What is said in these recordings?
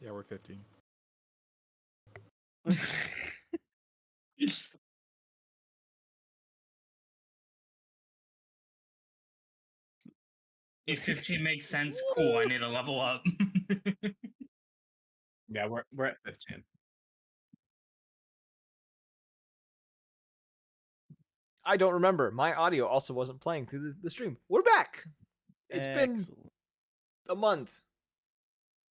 Yeah, we're 15. If 15 makes sense, cool. I need to level up. Yeah, we're at 15. I don't remember. My audio also wasn't playing through the stream. We're back. It's been a month.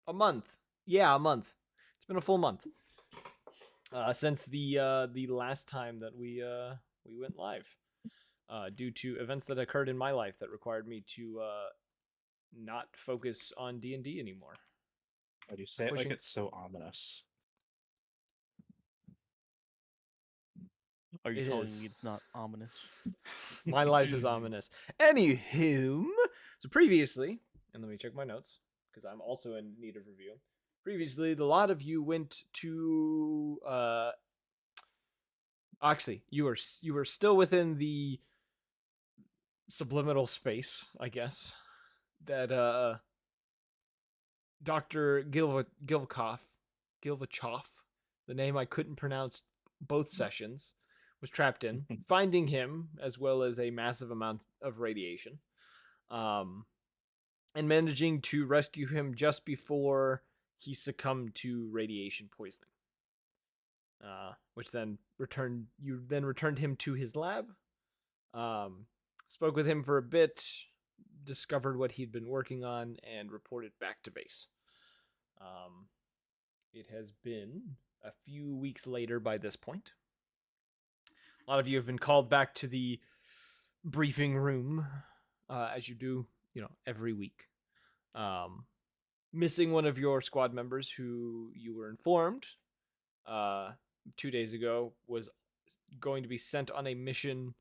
A month. Yeah, a month. It's been a full month since the last time that we went live. Due to events that occurred in my life that required me to not focus on D&D anymore. Why do you say it like it's so ominous? Are you telling me it's not ominous? My life is ominous. Anywho, so previously, and let me check my notes, because I'm also in need of review. Previously, the lot of you went to... actually, you were still within the subliminal space, I guess, that Dr. Gilvachoff, the name I couldn't pronounce both sessions, was trapped in. Finding him, as well as a massive amount of radiation, and managing to rescue him just before he succumbed to radiation poisoning. Which then returned him to his lab. Spoke with him for a bit, discovered what he'd been working on, and reported back to base. It has been a few weeks later by this point. A lot of you have been called back to the briefing room, as you do, every week. Missing one of your squad members who you were informed 2 days ago was going to be sent on a mission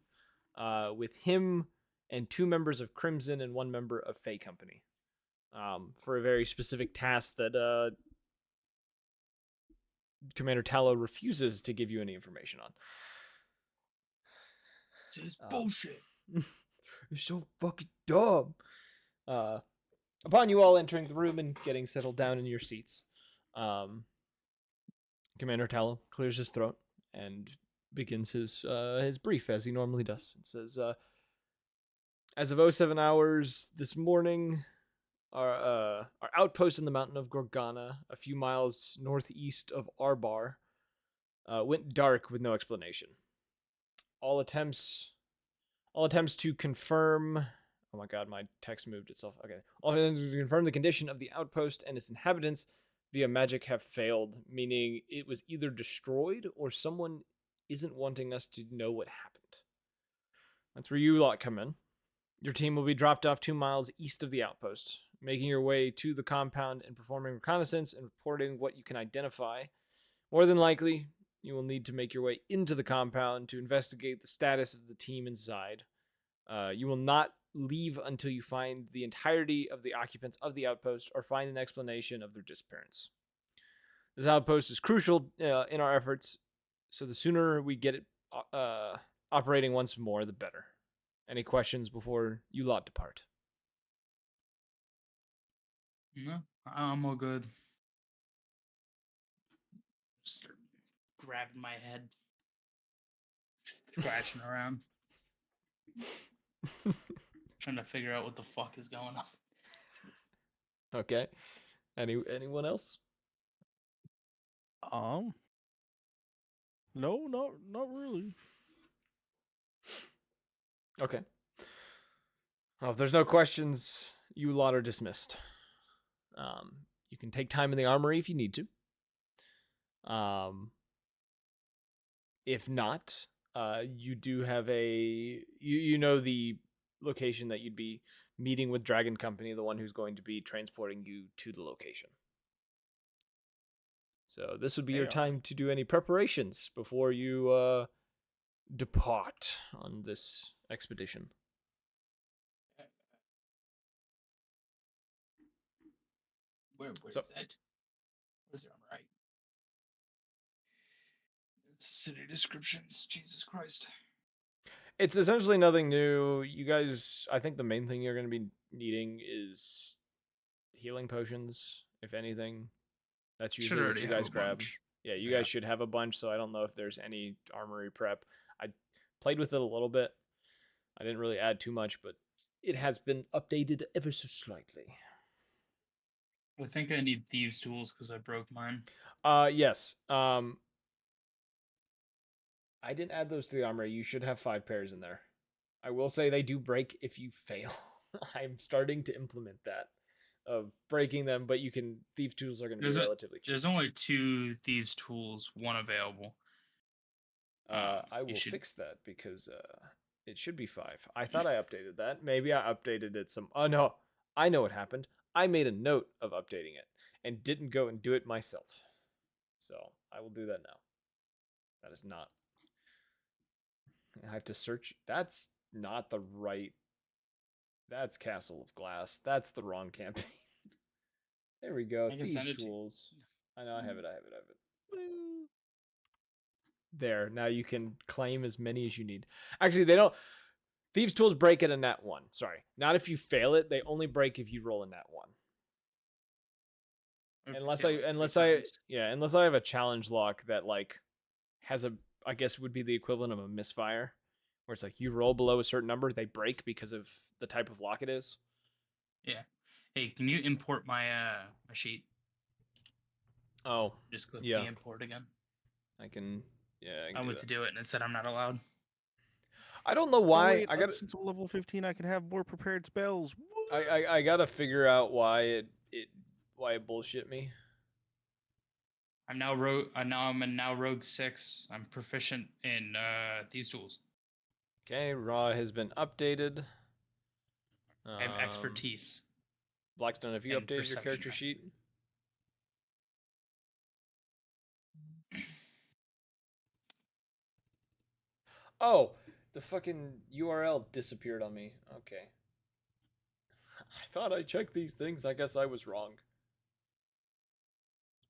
with him and 2 members of Crimson and 1 member of Fey Company for a very specific task that Commander Tallow refuses to give you any information on. It's bullshit. You're so fucking dumb. Upon you all entering the room and getting settled down in your seats, Commander Tallow clears his throat and begins his brief as he normally does. It says, as of 07 hours this morning, our outpost in the mountain of Gorgana, a few miles northeast of Arbar, went dark with no explanation. All attempts to confirm... Oh my god, my text moved itself. Okay. All attempts to confirm the condition of the outpost and its inhabitants via magic have failed, meaning it was either destroyed or someone isn't wanting us to know what happened. That's where you lot come in. Your team will be dropped off 2 miles east of the outpost, making your way to the compound and performing reconnaissance and reporting what you can identify. More than likely, you will need to make your way into the compound to investigate the status of the team inside. You will not leave until you find the entirety of the occupants of the outpost or find an explanation of their disappearance. This outpost is crucial in our efforts, so the sooner we get it operating once more, the better. Any questions before you lot depart? No, I'm all good. Start grabbing my head, scratching around, trying to figure out what the fuck is going on. Okay. Anyone else? No, not really. Okay. Well, if there's no questions, you lot are dismissed. You can take time in the armory if you need to. If not, you do have you know the location that you'd be meeting with Dragon Company, the one who's going to be transporting you to the location. So this would be your time to do any preparations before you depart on this expedition. Where's it? Where's it on right? It's city descriptions. Jesus Christ. It's essentially nothing new. You guys, I think the main thing you're going to be needing is healing potions, if anything. That's Should usually what already you have guys a grab. bunch. Yeah, you Yeah. guys should have a bunch, so I don't know if there's any armory prep. I played with it a little bit. I didn't really add too much, but it has been updated ever so slightly. I think I need thieves' tools because I broke mine. Yes. I didn't add those to the armory. You should have 5 pairs in there. I will say they do break if you fail. I'm starting to implement that of breaking them, but you can thieves' tools are going to be relatively cheap. There's only 2 thieves' tools, 1 available. I will fix that because it should be 5. I thought I updated that. Maybe I updated it some. Oh no, I know what happened. I made a note of updating it and didn't go and do it myself. So I will do that now. That is not. I have to search. That's not the right. That's Castle of Glass. That's the wrong campaign. There we go. I can send Thieves' it to you. tools. I know I have it. There. Now you can claim as many as you need. Actually, they don't. Thieves' tools break at a nat 1. Sorry. Not if you fail it. They only break if you roll a nat 1. Unless I have a challenge lock that like has I guess would be the equivalent of a misfire, where it's like you roll below a certain number, they break because of the type of lock it is. Yeah. Hey, can you import my my sheet? Oh, Just click yeah. the import again. I can. Yeah, I went to do it and it said I'm not allowed. I don't know why. Wait, since I'm level 15, I can have more prepared spells. I gotta figure out why it bullshit me. I'm now rogue 6. I'm proficient in these tools. Okay, Raw has been updated. I have expertise. Blackstone, have you and updated your character perception. sheet? Oh, the fucking URL disappeared on me. Okay. I thought I checked these things. I guess I was wrong.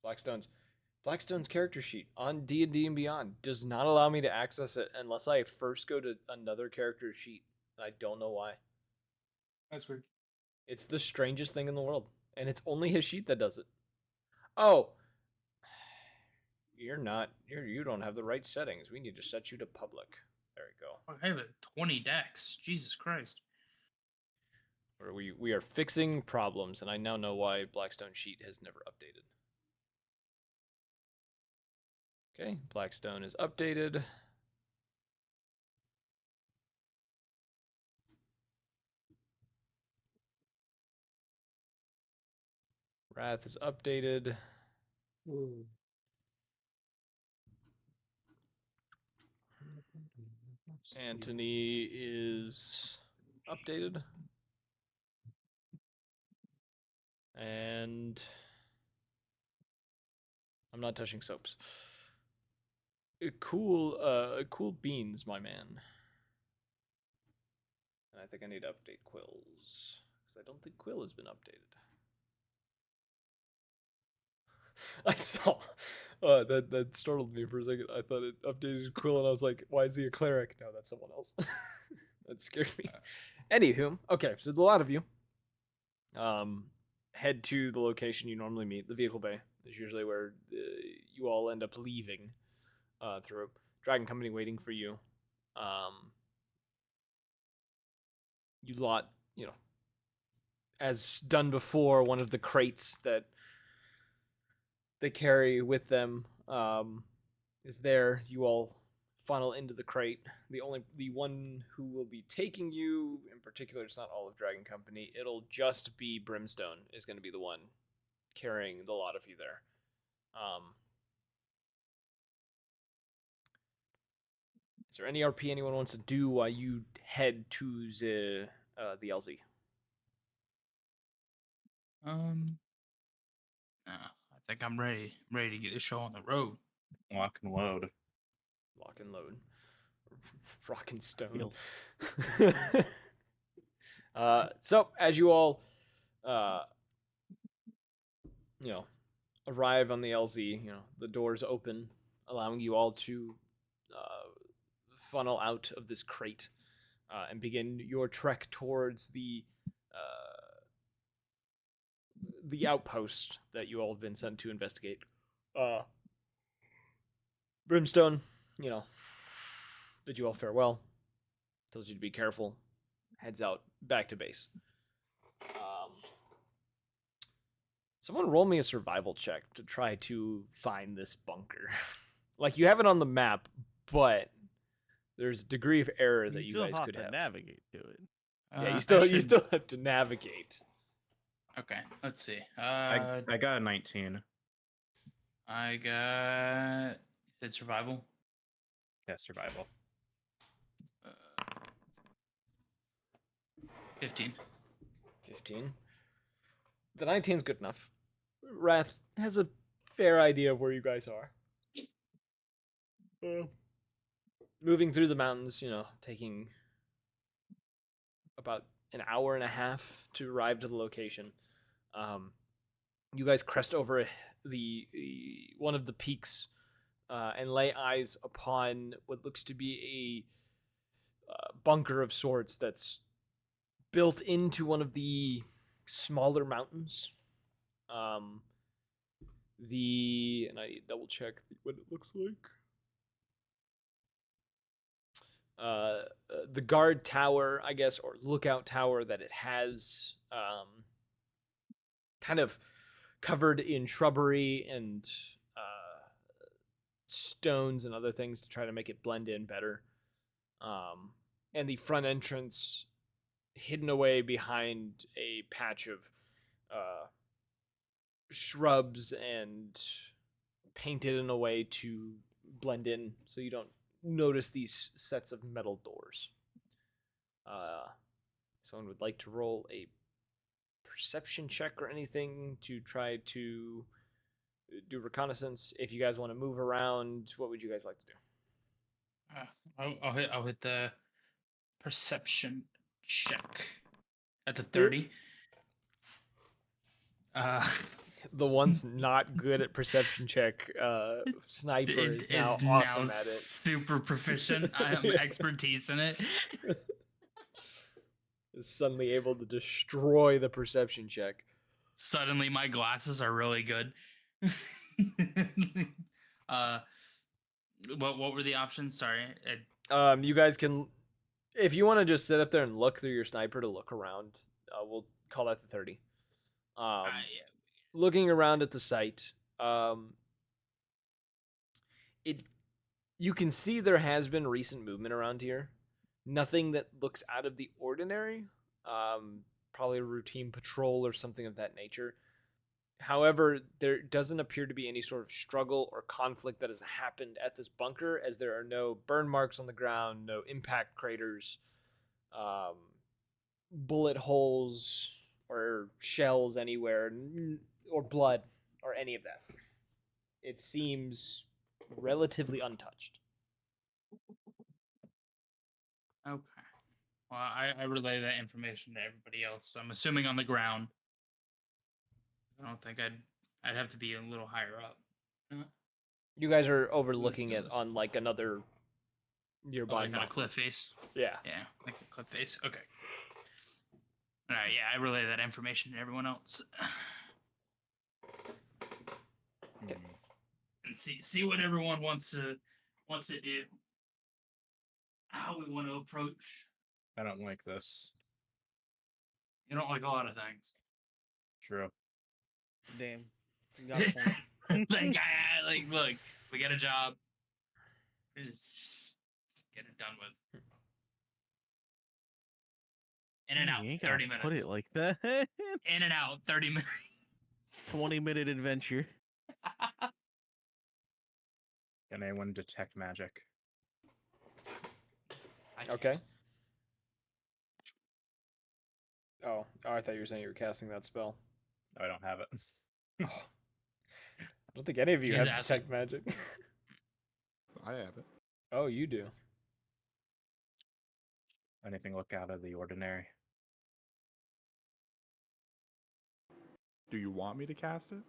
Blackstone's character sheet on D&D and Beyond does not allow me to access it unless I first go to another character sheet. I don't know why. That's weird. It's the strangest thing in the world, and it's only his sheet that does it. Oh, you don't have the right settings. We need to set you to public. There we go. I have a 20 decks. Jesus Christ. We are fixing problems, and I now know why Blackstone sheet has never updated. Okay, Blackstone is updated. Wrath is updated. Anthony is updated. And I'm not touching soaps. Cool beans, my man. And I think I need to update Quills, because I don't think Quill has been updated. I saw that startled me for a second. I thought it updated Quill, and I was like, "Why is he a cleric?" No, that's someone else. That scared me. Anywho, okay, so there's a lot of you. Head to the location you normally meet. The vehicle bay is usually where you all end up leaving. Through Dragon Company waiting for you. You lot, as done before, one of the crates that they carry with them is there. You all funnel into the crate. The one who will be taking you, in particular, it's not all of Dragon Company. It'll just be Brimstone is going to be the one carrying the lot of you there. Is there any RP anyone wants to do while you head to the LZ? I think I'm ready to get the show on the road. Lock and load. Lock and load. Rock and stone. So as you all, arrive on the LZ, the doors open, allowing you all to funnel out of this crate and begin your trek towards the the outpost that you all have been sent to investigate. Brimstone, bid you all farewell. Tells you to be careful. Heads out back to base. Someone roll me a survival check to try to find this bunker. Like, you have it on the map, but there's a degree of error that you guys could have. Navigate to it. Yeah, you still have to navigate. Okay, let's see. I got a 19. I got. You said survival? Yeah, survival. 15. 15. The 19's good enough. Wrath has a fair idea of where you guys are. Moving through the mountains, taking about an hour and a half to arrive to the location. You guys crest over the one of the peaks and lay eyes upon what looks to be a bunker of sorts that's built into one of the smaller mountains. And I double check what it looks like. The guard tower, I guess, or lookout tower that it has, kind of covered in shrubbery and stones and other things to try to make it blend in better. And the front entrance hidden away behind a patch of shrubs and painted in a way to blend in so you don't notice these sets of metal doors. Someone would like to roll a perception check or anything to try to do reconnaissance. If you guys want to move around, what would you guys like to do? I'll hit the perception check. That's a 30. The one's not good at perception check. Sniper is now awesome at it. Super proficient. I have expertise in it. Is suddenly able to destroy the perception check. Suddenly, my glasses are really good. What were the options? Sorry. You guys can, if you want to just sit up there and look through your sniper to look around, we'll call that the 30. Yeah. Looking around at the site, you can see there has been recent movement around here. Nothing that looks out of the ordinary. Probably a routine patrol or something of that nature. However, there doesn't appear to be any sort of struggle or conflict that has happened at this bunker, as there are no burn marks on the ground, no impact craters, bullet holes or shells anywhere, or blood or any of that. It seems relatively untouched. Okay. Well, I relay that information to everybody else. I'm assuming on the ground. I don't think I'd have to be a little higher up. You guys are overlooking it on like another nearby like on a cliff face. Yeah. Yeah, like the cliff face. Okay. All right. Yeah, I relay that information to everyone else. Okay. And see what everyone wants to do. How we want to approach. I don't like this. You don't like a lot of things. True. Damn. You got a point. Look, we got a job. Just get it done with. In and You out, ain't 30 gotta minutes. Put it like that. In and out, 30 minutes. 20-minute adventure. Can anyone detect magic? Okay. Oh, I thought you were saying you were casting that spell. No, I don't have it. I don't think any of you He's have detect magic. I have it. Oh, you do. Anything look out of the ordinary? Do you want me to cast it?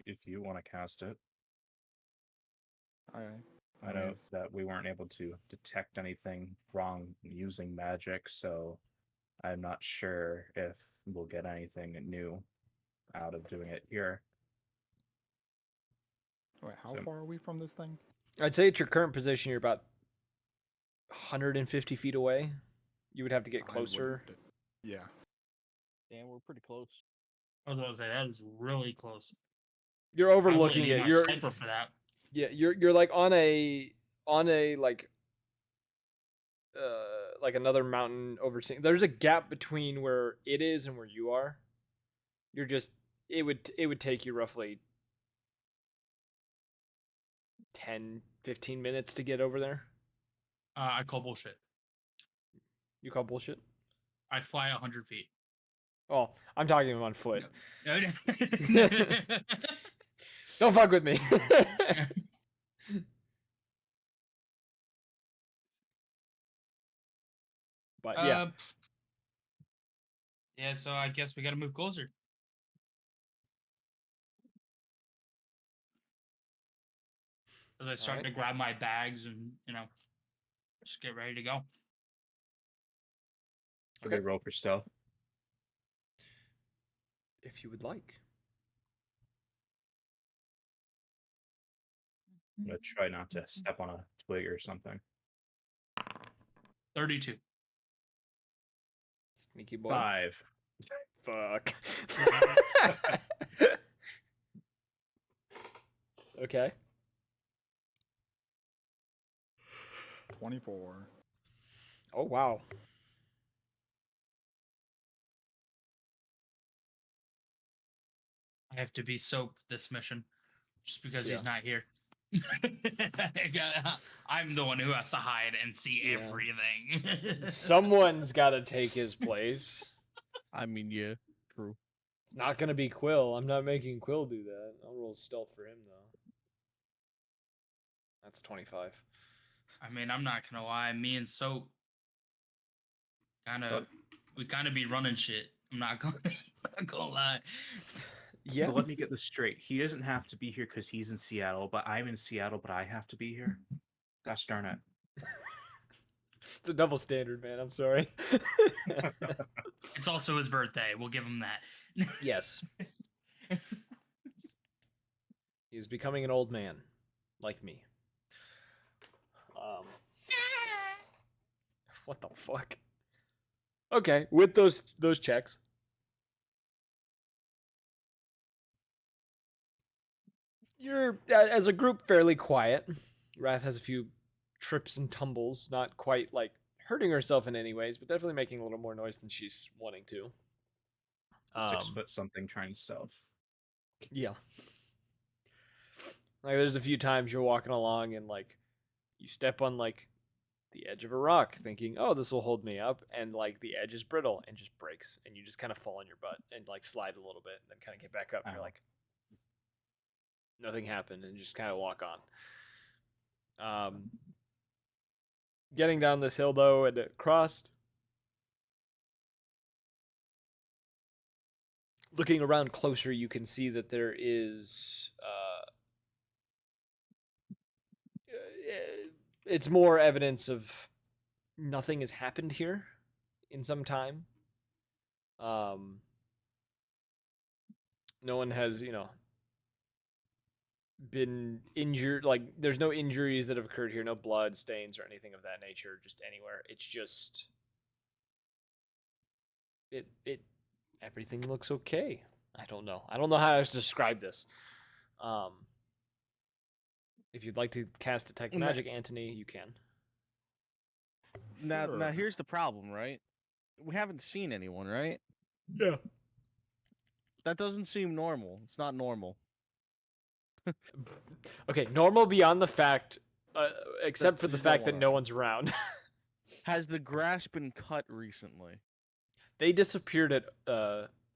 If you want to cast it. I I know that we weren't able to detect anything wrong using magic, so I'm not sure if we'll get anything new out of doing it here. Wait, how So- far are we from this thing? I'd say at your current position, you're about 150 feet away. You would have to get I wouldn't closer. d- Yeah. Damn, we're pretty close. I was about to say that is really close. You're I overlooking wouldn't need it. my You're sniper for that. yeah. You're like on a like another mountain overseeing. There's a gap between where it is and where you are. You're just it would take you roughly 10-15 minutes to get over there. I call bullshit. You call bullshit? I fly 100 feet. Oh, I'm talking on foot. No. Don't fuck with me. But yeah, Yeah, so I guess we gotta move closer. As I start Alright. to grab my bags and, just get ready to go. Should we roll for stealth? if you would like. I'm gonna try not to step on a twig or something. 32. Sneaky boy. 5. Fuck. Okay. 24. Oh wow. I have to be soaked this mission just because Yeah. he's not here. I'm the one who has to hide and see Yeah. everything. Someone's got to take his place. I mean, yeah, true. It's not gonna be Quill. I'm not making Quill do that. I'll roll stealth for him though. That's 25. I mean, I'm not gonna lie. Me and Soap we kind of be running shit. I'm not gonna lie. Yeah. So let me get this straight. He doesn't have to be here because he's in Seattle, but I'm in Seattle, but I have to be here. Gosh darn it. It's a double standard, man. I'm sorry. It's also his birthday. We'll give him that. Yes. He's becoming an old man, like me. What the fuck? Okay, with those checks. You're as a group fairly quiet. Wrath has a few trips and tumbles, not quite like hurting herself in any ways, but definitely making a little more noise than she's wanting to. 6 foot something trying stealth. Yeah. Like there's a few times you're walking along and like you step on like the edge of a rock thinking, "Oh, this will hold me up," and like the edge is brittle and just breaks and you just kind of fall on your butt and like slide a little bit and then kind of get back up and you're Ow. like nothing happened and just kind of walk on. Getting down this hill though and it crossed. Looking around closer, you can see that there is it's more evidence of nothing has happened here in some time. No one has, been injured. Like, there's no injuries that have occurred here, no blood stains or anything of that nature, just anywhere. It's just everything looks okay. I don't know how to describe this. If you'd like to cast Detect Nah. Magic, Anthony, you can. Now, Sure. here's the problem, right? We haven't seen anyone, right? Yeah. That doesn't seem normal. It's not normal. Okay, normal beyond the fact, except for the there's no fact that one no around. one's around. Has the grass been cut recently? They disappeared at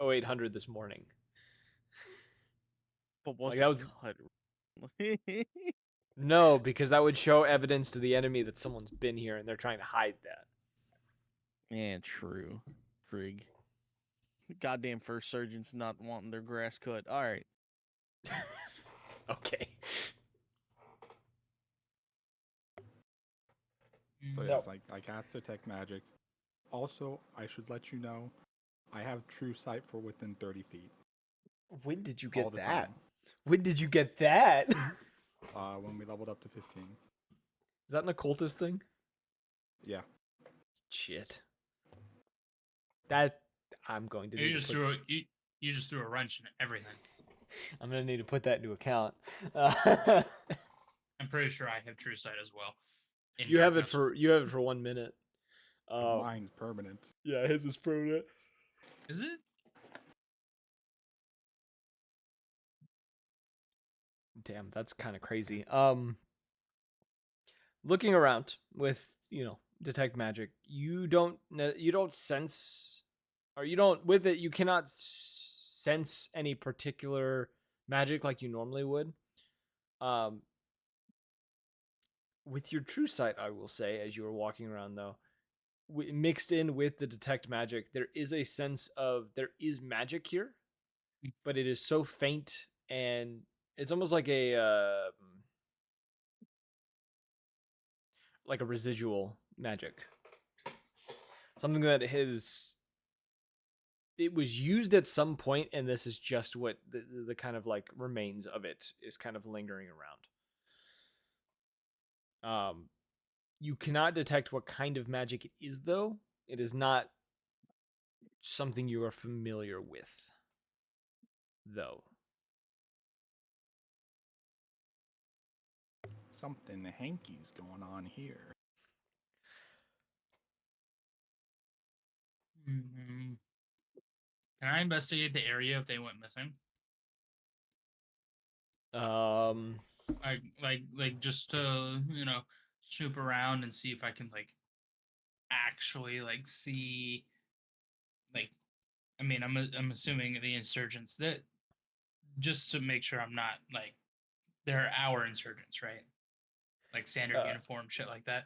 0800 this morning. But was Like, it that was- cut? No, because that would show evidence to the enemy that someone's been here and they're trying to hide that. Yeah, true. Frig. Goddamn first surgeons not wanting their grass cut. All right. Okay. So So- yes, I cast Detect Magic. Also, I should let you know, I have true sight for within 30 feet. When did you All get the that? time. When did you get that? Is When we leveled up to 15. that an occultist thing? Yeah. Shit. That I'm going to You need just to put, threw a, you just threw a wrench in everything. I'm gonna need to put that into account. I'm pretty sure I have true sight as well. in you have it darkness. for 1 minute. Mine's permanent. Yeah, his is permanent. Is it? Damn, that's kind of crazy. Looking around with, detect magic, you don't sense, or you don't with it, you cannot sense any particular magic like you normally would. With your true sight, I will say, as you are walking around though, mixed in with the detect magic, there is a sense of there is magic here, but it is so faint, and it's almost like a residual magic, something that it was used at some point, and this is just what the kind of like remains of it is kind of lingering around. You cannot detect what kind of magic it is, though. It is not something you are familiar with, though. Something hanky's going on here. Mm-hmm. Can I investigate the area if they went missing? Um, Like just to snoop around and see if I can actually see like. I mean, I'm assuming the insurgents that just to make sure I'm not they're our insurgents, right? Like standard Uh, uniform shit like that.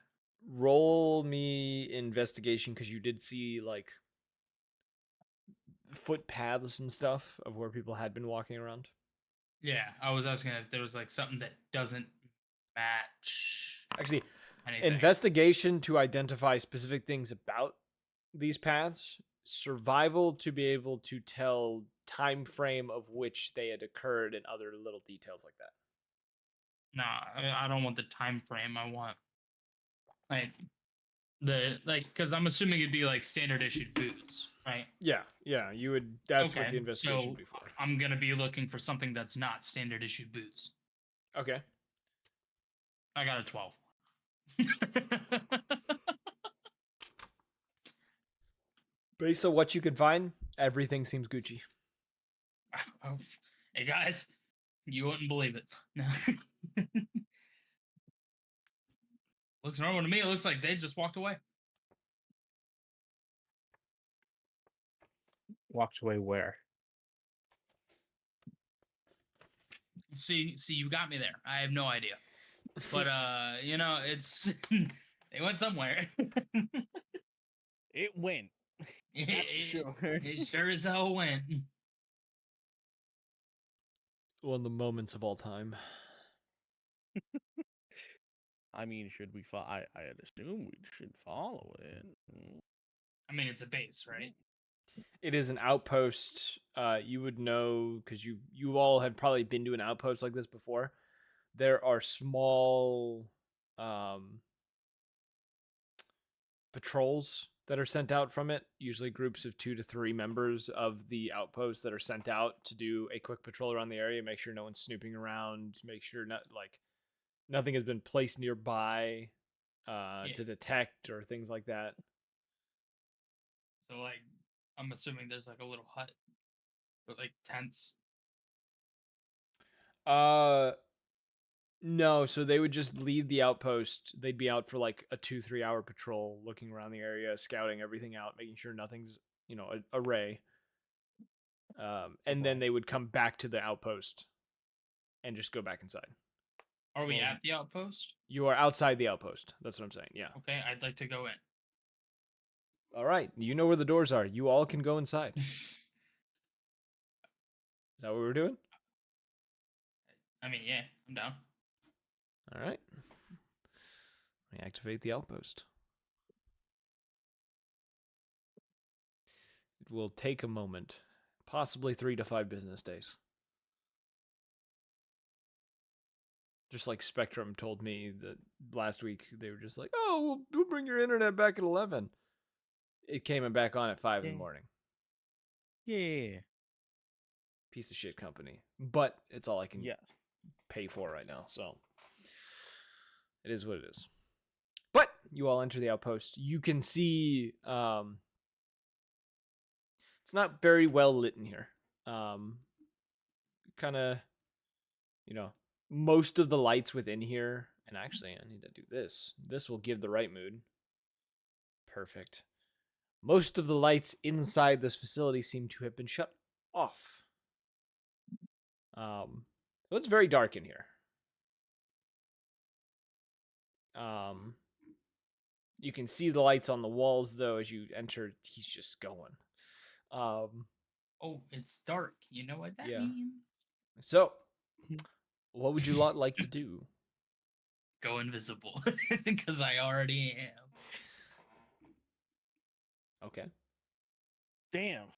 roll me investigation, because you did see like footpaths and stuff of where people had been walking around. Yeah, I was asking if there was something that doesn't match Actually, anything. investigation to identify specific things about these paths, survival to be able to tell time frame of which they had occurred, and other little details like that. Nah, I don't want the time frame. I want like because I'm assuming it'd be standard issued boots, right? Yeah, you would. That's what Okay, the investigation would so be for. I'm gonna be looking for something that's not standard issued boots. Okay. I got a 12. Based on what you can find, everything seems Gucci. Oh, hey guys, you wouldn't believe it. No. Looks normal to me. It looks like they just walked away. Walked away where? See, you got me there. I have no idea, but it's they went somewhere. It went. That's for sure. It sure as hell went. One of the moments of all time. I mean, should we follow? I'd assume we should follow it. I mean, it's a base, right? It is an outpost. You would know, because you all had probably been to an outpost like this before. There are small patrols that are sent out from it, usually groups of 2 to 3 members of the outpost that are sent out to do a quick patrol around the area, make sure no one's snooping around, make sure nothing has been placed nearby to detect or things like that. So I'm assuming there's a little hut with tents. No, so they would just leave the outpost. They'd be out for a 2-3 hour patrol, looking around the area, scouting everything out, making sure nothing's array. And then they would come back to the outpost and just go back inside. Are we at the outpost? You are outside the outpost. That's what I'm saying. Yeah. Okay, I'd like to go in. All right. You know where the doors are. You all can go inside. Is that what we're doing? I mean, yeah, I'm down. All right. Let me activate the outpost. It will take a moment, possibly 3 to 5 business days. Just like Spectrum told me that last week, they were just like, "Oh, we'll bring your internet back at 11." It came back on at 5 in the Yeah. morning. Yeah. Piece of shit company, but it's all I can Yeah. pay for right now, so it is what it is. But you all enter the outpost. You can see it's not very well lit in here. Kind of, most of the lights within here, and actually I need to do this. This will give the right mood. Perfect. Most of the lights inside this facility seem to have been shut off. So it's very dark in here. You can see the lights on the walls though as you enter. He's just going. Oh, it's dark. You know what that Yeah. means? So, what would you lot like to do? Go invisible, because I already am. Okay. Damn.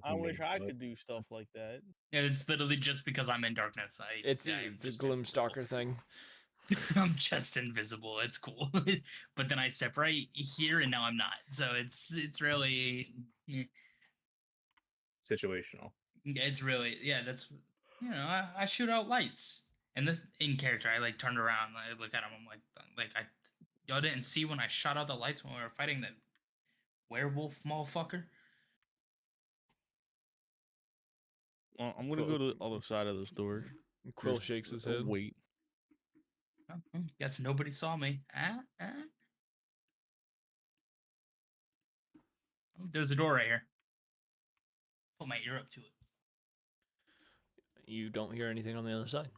I wish I could do stuff like that. Yeah, it's literally just because I'm in darkness. It's I'm a just gloom invisible. stalker thing. I'm just invisible. It's cool. But then I step right here and now I'm not. So it's really Situational. it's really that's I shoot out lights. And this in character I like turned around, I look at him, I'm like y'all didn't see when I shot out the lights when we were fighting that werewolf motherfucker? Well, I'm gonna go to the other side of this door. Quill Just, shakes his head. Wait. Guess nobody saw me. Oh, there's a door right here. Put my ear up to it. You don't hear anything on the other side.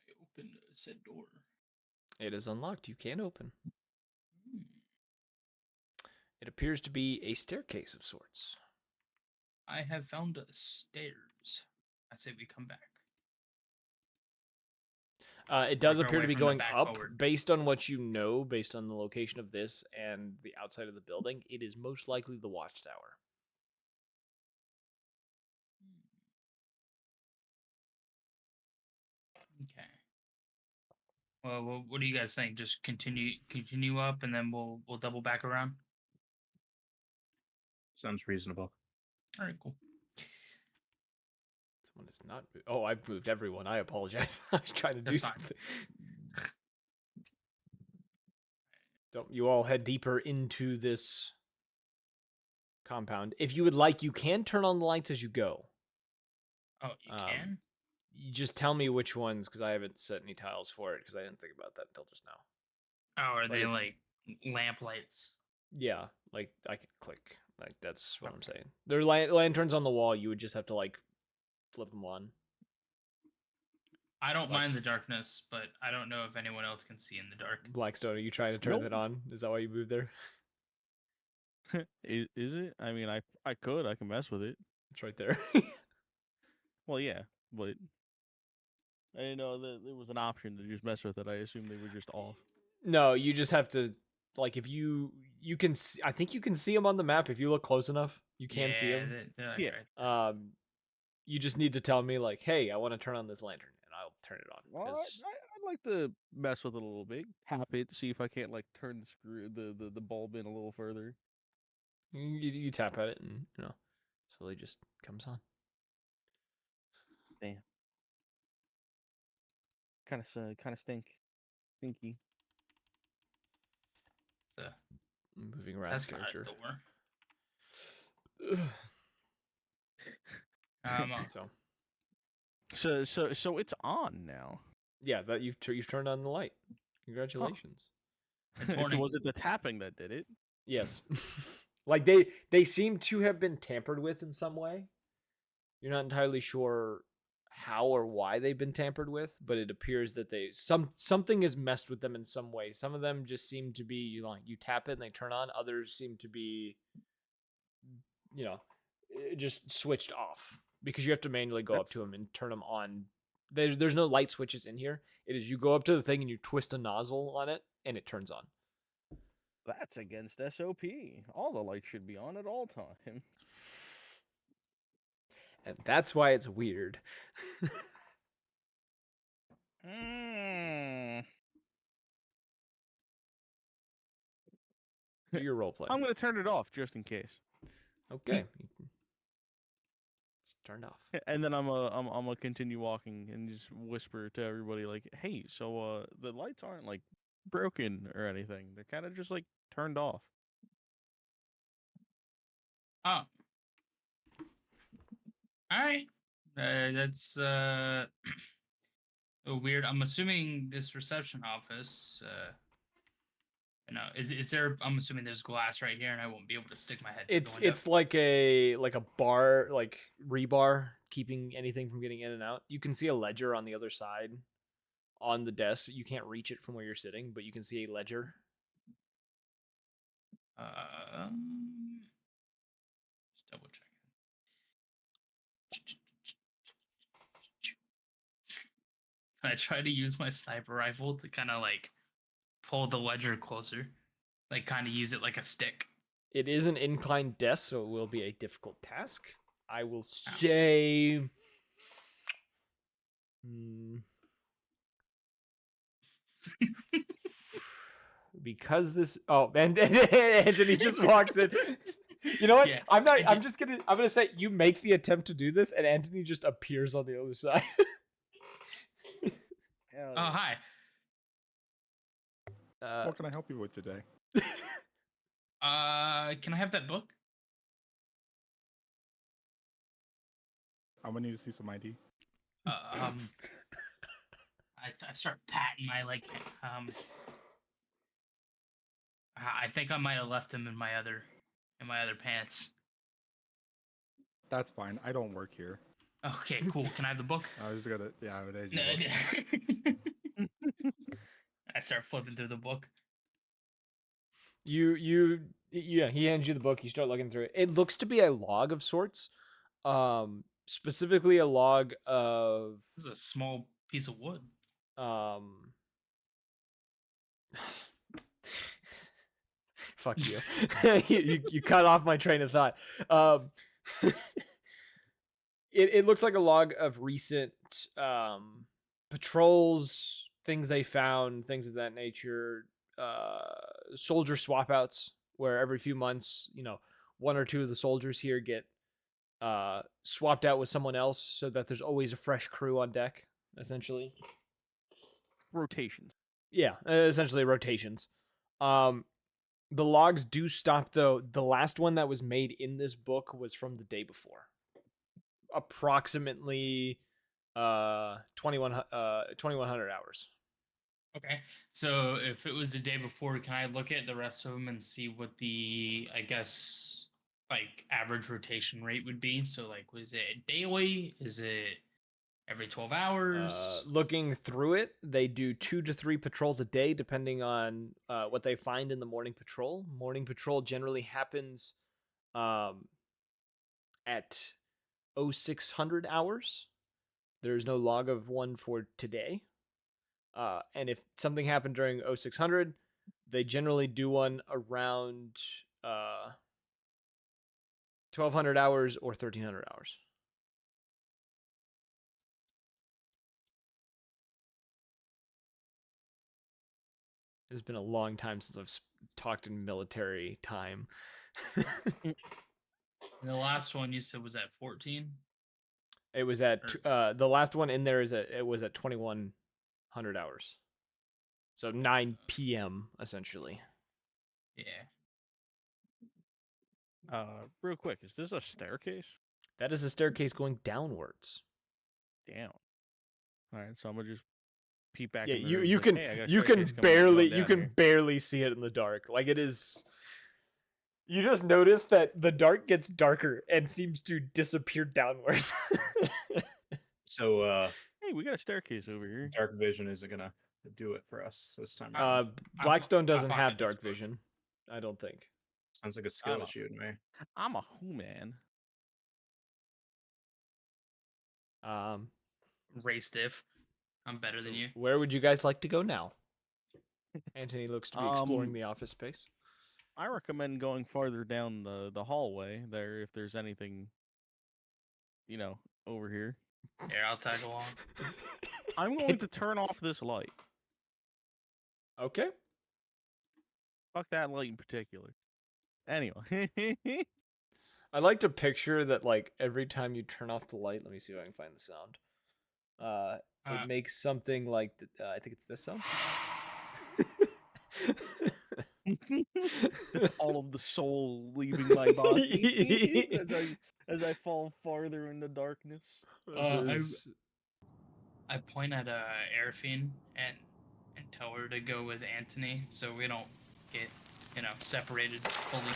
Can I open said door? It is unlocked. You can open. Hmm. It appears to be a staircase of sorts. I have found stairs. I say we come back. It does Work our appear way to be from the going back up. forward. Based on what you know, based on the location of this and the outside of the building, it is most likely the watchtower. Okay. Well, what do you guys think? Just continue up, and then we'll double back around. Sounds reasonable. All right, cool. Someone is not. Oh, I've moved everyone. I apologize. I was trying to do That's fine. something. Don't you all head deeper into this compound? If you would like, you can turn on the lights as you go. Oh, you can? You just tell me which ones, because I haven't set any tiles for it, because I didn't think about that until just now. Oh, are Like they if- like lamp lights? Yeah, like I could click. Like that's what I'm Okay. saying. They're lanterns on the wall. You would just have to like flip them on. I don't Like- mind the darkness, but I don't know if anyone else can see in the dark. Blackstone, are you trying to turn Nope. it on? Is that why you moved there? Is it? I mean, I can mess with it. It's right there. Well, yeah, but I didn't know that there was an option to just mess with it. I assumed they were just off. No, you just have to like if you can see, I think you can see them on the map if you look close enough. You can see them. They're like Yeah. right there. You just need to tell me like, "Hey, I want to turn on this lantern," and I'll turn it on. Well, 'cause- I'd like to mess with it a little bit, tap it, see if I can't like turn the screw, the bulb in a little further. you tap at it and slowly just comes on. Damn. Kind of stinky. So, Moving rat's that's not a character. door. So So it's on now. yeah, that you've turned on the light. Congratulations. It's morning. Was it the tapping that did it? Yes. Like they seem to have been tampered with in some way. You're not entirely sure how or why they've been tampered with, but it appears that something has messed with them in some way. Some of them just seem to be you tap it and they turn on. Others seem to be just switched off because you have to manually go up to them and turn them on. There's no light switches in here. It is you go up to the thing and you twist a nozzle on it and it turns on. That's against SOP. All the lights should be on at all times. And that's why it's weird. Mm. Do your role play. I'm gonna turn it off just in case. Okay. It's turned off. And then I'm gonna continue walking and just whisper to everybody like, "Hey, so the lights aren't like broken or anything. They're kind of just like turned off." Oh. All right. That's weird. I'm assuming this reception office. Is there? I'm assuming there's glass right here, and I won't be able to stick my head. Through the window. It's like a bar, like rebar, keeping anything from getting in and out. You can see a ledger on the other side, on the desk. You can't reach it from where you're sitting, but you can see a ledger. Just double check. I try to use my sniper rifle to kind of like pull the ledger closer, like kind of use it like a stick. It is an inclined desk, so it will be a difficult task. I will say. Because this. Oh, and Anthony just walks in. You know what? Yeah. I'm gonna say you make the attempt to do this, and Anthony just appears on the other side. Hell Oh, yeah. hi. What can I help you with today? Can I have that book? I'm gonna need to see some ID. I start patting my like I think I might have left him in my other pants. That's fine. I don't work here. Okay, cool. Can I have the book? I was gonna, yeah, I would need No, your book. I start flipping through the book. Yeah, he hands you the book. You start looking through it. It looks to be a log of sorts. Specifically a log of This is a small piece of wood. Fuck you. You cut off my train of thought. It looks like a log of recent patrols, things they found, things of that nature. Soldier swap outs, where every few months, one or two of the soldiers here get swapped out with someone else, so that there's always a fresh crew on deck. Essentially, Rotations. yeah, essentially rotations. The logs do stop though. The last one that was made in this book was from the day before, approximately 2100 hours. Okay, so if it was the day before, can I look at the rest of them and see what the, I guess, like average rotation rate would be? So like, was it daily? Is it every 12 hours? Looking through it, they do 2 to 3 patrols a day, depending on what they find in the morning patrol. Morning patrol generally happens at 0600 hours. There's no log of one for today. And if something happened during 0600, they generally do one around 1200 hours or 1300 hours. It's been a long time since I've talked in military time. And the last one you said was at 14? It was at the last one in there it was at 2100 hours. So 9 p.m. essentially. Yeah. Real quick, is this a staircase? That is a staircase going downwards. Damn. All right, so I'm gonna just peep back. Yeah, in the you room, you like, can "Hey, I got a you staircase can coming, I'm going barely down here." barely see it in the dark. Like it is. You just notice that the dark gets darker and seems to disappear downwards. So Hey, we got a staircase over here. dark vision isn't gonna do it for us this time around. Blackstone doesn't I have pocket this dark book. vision. I don't think. Sounds like a skill Oh. issue to me. I'm a man. Race diff. I'm better than you. Where would you guys like to go now? Anthony looks to be exploring the office space. I recommend going farther down the hallway there if there's anything, over here. Here, I'll tag along. I'm going to turn off this light. Okay. Fuck that light in particular. Anyway. I like to picture that, like, every time you turn off the light, let me see if I can find the sound. It makes something like, I think it's this sound. All of the soul leaving my body as I fall farther into darkness. I point at Arafine and tell her to go with Anthony, so we don't get separated fully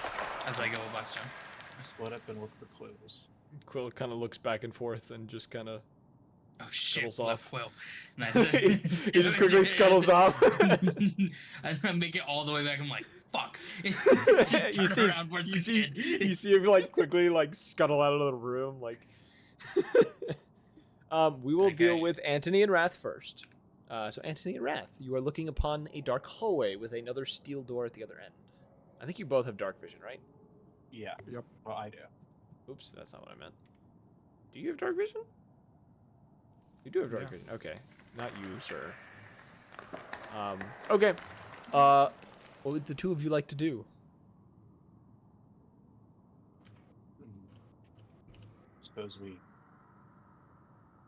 as I go by stone. Split up and look for clues. Quill kind of looks back and forth and just kind of Oh shit! scuttles Left off. Quill. Nice. He just quickly scuttles off. I make it all the way back. I'm like, fuck. you see him like quickly like scuttle out of the room. Like, we will deal Okay. with Antony and Wrath first. So Antony and Wrath, you are looking upon a dark hallway with another steel door at the other end. I think you both have dark vision, right? Yeah. Yep. Well, I do. Oops, that's not what I meant. Do you have dark vision? You do have dark Yeah. vision. Okay, not you, sir. Okay. What would the two of you like to do? Suppose we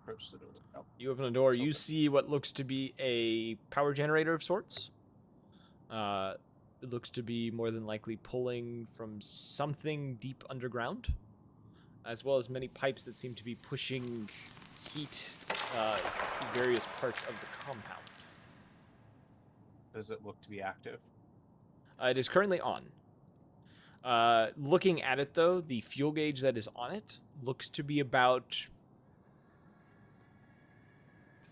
approach the door. Oh, You open a door. It's You open. see what looks to be a power generator of sorts. It looks to be more than likely pulling from something deep underground, as well as many pipes that seem to be pushing heat through various parts of the compound. does it look to be active? It is currently on. Looking at it, though, the fuel gauge that is on it looks to be about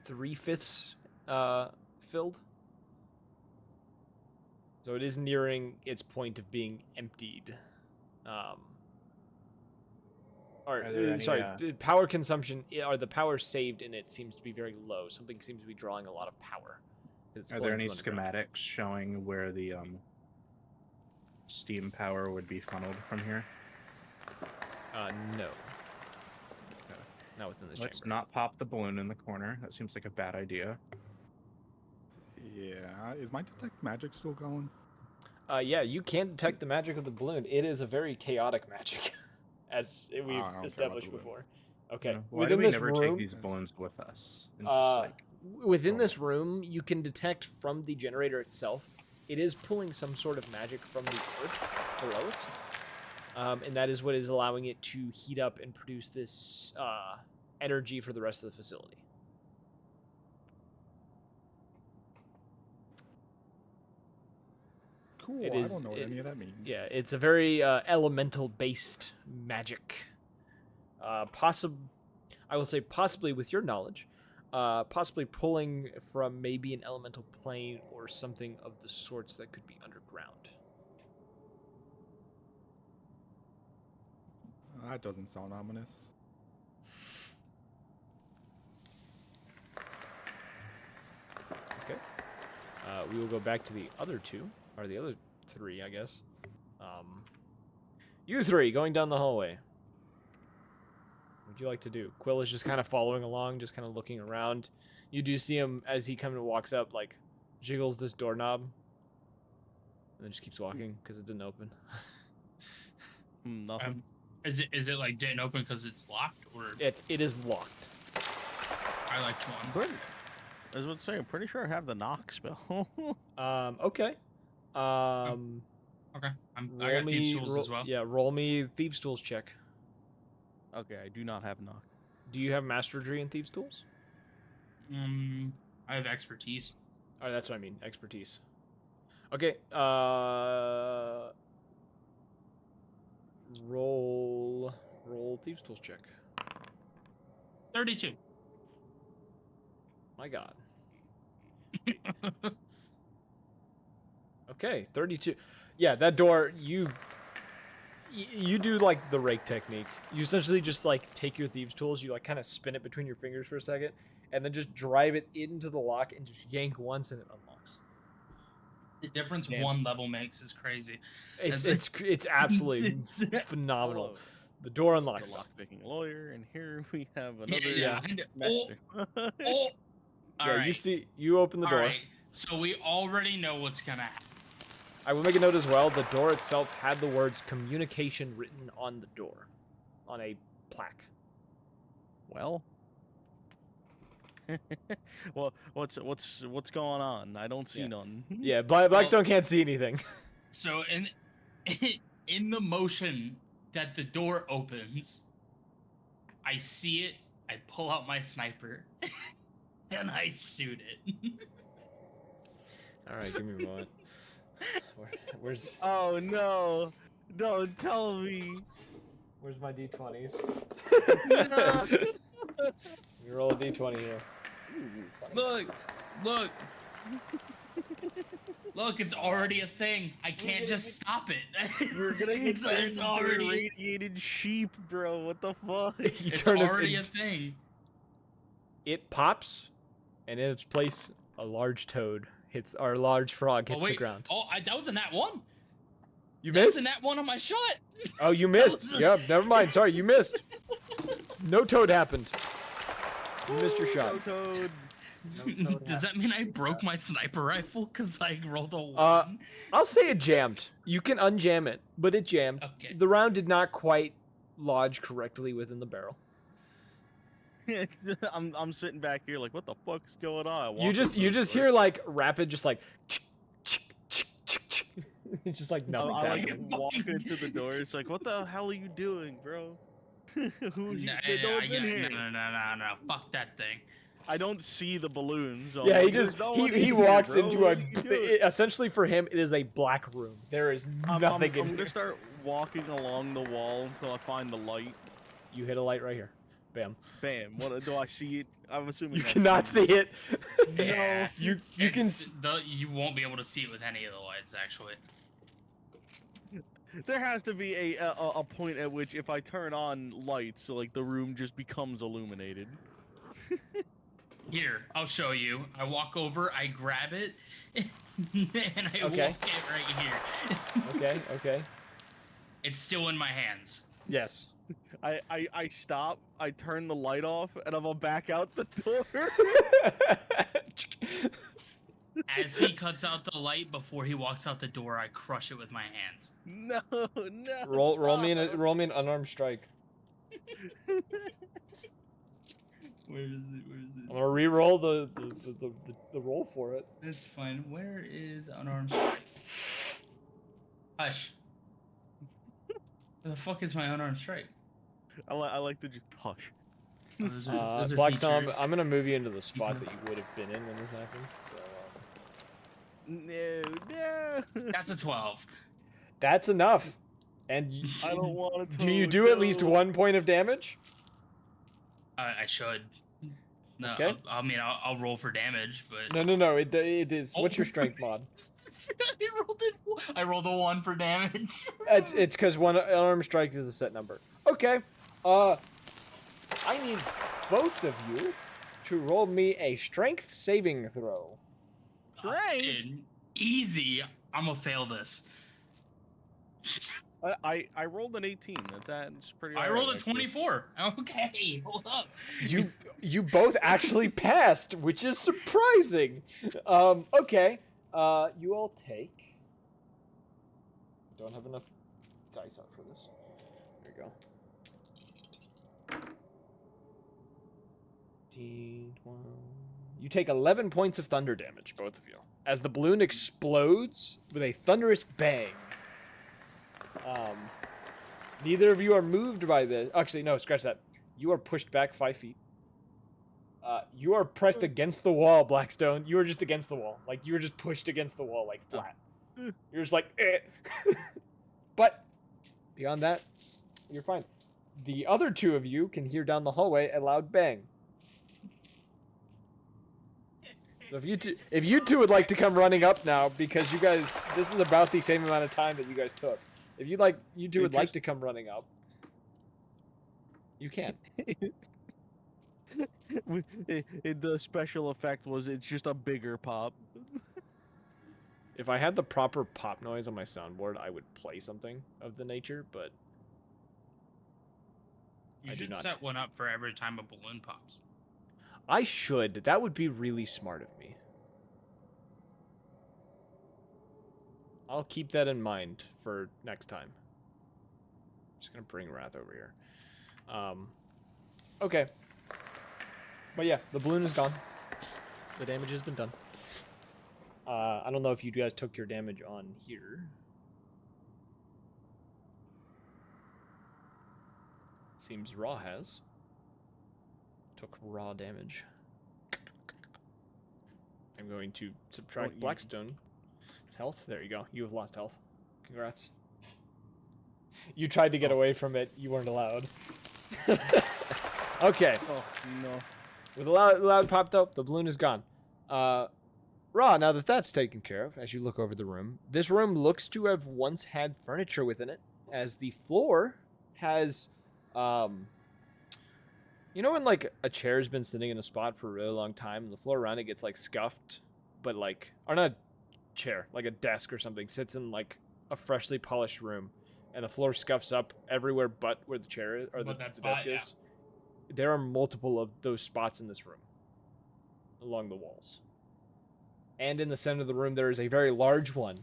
3/5 filled. So it is nearing its point of being emptied. Are there any, The power consumption, or the power saved in it seems to be very low. Something seems to be drawing a lot of power. It's Are pulling there any from underground. schematics showing where the steam power would be funneled from here? No. Not within this Let's chamber. not pop the balloon in the corner. That seems like a bad idea. Yeah. Is my detect magic still going? Yeah, you can detect the magic of the balloon. It is a very chaotic magic, as we've I don't care about established the balloon. before. Okay. You know, why do Within we this never room, take these balloons with us? And just like within Oh. this room, you can detect from the generator itself, it is pulling some sort of magic from the earth below it, and that is what is allowing it to heat up and produce this energy for the rest of the facility. Cool. It I is- don't know what it- any of that means. Yeah, it's a very elemental-based magic. I will say possibly with your knowledge, possibly pulling from maybe an elemental plane or something of the sorts that could be underground. That doesn't sound ominous. Okay. We will go back to the other two, or the other three, I guess. You three, going down the hallway. What would you like to do? Quill is just kind of following along, just kind of looking around. You do see him as he kind of walks up, like, jiggles this doorknob, and then just keeps walking because it didn't open. Nothing. Is it like didn't open because it's locked, or It is locked. I like one? I was about to say, I'm pretty sure I have the knock spell. Okay. Okay, I Roll got thieves tools as well. Yeah, roll me thieves tools check. Okay, I do not have knock. Do you have mastery in thieves tools? I have expertise. Oh, that's what I mean, expertise. Okay. Roll thieves tools check. 32. My God. Okay, 32. Yeah, that door, you do like the rake technique. You essentially just like take your thieves tools, you like kind of spin it between your fingers for a second, and then just drive it into the lock and just yank once and it unlocks. The difference Damn. one level makes is crazy. It's That's it's absolutely it's- phenomenal. Hello, The door this is unlocks. the lockpicking lawyer, and here we have Yeah, another yeah. I know. master. Oh, all Yeah, right. you open the All door. right. So we already know what's gonna happen. I will make a note as well. The door itself had the words "communication" written on the door, on a plaque. Well, well, what's going on? I don't see Yeah. none. Yeah, Blackstone can't see anything. So in the motion that the door opens, I see it. I pull out my sniper, and I shoot it. All right, give me a moment. Where's Oh no! Don't tell me. where's my d20s? No. We roll a d20 here. Look. Look, it's already a thing. I can't just stop it. We're gonna get turned it's into already irradiated sheep, bro. What the fuck? You it's turn us already a into- thing. It pops, and in its place, a large toad hits, or a large frog hits Oh wait. the ground. Oh, that was a nat one. You That was missed? a nat one on my shot. Oh, you missed. was a- Yep, never mind. Sorry, you missed. No toad happened. You missed your shot. No toad. Does that mean I broke my sniper rifle because I rolled a one? I'll say it jammed. You can unjam it, but it jammed. Okay. The round did not quite lodge correctly within the barrel. I'm sitting back here like, what the fuck's going on? I You walk just up to the door. hear like rapid, just like. It's just like I nothing's like happening. walk into the door. It's like, what the hell are you doing, bro? Who? No, No one's in here. no. Fuck that thing. I don't see the balloons. So I'm Yeah, he like, just "There's no one in he here, walks bro. into What a are you doing?" essentially for him it is a black room. There is nothing in I'm here. gonna start walking along the wall until I find the light. You hit a light right here. Bam. Bam. What do I see it? I'm assuming You I cannot see it. Yeah. You can You won't be able to see it with any of the lights actually. There has to be a point at which if I turn on lights, so like the room just becomes illuminated. Here, I'll show you. I walk over, I grab it, and I Okay. walk it right here. Okay. It's still in my hands. Yes. I stop, I turn the light off, and I'm gonna back out the door. As he cuts out the light before he walks out the door, I crush it with my hands. No. roll me stop. an unarmed strike. Where is it? I'm gonna re-roll the roll for it. It's fine. Where is unarmed strike? Hush. Where the fuck is my unarmed strike? I like the hush. Oh, those are Blackstone, features. I'm gonna move you into the spot that you would have been in when this happened. So No. That's a 12. that's enough. And I don't want to. do you do at least 1 point of damage? I should. No, Okay. I'll roll for damage, but No. It is. Oh. What's your strength mod? I rolled a 1 for damage. It's because one unarmed strike is a set number. Okay. I need both of you to roll me a strength saving throw. Dude, easy. I'm gonna fail this. I rolled an 18. That's pretty. I alright, rolled a actually. 24. Okay, hold up. You both actually passed, which is surprising. Okay. You all take. Don't have enough dice out for this. There you go. 12. You take 11 points of thunder damage, both of you, as the balloon explodes with a thunderous bang. Neither of you are moved by this. Actually, no, scratch that. You are pushed back 5 feet. You are pressed against the wall, Blackstone. You are just against the wall. Like, you were just pushed against the wall, like, flat. You're just like, eh. But, beyond that, you're fine. The other two of you can hear down the hallway a loud bang. So if you two would like to come running up now, because you guys, this is about the same amount of time that you guys took. If you two would like to come running up, you can. The special effect was it's just a bigger pop. If I had the proper pop noise on my soundboard, I would play something of the nature, but You I do should not. set one up for every time a balloon pops. I should. That would be really smart of me. I'll keep that in mind for next time. I'm just gonna bring Wrath over here. Okay. But yeah, the balloon is gone. The damage has been done. I don't know if you guys took your damage on here. Seems Raw has. Took raw damage. I'm going to subtract Blackstone. It's health. There you go. You have lost health. Congrats. You tried to get away from it. You weren't allowed. Okay. Oh no. With a loud popped up, the balloon is gone. Raw, now that that's taken care of, as you look over the room, this room looks to have once had furniture within it, as the floor has, you know when, like, a chair's been sitting in a spot for a really long time, and the floor around it gets, like, scuffed, but, like, or not a chair, like a desk or something, sits in, like, a freshly polished room, and the floor scuffs up everywhere but where the chair is, or the desk is. There are multiple of those spots in this room, along the walls. And in the center of the room, there is a very large one,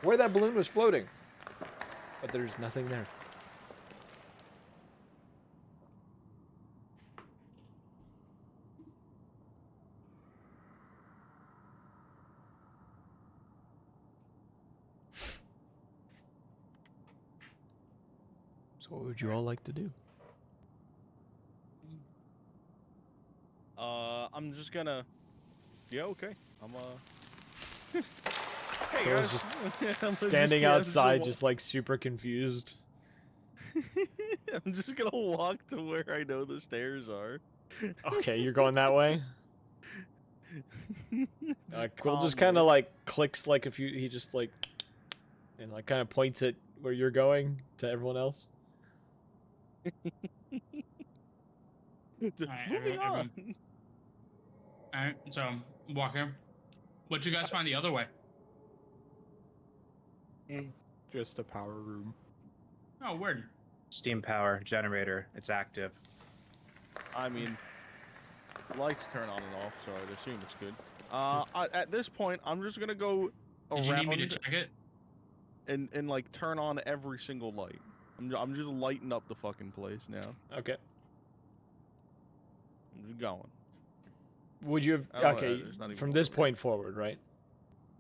where that balloon was floating. But there's nothing there. So what would you all like to do? I'm just gonna. Yeah, okay. Hey Phil's guys. just I'm just standing gonna- outside, just like super confused. I'm just gonna walk to where I know the stairs are. Okay, you're going that way? Quill just kind of calmly. like clicks like a few. He just like and like kind of points at where you're going to everyone else. Alright, Moving on. Alright, so walk here. What'd you guys find the other way? Just a power room. Oh, weird. Steam power generator. It's active. I mean, lights turn on and off, so I'd assume it's good. At this point, I'm just gonna go Did you need me to around check it? and like turn on every single light. I'm just lighting up the fucking place now. Okay. I'm just going. Would you I have? don't- Okay, there's not even from one this over point forward, right?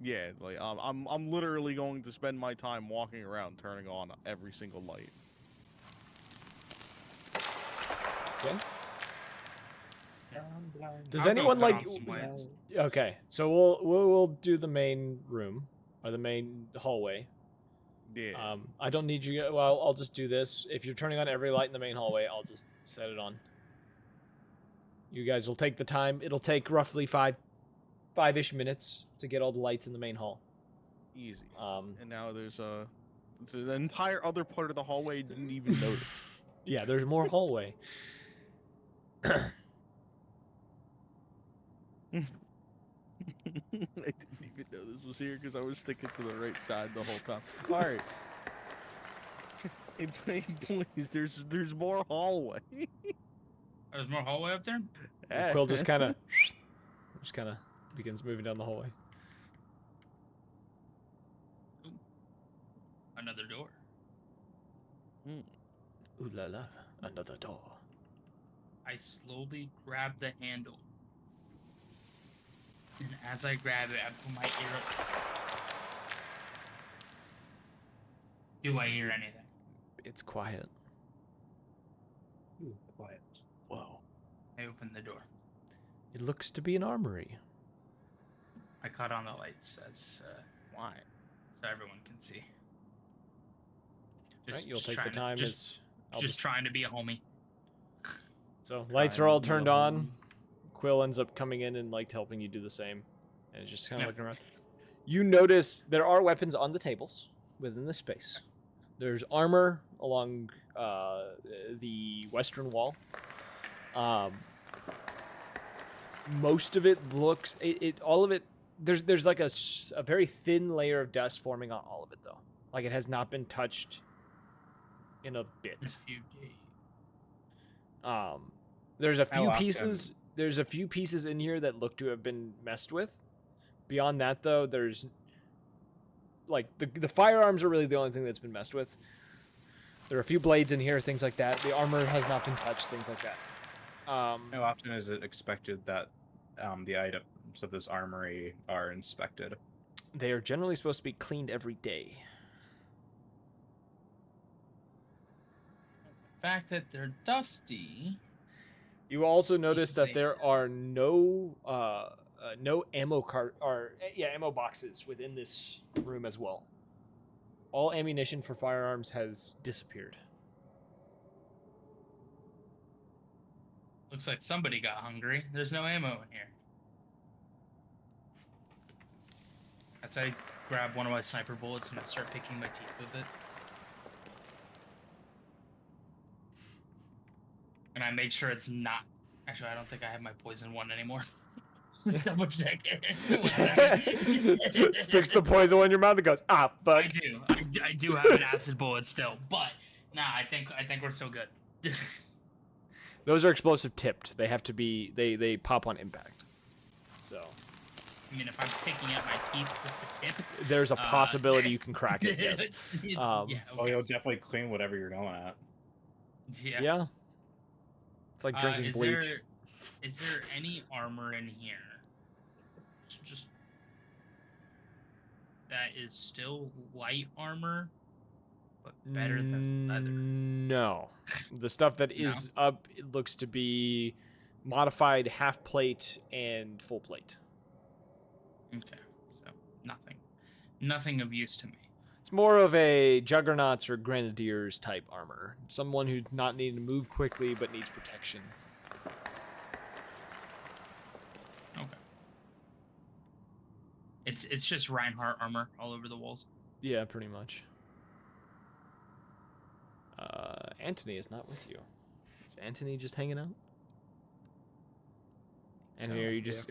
Yeah, like I'm literally going to spend my time walking around, turning on every single light. Okay. Does I'll go anyone cut like? on some lights. Okay, so we'll do the main room or the main hallway. Yeah. I don't need you. Well, I'll just do this. If you're turning on every light in the main hallway, I'll just set it on. You guys will take the time. It'll take roughly five-ish minutes to get all the lights in the main hall. Easy. Um, And now there's the entire other part of the hallway didn't even notice. yeah, there's more hallway. I didn't even know this was here because I was sticking to the right side the whole time. All right. Hey, please, there's more hallway. There's more hallway up there? Quill just kind of begins moving down the hallway. Another door. Ooh la la, another door. I slowly grab the handle. And as I grab it, I put my ear up. Do I hear anything? It's quiet. Quiet. Whoa. I open the door. It looks to be an armory. I cut on the lights as Why? so everyone can see. Right, you'll take the trying to- time. Just, I'll just trying to be a homie. So lights are all turned on. Quill ends up coming in and like helping you do the same, and it's just kind of Yeah. looking around. You notice there are weapons on the tables within the space. There's armor along the western wall. Most of it looks all of it there's like a very thin layer of dust forming on all of it though. Like it has not been touched in a bit. A few days. There's a few often? pieces. There's a few pieces in here that look to have been messed with. Beyond that, though, there's like the firearms are really the only thing that's been messed with. There are a few blades in here, things like that. The armor has not been touched, things like that. How often is it expected that the items of this armory are inspected? They are generally supposed to be cleaned every day. The fact that they're dusty. You also notice that say there are no ammo ammo boxes within this room as well. All ammunition for firearms has disappeared. Looks like somebody got hungry. There's no ammo in here. So I grab one of my sniper bullets and I start picking my teeth with it. And I made sure it's not. Actually, I don't think I have my poison one anymore. Just double check it. Sticks the poison one in your mouth and goes, ah, fuck. I do have an acid bullet still, but nah, I think we're still good. Those are explosive tipped. They have to be. They pop on impact. So. I mean, if I'm picking at my teeth with the tip, there's a possibility you can crack it. Yes. Yeah, okay. Oh, you'll definitely clean whatever you're going at. Yeah. Yeah. It's like drinking bleach. Is there any armor in here? Just that is still light armor, but better than leather. No. The stuff that is up, it looks to be modified half plate and full plate. Okay, so nothing of use to me. It's more of a juggernauts or grenadiers type armor. Someone who's not needing to move quickly but needs protection. Okay. It's just Reinhardt armor all over the walls. Yeah, pretty much. Anthony is not with you. Is Anthony just hanging out? Anthony, you just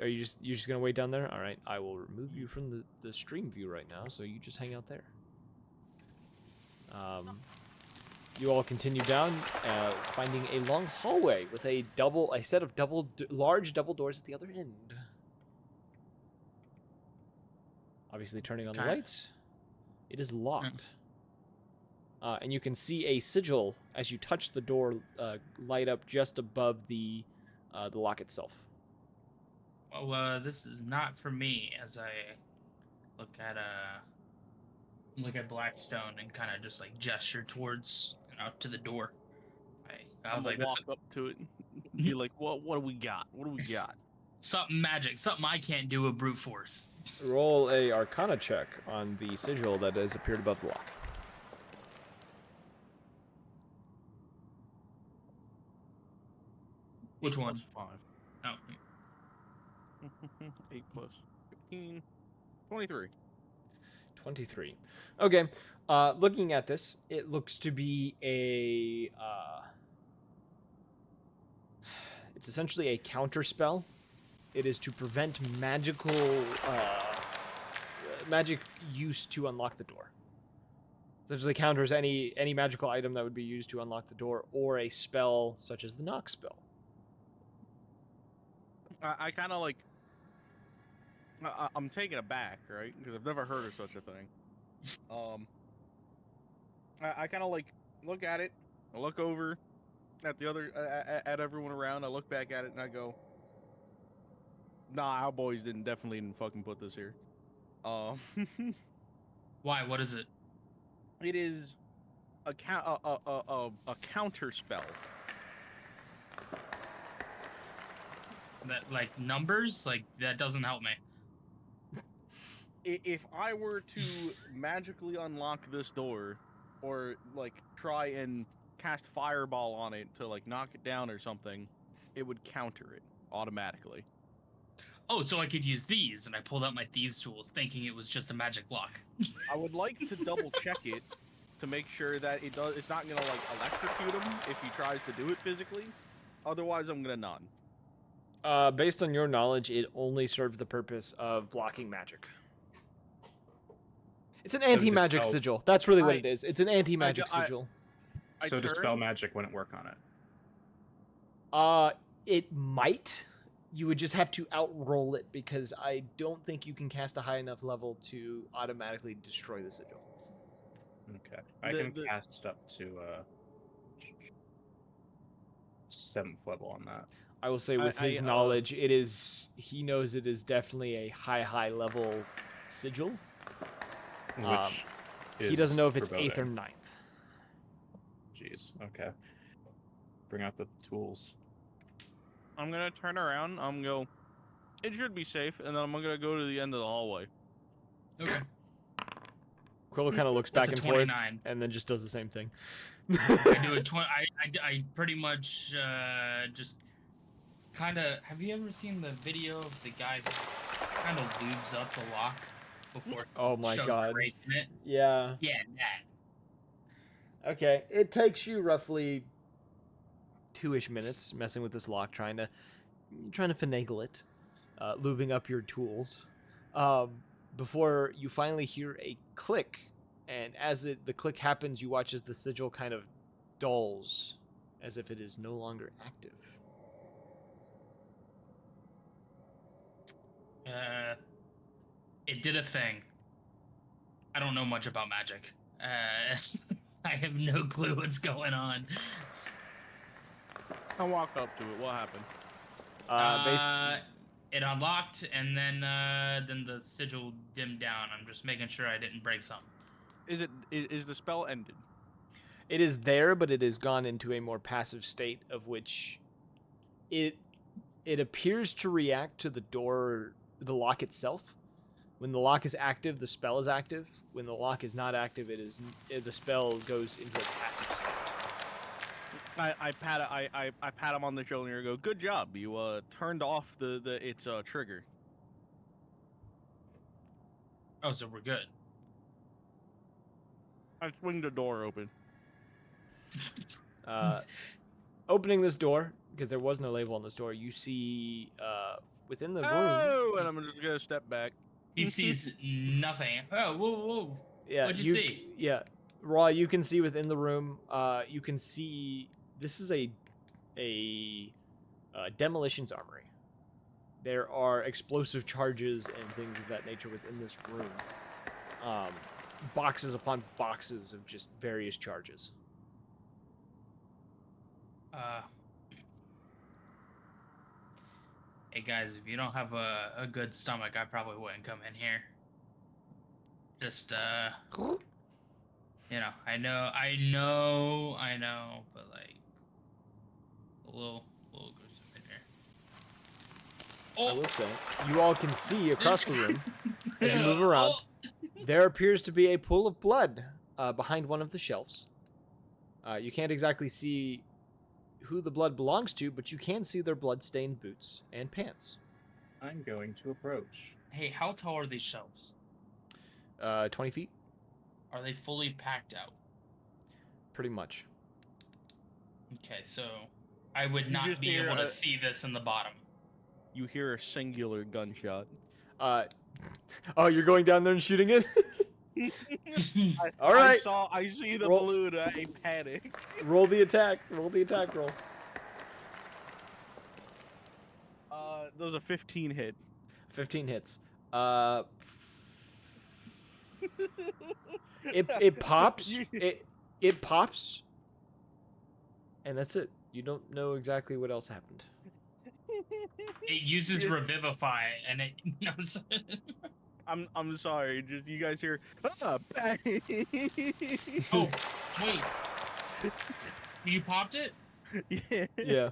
gonna wait down there? All right, I will remove you from the stream view right now, so you just hang out there. You all continue down, finding a long hallway with a set of large double doors at the other end. Obviously, turning on the lights, it is locked. And you can see a sigil as you touch the door light up just above the lock itself. Well, this is not for me. As I look at Blackstone and kind of just like gesture towards to the door. I was like, walk up to it. And be like, what do we got? What do we got? Something magic, something I can't do with brute force. Roll a Arcana check on the sigil that has appeared above the lock. Which one? 5. Oh. 8 plus 15. 23. 23. Okay. Looking at this, it looks to be it's essentially a counter spell. It is to prevent magic use to unlock the door. Essentially counters any magical item that would be used to unlock the door, or a spell such as the knock spell. I kind of like. I'm taken aback, right? Because I've never heard of such a thing. I kind of like look at it. I look over at the other at everyone around. I look back at it and I go, "Nah, our boys definitely didn't fucking put this here." Why? What is it? It is a counter spell. That like numbers? Like that doesn't help me. If I were to magically unlock this door, or like try and cast fireball on it to like knock it down or something, it would counter it automatically. Oh, so I could use these, and I pulled out my thieves' tools, thinking it was just a magic lock. I would like to double check it to make sure that it's not gonna like electrocute him if he tries to do it physically. Otherwise, I'm gonna none. Based on your knowledge, it only serves the purpose of blocking magic. It's an anti-magic dispel- sigil. That's really what I- it is. It's an anti-magic I- sigil. So dispel magic wouldn't work on it. It might. You would just have to outroll it because I don't think you can cast a high enough level to automatically destroy the sigil. Okay. I can cast up to 7th level on that. I will say with his knowledge, it is. He knows it is definitely a high level sigil. Which He doesn't know if it's foreboding. 8th or 9th. Jeez. Okay. Bring out the tools. I'm gonna turn around. I'm gonna go. It should be safe, and then I'm gonna go to the end of the hallway. Okay. Quillo kind of looks That's back a and forth 29. and then just does the same thing. I do a 20. I pretty much just kind of. Have you ever seen the video of the guy who kind of lubes up the lock before? Oh my shows god. the in it? Yeah. Yeah, that. Okay. It takes you roughly 2-ish minutes messing with this lock, trying to finagle it, lubing up your tools, before you finally hear a click. And as the click happens, you watch as the sigil kind of dulls, as if it is no longer active. It did a thing. I don't know much about magic. I have no clue what's going on. I walk up to it. What happened? It unlocked, and then the sigil dimmed down. I'm just making sure I didn't break something. Is the spell ended? It is there, but it has gone into a more passive state, of which it appears to react to the lock itself. When the lock is active, the spell is active. When the lock is not active, the spell goes into a passive state. I pat him on the shoulder and go, "Good job. You turned off its trigger." Oh, so we're good. I swing the door open. Opening this door, because there was no label on this door, you see within the room. Oh, and I'm just gonna step back. He sees nothing. Oh, whoa. Yeah, What'd you see? Yeah, Raw. You can see within the room. You can see this is a demolitions armory. There are explosive charges and things of that nature within this room. Boxes upon boxes of just various charges. Hey guys, if you don't have a good stomach, I probably wouldn't come in here. Just you know, I know, but like a little gruesome in here. I will say, you all can see across the room as you move around. There appears to be a pool of blood behind one of the shelves. You can't exactly see who the blood belongs to, but you can see their blood-stained boots and pants. I'm going to approach. Hey, how tall are these shelves? 20 feet, Are they fully packed out? pretty much. Okay, so I would You not just be hear able to a- see this in the bottom. You hear a singular gunshot. Oh, you're going down there and shooting it? All right. I see the Roll- balloon. I panic. Roll the attack. Roll the attack roll. Those are 15 hit. 15 hits. It pops. It pops. And that's it. You don't know exactly what else happened. It uses Revivify, and it knows. I'm sorry. Just you guys hear. Bang. Oh, wait. You popped it? Yeah. Yeah.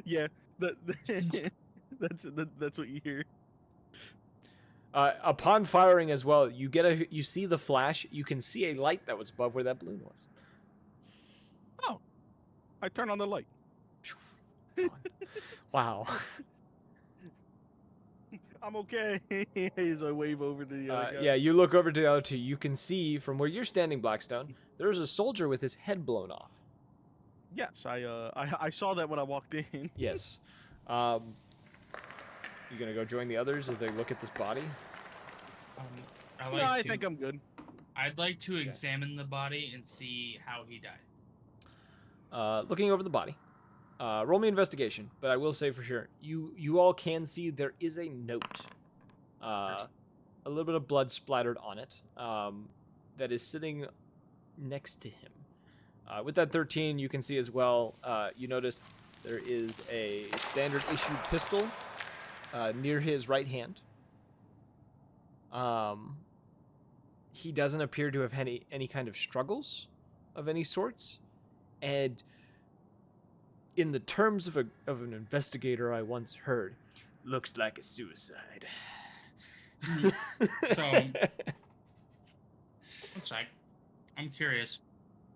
Yeah. That's what you hear. Upon firing as well, you see the flash. You can see a light that was above where that balloon was. Oh. I turn on the light. It's on. Wow. I'm okay. As I wave over to the other guy. Yeah, you look over to the other two. You can see from where you're standing, Blackstone, there's a soldier with his head blown off. Yes, I saw that when I walked in. Yes. You gonna go join the others as they look at this body? I No, like I to. think I'm good. I'd like to examine the body and see how he died. Looking over the body. Roll me investigation, but I will say for sure, you all can see there is a note. A little bit of blood splattered on it. That is sitting next to him. With that 13, you can see as well. You notice there is a standard issue pistol near his right hand. He doesn't appear to have any kind of struggles of any sorts, and in the terms of an investigator I once heard, looks like a suicide. So, looks like. I'm curious.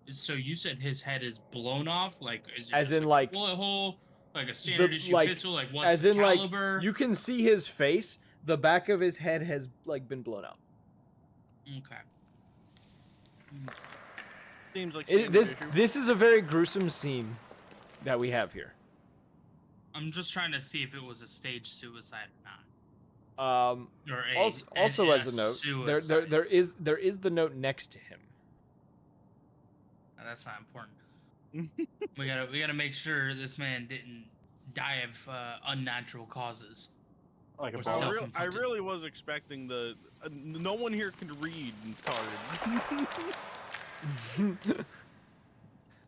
So you said his head is blown off, like is it As just in, like like, a bullet hole, like a standard issue like, pistol, like what's as the in caliber? like you can see his face. The back of his head has like been blown out. Okay. Seems like This is a very gruesome scene that we have here. I'm just trying to see if it was a staged suicide or not. Or Also as a note, there is the note next to him. That's not important. we gotta make sure this man didn't die of unnatural causes. Like a Or ball. I really was expecting the no one here can read card.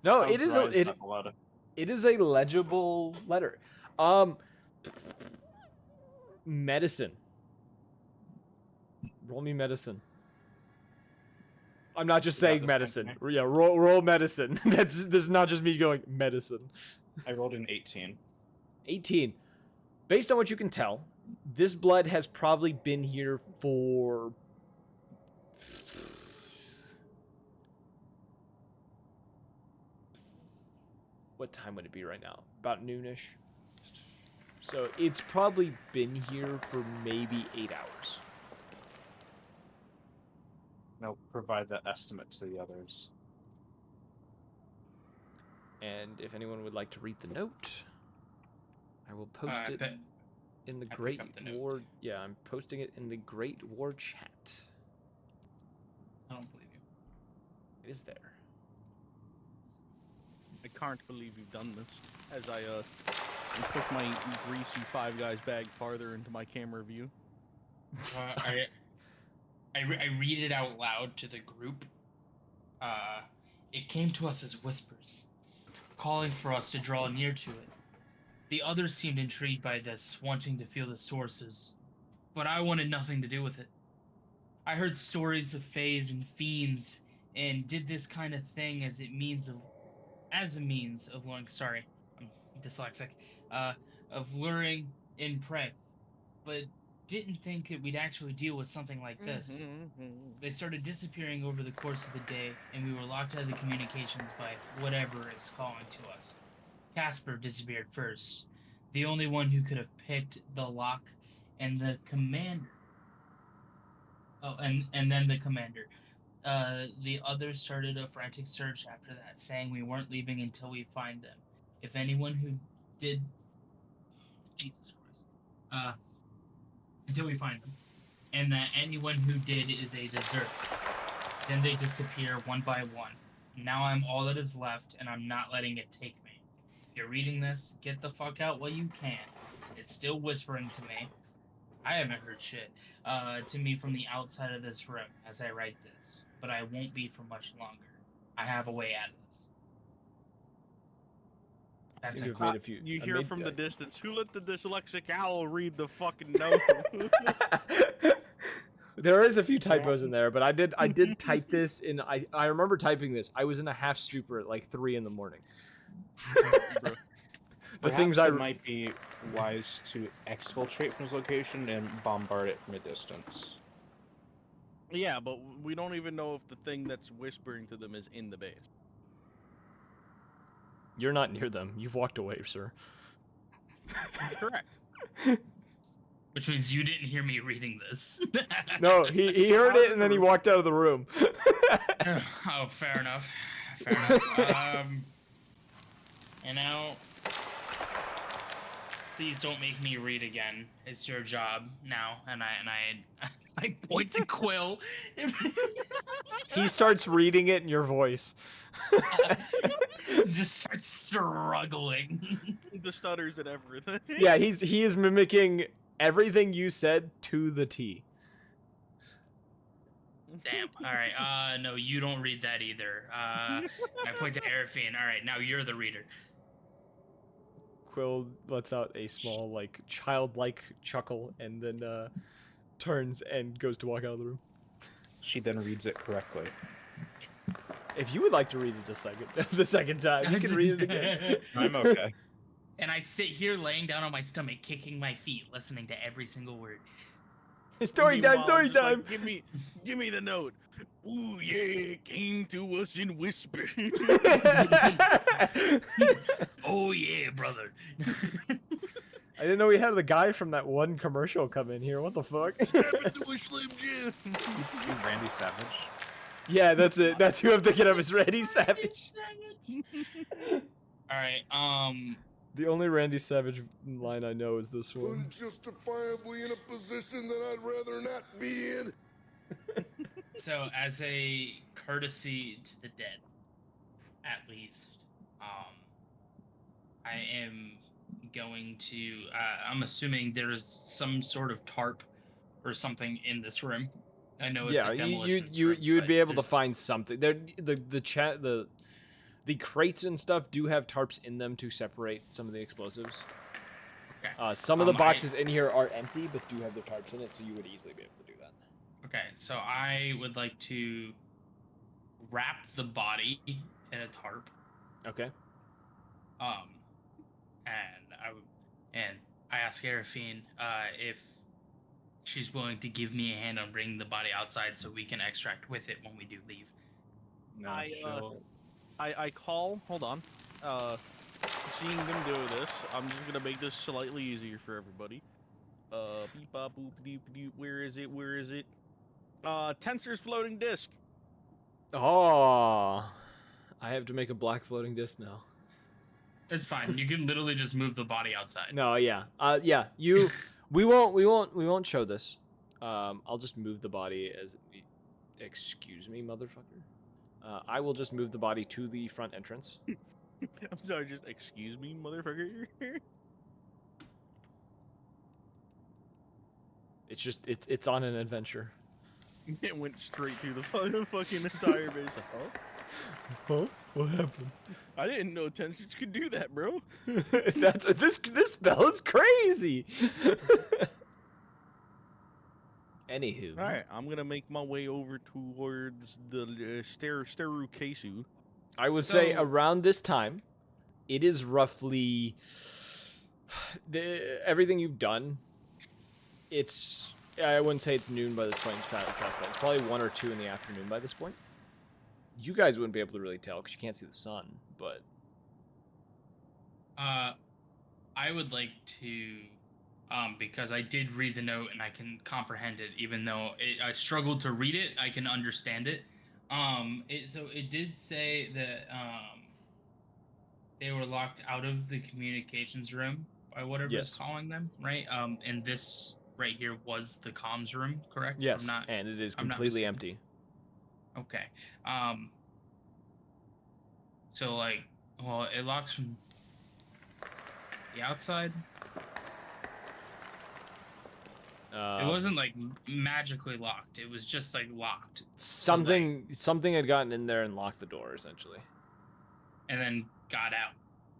No, Sounds it is right, a, it's not allowed. it is a legible letter. Medicine. Roll me medicine. I'm not just You got saying this, medicine. Anthony. Yeah, roll medicine. This is not just me going medicine. I rolled an 18. 18. Based on what you can tell, this blood has probably been here for what time would it be right now? About noonish. So it's probably been here for maybe 8 hours. Now provide that estimate to the others. And if anyone would like to read the note, I will post I it bet- in the I pick Great up the note. War. Yeah, I'm posting it in the Great War chat. I don't believe you. It is there. I can't believe you've done this. As I push my greasy Five Guys bag farther into my camera view. I read it out loud to the group. It came to us as whispers, calling for us to draw near to it. The others seemed intrigued by this, wanting to feel the sources, but I wanted nothing to do with it. I heard stories of fays and fiends, and did this kind of thing as a means of luring. Sorry, I'm dyslexic. Of luring in prey, but didn't think that we'd actually deal with something like this. They started disappearing over the course of the day, and we were locked out of the communications by whatever is calling to us. Casper disappeared first, the only one who could have picked the lock, and the commander. Oh, and then the commander. The others started a frantic search after that, saying we weren't leaving until we find them. If anyone who did... Jesus Christ. Until we find them. And that anyone who did is a deserter. Then they disappear one by one. Now I'm all that is left, and I'm not letting it take me. If you're reading this, get the fuck out while you can. It's still whispering to me. I haven't heard shit to me from the outside of this room as I write this, but I won't be for much longer. I have a way out of this. That's Seem to a have call. made a few. You I hear made- from the distance, who let the dyslexic owl read the fucking note? There is a few typos in there, but I did type this in. I remember typing this. I was in a half stupor at like 3 a.m. The Perhaps things it might be wise to exfiltrate from his location and bombard it from a distance. Yeah, but we don't even know if the thing that's whispering to them is in the base. You're not near them. You've walked away, sir. Correct. Which means you didn't hear me reading this. No, he heard it and then he walked out of the room. Oh, fair enough. Fair enough. You know, please don't make me read again. It's your job now, and I point to Quill. He starts reading it in your voice. Just starts struggling. The stutters and everything. Yeah, he is mimicking everything you said to the T. Damn. All right. No, you don't read that either. I point to Arafine. All right, now you're the reader. Quill lets out a small, like, childlike chuckle and then turns and goes to walk out of the room. She then reads it correctly. If you would like to read it the second time, you can read it again. I'm okay. And I sit here laying down on my stomach, kicking my feet, listening to every single word. Story time, Meanwhile, story I'm just time. like, give me the note. Ooh yeah, it came to us in whisper. Oh yeah, brother. I didn't know we had the guy from that one commercial come in here. What the fuck? Happened to a Slim Jim. You Randy Savage. Yeah, that's it. That's who I'm thinking of is Randy Savage. All right. The only Randy Savage line I know is this one. Unjustifiably in a position that I'd rather not be in. So, as a courtesy to the dead, at least, I am going to. I'm assuming there's some sort of tarp or something in this room. I know it's Yeah, a demolition. you would be able to find something. There, the crates and stuff do have tarps in them to separate some of the explosives. Okay. Some of the boxes in here are empty, but do have the tarps in it, so you would easily be able to do that. Okay, so I would like to wrap the body in a tarp. Okay. And I ask Arafine if she's willing to give me a hand on bringing the body outside so we can extract with it when we do leave. No, I call. Hold on. Seeing them do this, I'm just gonna make this slightly easier for everybody. Beep bop boop doop doop. Where is it? Where is it? Tensor's floating disc. Oh, I have to make a black floating disc now. It's fine. You can literally just move the body outside. No, yeah, yeah. We won't show this. I'll just move the body as. Excuse me, motherfucker. I will just move the body to the front entrance. I'm sorry. Just excuse me, motherfucker. It's just it's on an adventure. It went straight through the fucking entire base. Like, Huh? What happened? I didn't know Tensors could do that, bro. This spell is crazy. Anywho. All right, I'm gonna make my way over towards the Steru Kesu. I would say So- around this time, it is roughly everything you've done. It's I wouldn't say it's noon by this point. It's past that. It's probably 1 or 2 in the afternoon by this point. You guys wouldn't be able to really tell because you can't see the sun, but I would like to, because I did read the note and I can comprehend it, even though I struggled to read it, I can understand it. So it did say that they were locked out of the communications room by whatever Yes. is calling them, right? And this right here was the comms room, correct? yes, I'm not, and it is I'm not completely mistaken. empty. Okay. So like, well, it locks from the outside. It wasn't like magically locked. It was just like locked. Something had gotten in there and locked the door essentially. And then got out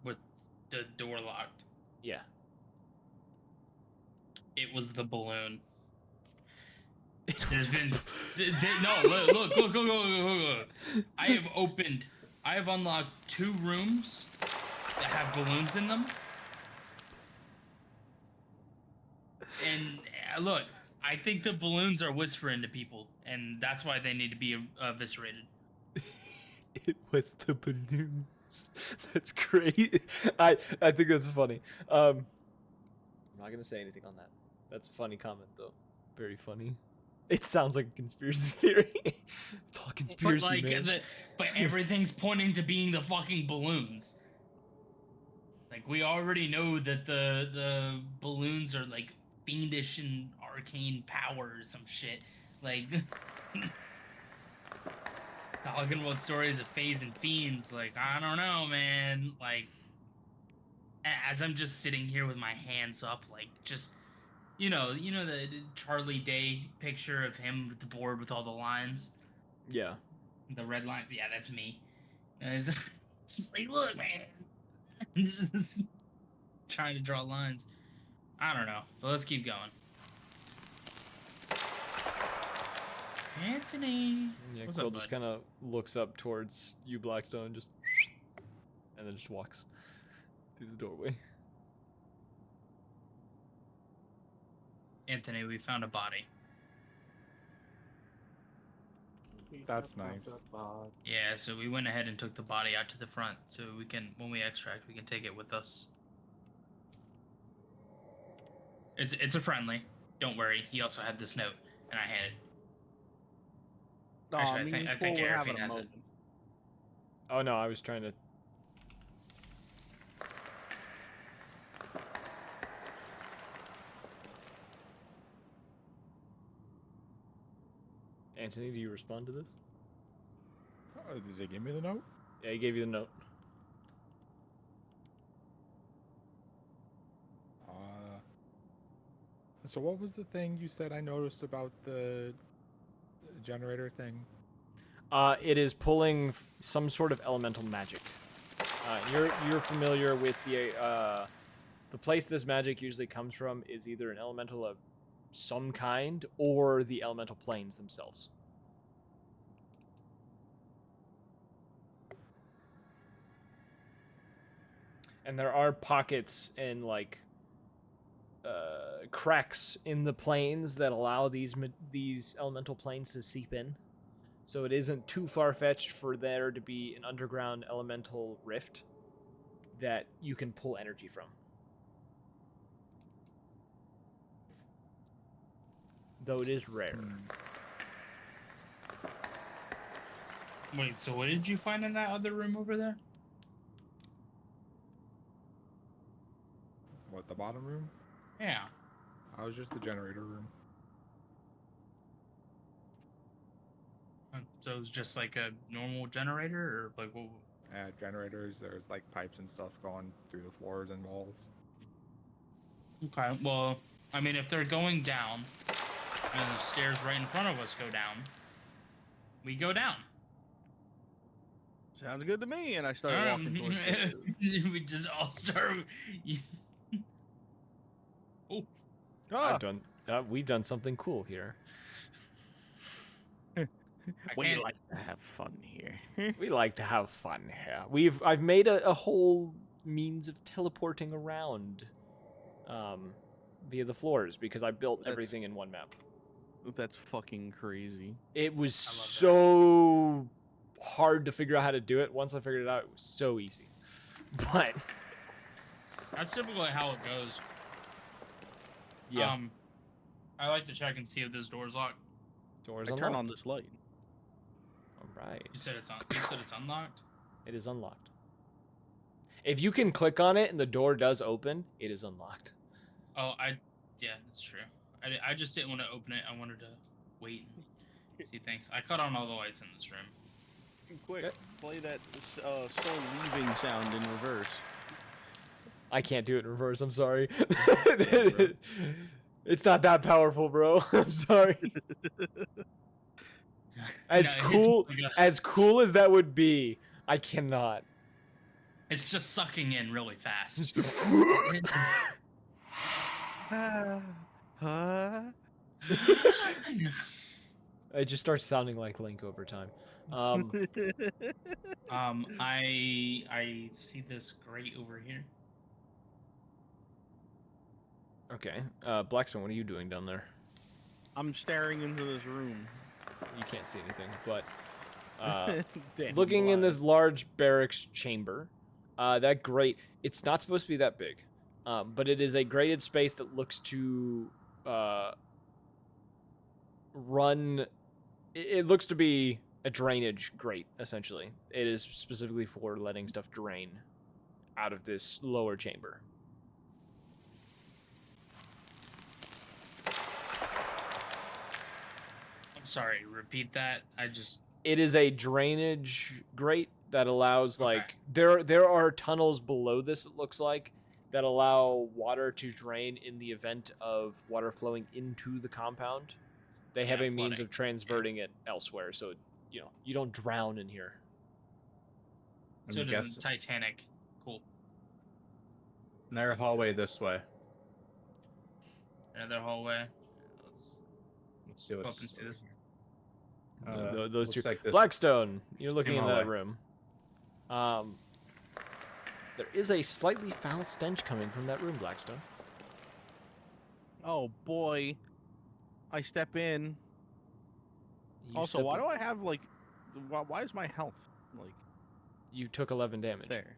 with the door locked. Yeah. It was the balloon. There's been no look. I have unlocked 2 rooms that have balloons in them. And look, I think the balloons are whispering to people, and that's why they need to be eviscerated. It was the balloons. That's great. I think that's funny. I'm not gonna say anything on that. That's a funny comment though. Very funny. It sounds like a conspiracy theory. It's all conspiracy, But like, man. but everything's pointing to being the fucking balloons. Like we already know that the balloons are like fiendish and arcane power or some shit. Like talking about stories of fays and fiends, like I don't know, man. Like as I'm just sitting here with my hands up, like just you know the Charlie Day picture of him with the board with all the lines, Yeah. the red lines. Yeah, that's me. And it's just like, look, man, just trying to draw lines. I don't know, but let's keep going. Anthony, Yeah, what's Quill up, just bud? kind of looks up towards you, Blackstone, just and then just walks through the doorway. Anthony, we found a body. That's nice. Yeah, so we went ahead and took the body out to the front, so we can, when we extract, we can take it with us. It's a friendly. Don't worry. He also had this note, and I had it. Aw, Actually, me and I Cole think were having Arafine a has it. moment. Oh no, I was trying to. Anthony, do you respond to this? Oh, did they give me the note? Yeah, he gave you the note. So what was the thing you said I noticed about the generator thing? It is pulling some sort of elemental magic. You're familiar with the place this magic usually comes from is either an elemental of some kind or the elemental planes themselves. And there are pockets and like cracks in the planes that allow these elemental planes to seep in. So it isn't too far-fetched for there to be an underground elemental rift that you can pull energy from. Though it is rare. Wait, so what did you find in that other room over there? What, the bottom room? Yeah. I was just the generator room. So it was just like a normal generator, or like what? Generators, there's like pipes and stuff going through the floors and walls. Okay, well, I mean, if they're going down, and the stairs right in front of us go down, we go down. Sounds good to me. And I started walking towards the... We just all start. Oh, Ah, We've done something cool here. I We can't. like to have fun here. We like to have fun here. I've made a whole means of teleporting around via the floors because I built That's- everything in one map. That's fucking crazy. It was I love that. so hard to figure out how to do it. Once I figured it out, it was so easy. But That's typically how it goes. yeah, I like to check and see if this door's locked. doors I unlocked. turn on this light. All right, You said it's on. You said it's unlocked. it is unlocked. If you can click on it and the door does open, it is unlocked. Oh, yeah, that's true. I just didn't want to open it. I wanted to wait and see things. I cut on all the lights in this room. Quick, play that soul leaving sound in reverse. I can't do it in reverse. I'm sorry. It's not that powerful, bro. I'm sorry. As No, cool it's like as cool as that would be, I cannot. it's just sucking in really fast. It just starts sounding like Link over time. I see this grate over here. Okay. Blackstone, what are you doing down there? I'm staring into this room. You can't see anything, but Damn looking in blind. this large barracks chamber, that grate, it's not supposed to be that big, but it is a grated space that looks to run. It looks to be a drainage grate, essentially. It is specifically for letting stuff drain out of this lower chamber. I'm sorry. Repeat that. I just. It is a drainage grate that allows Okay. like there are tunnels below this, it looks like, that allow water to drain in the event of water flowing into the compound. They have Yeah, a means flooding. of transverting it elsewhere, so you don't drown in here. I'm So it guessing isn't Titanic. Cool. another hallway this way. Another hallway. Let's Let's see go what's up and see this. Those two. looks like this. Blackstone, you're looking Same in that hallway. room. There is a slightly foul stench coming from that room, Blackstone. Oh boy. I step in. You Also, step why in- do I have like? Why is my health like You took 11 damage. there?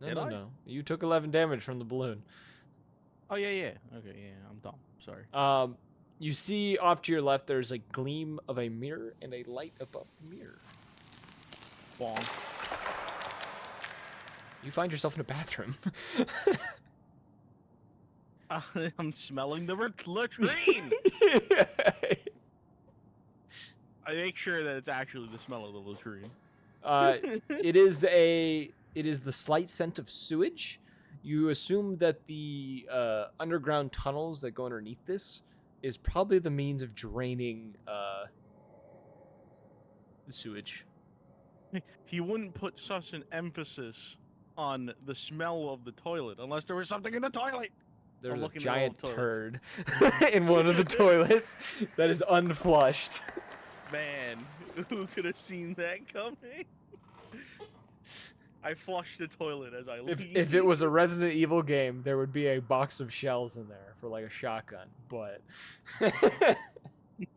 No, Did no, I? no. You took 11 damage from the balloon. Oh yeah. Okay, yeah. I'm dumb. Sorry. You see off to your left, there's a gleam of a mirror and a light above the mirror. Bong. You find yourself in a bathroom. I'm smelling the latrine. I make sure that it's actually the smell of the latrine. It is the slight scent of sewage. You assume that the underground tunnels that go underneath this is probably the means of draining the sewage. He wouldn't put such an emphasis on the smell of the toilet unless there was something in the toilet. There's a looking at all giant the turd in one of the toilets that is unflushed. Man, who could have seen that coming? I flushed the toilet as I leave. If it was a Resident Evil game, there would be a box of shells in there for like a shotgun, but If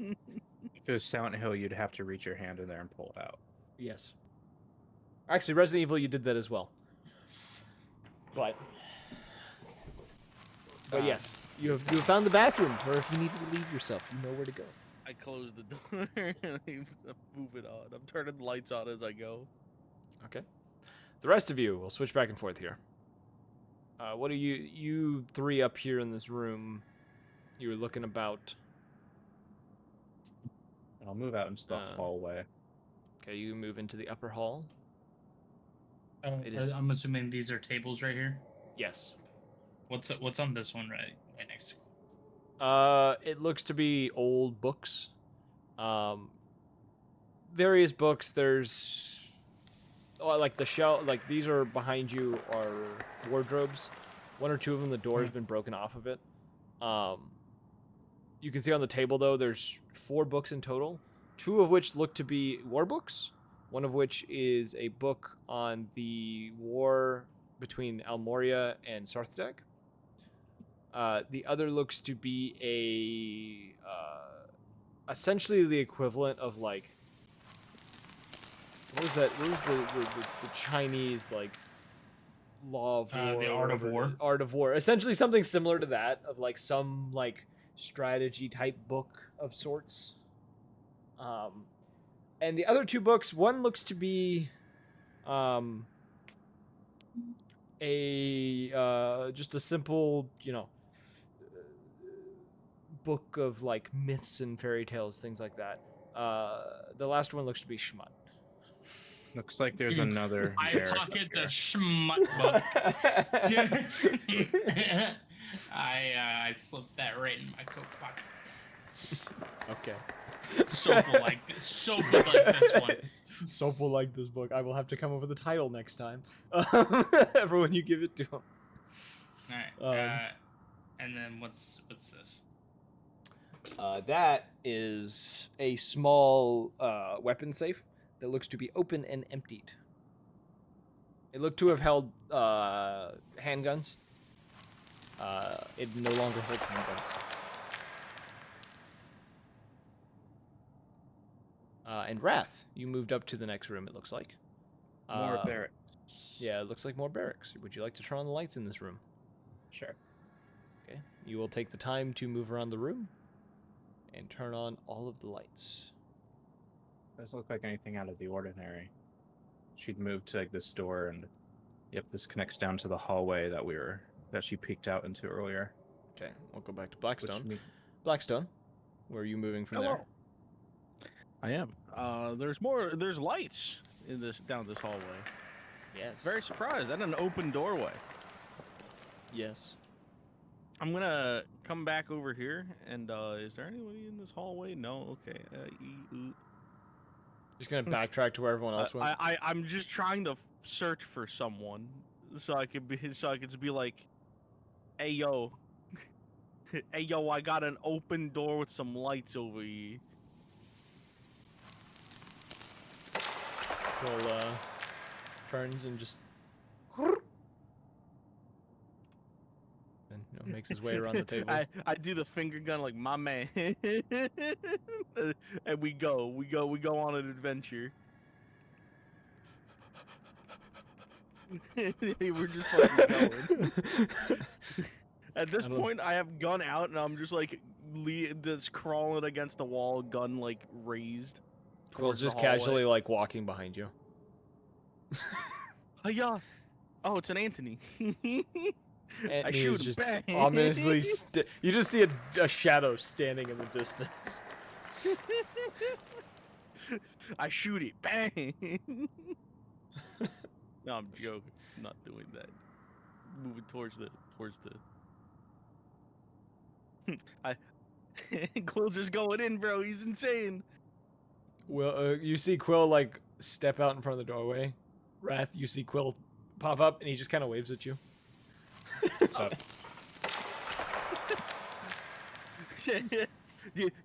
it was Silent Hill, you'd have to reach your hand in there and pull it out. yes. Actually, Resident Evil, you did that as well. But yes, you have found the bathroom where if you need to relieve yourself, you know where to go. I close the door and move it on. I'm turning the lights on as I go. Okay. The rest of you, we'll switch back and forth here. What are you three up here in this room? You were looking about. I'll move out into the hallway. Okay, you move into the upper hall. I'm assuming these are tables right here. Yes. What's on this one right next to it? It looks to be old books. Various books. There's like the shelf. Like these are behind you are wardrobes. One or two of them, the door has been broken off of it. You can see on the table though, there's 4 books in total. 2 of which look to be war books. One of which is a book on the war between Almoria and Sarthzak. The other looks to be essentially the equivalent of like what was that? What was the Chinese like law of war? The Art of War. Art of War. Essentially something similar to that of like some like strategy type book of sorts. And the other 2 books, one looks to be just a simple, book of like myths and fairy tales, things like that. The last one looks to be Schmut. Looks like there's another. I barrack pocket up the here. schmuck book. I slipped that right in my coat pocket. Okay. Soap will like this. Soap would like this one. Soap will like this book. I will have to come up with a title next time. Everyone, you give it to him. All right. And then what's this? That is a small weapon safe that looks to be open and emptied. It looked to have held handguns. It no longer holds handguns. And Wrath, you moved up to the next room, it looks like. More barracks. Yeah, it looks like more barracks. Would you like to turn on the lights in this room? Sure. Okay. You will take the time to move around the room and turn on all of the lights. Doesn't look like anything out of the ordinary. She'd moved to like this door and Yep, this connects down to the hallway that she peeked out into earlier. Okay, we'll go back to which Blackstone. me- Blackstone, where are you moving from Hello. I am. There's lights in down this hallway. there? Yes. Very surprised. That's an open doorway. Yes. I'm gonna come back over here, and is there anybody in this hallway? No. Okay. Just gonna backtrack to where everyone else went. I'm just trying to search for someone, so I could be like, hey yo, hey yo, I got an open door with some lights over here. Quill turns and just and makes his way around the table. I do the finger gun like my man, and we go on an adventure. We're just fucking going. At this point, I have gun out, and I'm just like just crawling against the wall, gun like raised. Quill's towards the just hallway. casually like walking behind you. Yeah. Oh, it's an Anthony. I Anthony shoot is him. just Bang. ominously. You just see a shadow standing in the distance. I shoot it. Bang. No, I'm joking. I'm not doing that. Moving towards the. Quill's just going in, bro. He's insane. Well, you see Quill like step out in front of the doorway. Wrath, you see Quill pop up, and he just kind of waves at you.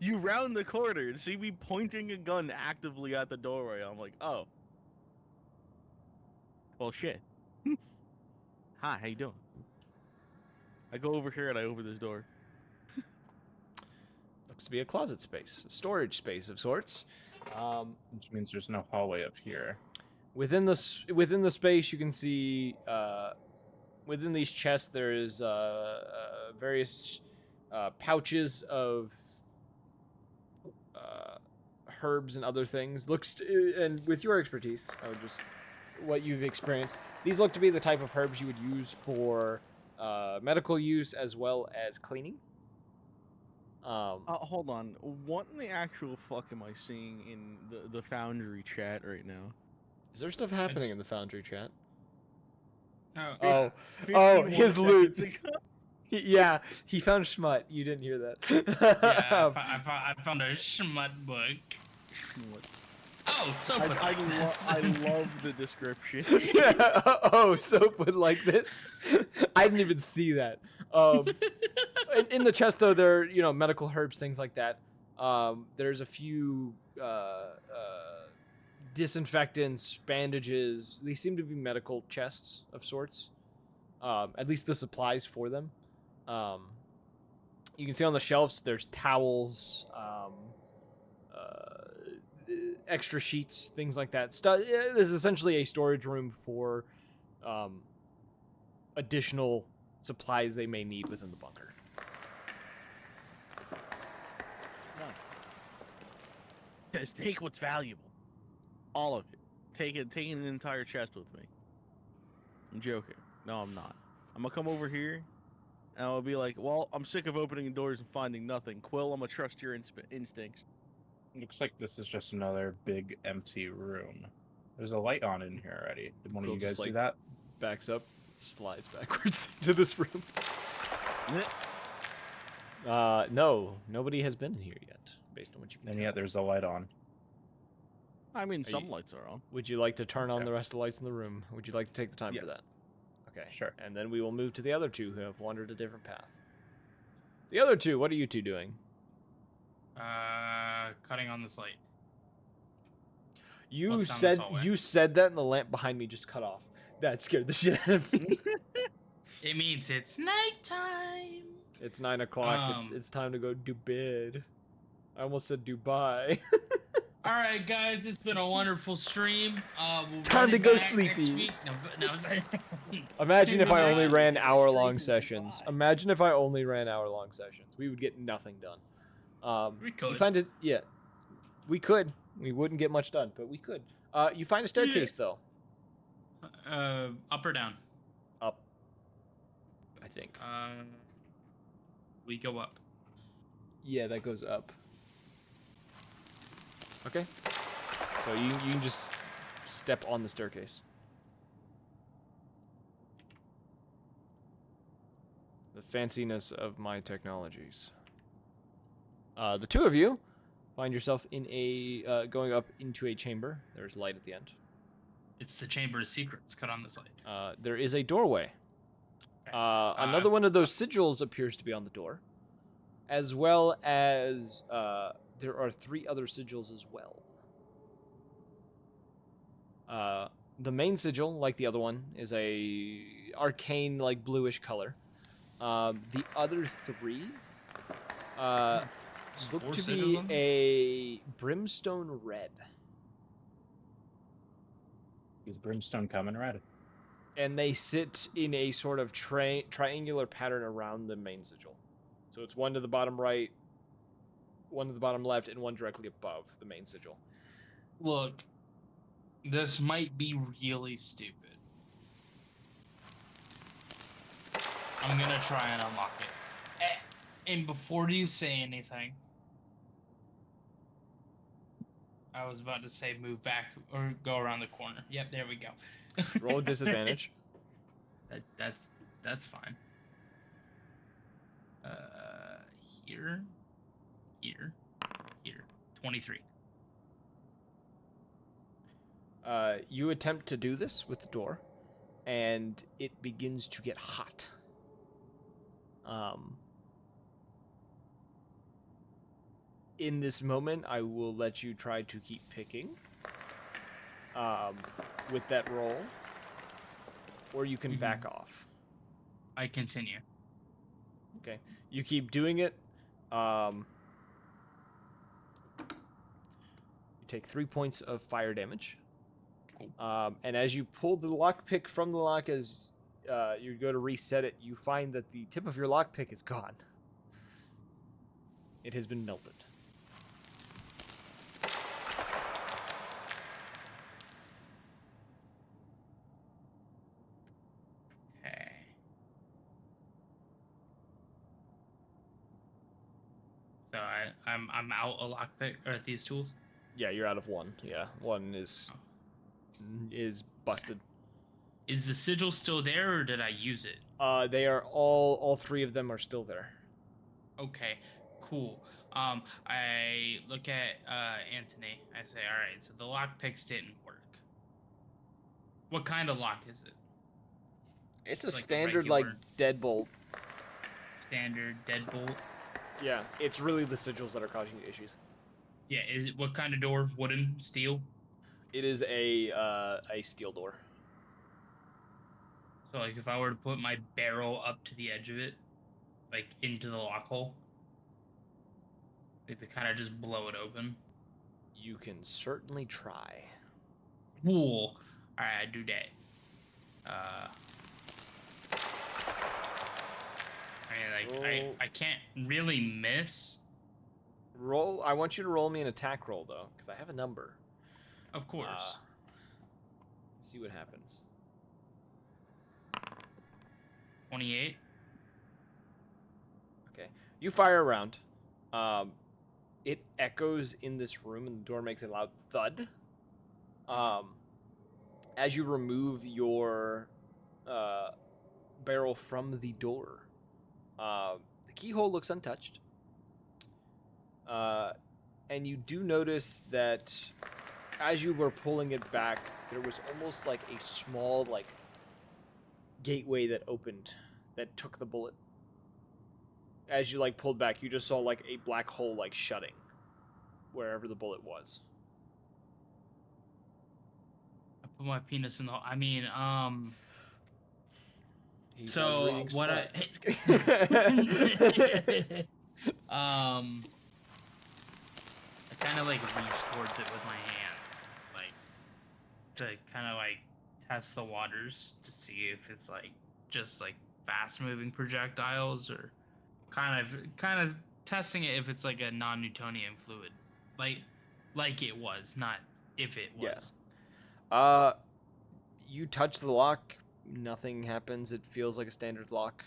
You round the corner and see me pointing a gun actively at the doorway. I'm like, oh. Well, shit. Hi, how you doing? I go over here and I open this door. Looks to be a closet space, a storage space of sorts. Which means there's no hallway up here. Within the space, you can see within these chests there is various pouches of herbs and other things. And with your expertise, I would just what you've experienced, these look to be the type of herbs you would use for medical use as well as cleaning. Hold on. What in the actual fuck am I seeing in the Foundry chat right now? Is there stuff happening It's- in the Foundry chat? Oh, Oh, 51 his loot. seconds ago. Yeah, he found Schmut. You didn't hear that. yeah, I found a schmut book. Oh, soap would like this. I love the description. Yeah, oh, soap would like this. I didn't even see that. In the chest, though, there are, medical herbs, things like that. There's a few disinfectants, bandages. These seem to be medical chests of sorts. At least the supplies for them. You can see on the shelves there's towels, extra sheets, things like that. This is essentially a storage room for additional supplies they may need within the bunker. Just take what's valuable. All of it. Take an entire chest with me. I'm joking. No, I'm not. I'm gonna come over here, and I'll be like, well, I'm sick of opening doors and finding nothing. Quill, I'm gonna trust your instincts. Looks like this is just another big empty room. There's a light on in here already. Did one of Quill you guys just, do like, that? Backs up, slides backwards into this room. No, nobody has been in here yet, based on what you can And tell. yet there's a light on. I mean, Are some you- lights are on. Would you like to turn on Okay. the rest of the lights in the room? Would you like to take the time Yes. for that? Okay. Sure. And then we will move to the other two who have wandered a different path. The other two, what are you two doing? Cutting on this light. You Let's down this said hallway. that and the lamp behind me just cut off. That scared the shit out of me. It means it's nighttime. It's 9 o'clock. It's time to go do bed. I almost said Dubai. All right, guys, it's been a wonderful stream. We'll Time run to it go back next sleepies. week. No, Imagine if I only Dubai. ran hour-long sessions. Imagine if I only ran hour-long sessions. We would get nothing done. We could. You find it? Yeah, we could. We wouldn't get much done, but we could. You find a staircase though. Up or down? Up, I think. We go up. Yeah, that goes up. Okay. So you can just step on the staircase. The fanciness of my technologies. The two of you find yourself in a going up into a chamber. There's light at the end. It's the Chamber of Secrets. Cut on this light. There is a doorway. Okay. Another one of those sigils appears to be on the door, as well as there are 3 other sigils as well. The main sigil, like the other one, is a arcane, like bluish color. The other 3 look 4 to sigils be on them? a brimstone red, Is Brimstone coming red? and they sit in a sort of triangular pattern around the main sigil. So it's one to the bottom right, one to the bottom left, and one directly above the main sigil. Look, this might be really stupid. I'm gonna try and unlock it. And before you say anything, I was about to say move back or go around the corner. Yep, there we go. Roll a disadvantage. That's fine. Here, 23. You attempt to do this with the door, and it begins to get hot. In this moment, I will let you try to keep picking with that roll, or you can back off. I continue. Okay, you keep doing it. You take 3 points of fire damage. And as you pull the lockpick from the lock, as you go to reset it, you find that the tip of your lockpick is gone. It has been melted. Okay. So I'm out a lockpick or thieves' tools. Yeah, you're out of one. Yeah, one is busted. Is the sigil still there, or did I use it? They are all 3 of them are still there. Okay, cool. I look at Anthony. I say, all right. So the lockpicks didn't work. What kind of lock is it? It's Just a like a standard regular- deadbolt. Standard deadbolt. Yeah, it's really the sigils that are causing the issues. Yeah. Is it what kind of door? Wooden, steel? It is a steel door. So like, if I were to put my barrel up to the edge of it, like into the lock hole, like to kind of just blow it open. You can certainly try. Cool. All right, I do that. I mean, like, I can't really miss. Roll. I want you to roll me an attack roll though, because I have a number. Of course. Let's see what happens. 28. Okay. You fire around. It echoes in this room, and the door makes a loud thud. As you remove your barrel from the door, the keyhole looks untouched. And you do notice that as you were pulling it back, there was almost like a small, gateway that opened that took the bullet. As you pulled back, you just saw a black hole shutting wherever the bullet was. I put my penis in the. I mean, He was So reading what smart. I kind of reach towards it with my hand, to kind of test the waters to see if it's just fast moving projectiles, or kind of testing it if it's a non-Newtonian fluid, like it was, not if it was. Yeah. You touch the lock, nothing happens. It feels like a standard lock.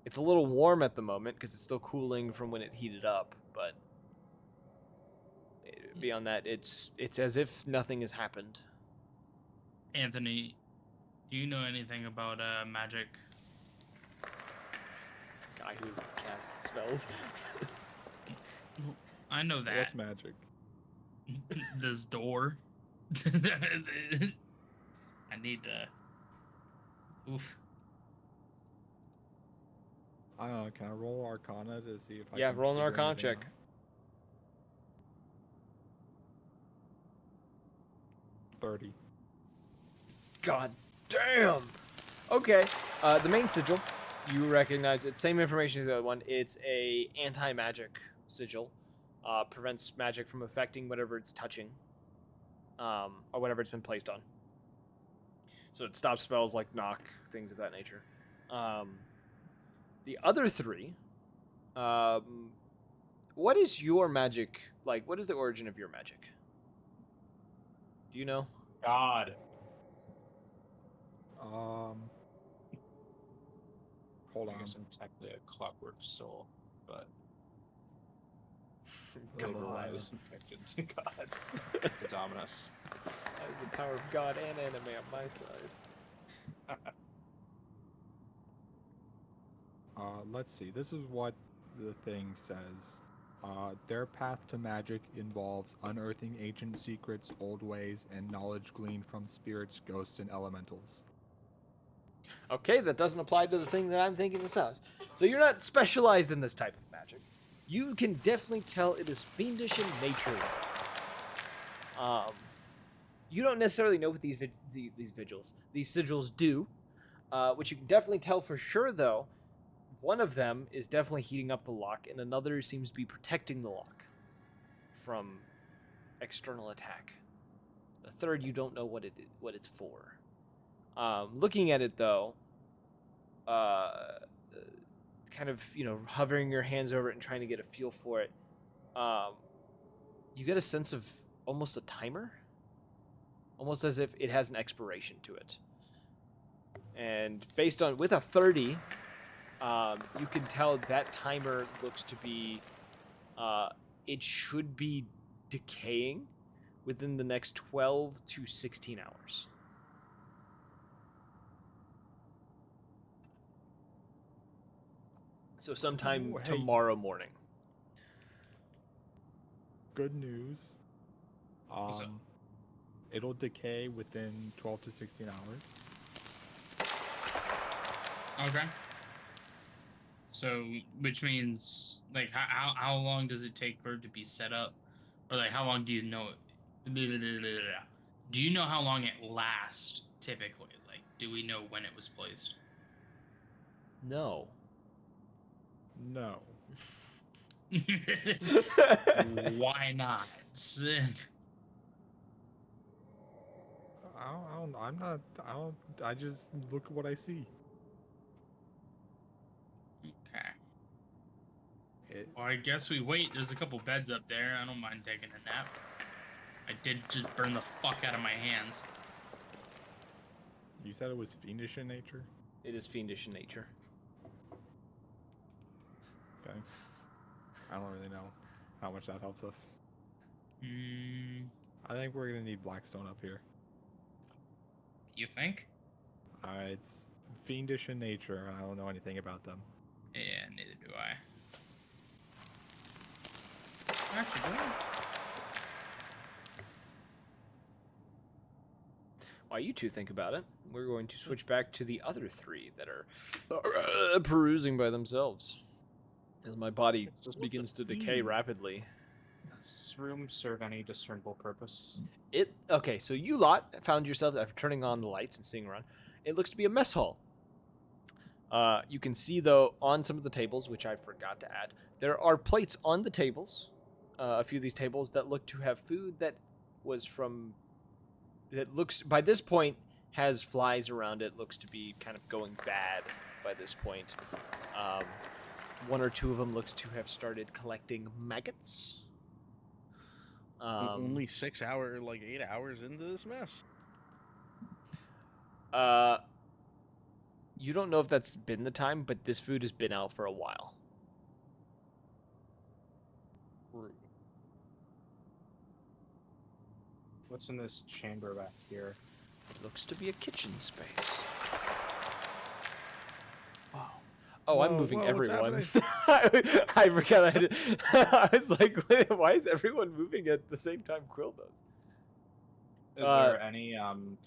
It's a little warm at the moment because it's still cooling from when it heated up, but beyond that, it's as if nothing has happened. Anthony, do you know anything about magic? Guy who casts spells. I know that. What's magic? This door. I need to. Oof. I don't know. Can I roll Arcana to see if I Yeah, can roll an figure Arcana anything check. out? 30. God damn. Okay. The main sigil, you recognize it. Same information as the other one. It's a anti-magic sigil. Prevents magic from affecting whatever it's touching, or whatever it's been placed on. So it stops spells like knock, things of that nature. The other three, what is your magic like? What is the origin of your magic? Do you know? God. Hold I on. guess I'm technically a clockwork soul, but God. overrides infected to God. To Dominus. I have the power of God and anime on my side. Let's see. This is what the thing says. Their path to magic involves unearthing ancient secrets, old ways, and knowledge gleaned from spirits, ghosts, and elementals. Okay, that doesn't apply to the thing that I'm thinking this out. So you're not specialized in this type of magic. You can definitely tell it is fiendish in nature. You don't necessarily know what these sigils do. Which you can definitely tell for sure, though. One of them is definitely heating up the lock, and another seems to be protecting the lock from external attack. The third, you don't know what it's for. Looking at it, though, kind of, hovering your hands over it and trying to get a feel for it, you get a sense of almost a timer, almost as if it has an expiration to it. And with a 30, you can tell that timer looks to be, it should be decaying within the next 12 to 16 hours. So sometime Ooh, hey. tomorrow morning. Good news. What's up? It'll decay within 12 to 16 hours. Okay. So, which means, like, how long does it take for it to be set up? Or, like, how long do you know Do you know how long it lasts, typically? Like, do we know when it was placed? No. No. Why not? I just look at what I see. Okay. It, Well, I guess we wait. There's a couple beds up there. I don't mind taking a nap. I did just burn the fuck out of my hands. you said it was fiendish in nature? It is fiendish in nature. Okay. I don't really know how much that helps us. I think we're gonna need Blackstone up here. You think? It's fiendish in nature, and I don't know anything about them. Yeah, neither do I. Actually, do I? While you two think about it, we're going to switch back to the other three that are perusing by themselves. As my body Just begins to the decay theme. rapidly. Does this room serve any discernible purpose? Okay, so you lot found yourselves, after turning on the lights and seeing around, it looks to be a mess hall. You can see, though, on some of the tables, which I forgot to add, there are plates on the tables, a few of these tables, that look to have food that looks, by this point, has flies around it, looks to be kind of going bad by this point. One or two of them looks to have started collecting maggots. Only 6 hours, like 8 hours into this mess. You don't know if that's been the time, but this food has been out for a while. Rude. What's in this chamber back here? Looks to be a kitchen space. Wow. Oh, I'm Whoa, moving whoa, what's everyone. I forgot I had I was like, wait, why is everyone moving at the same time Quill does? Is there any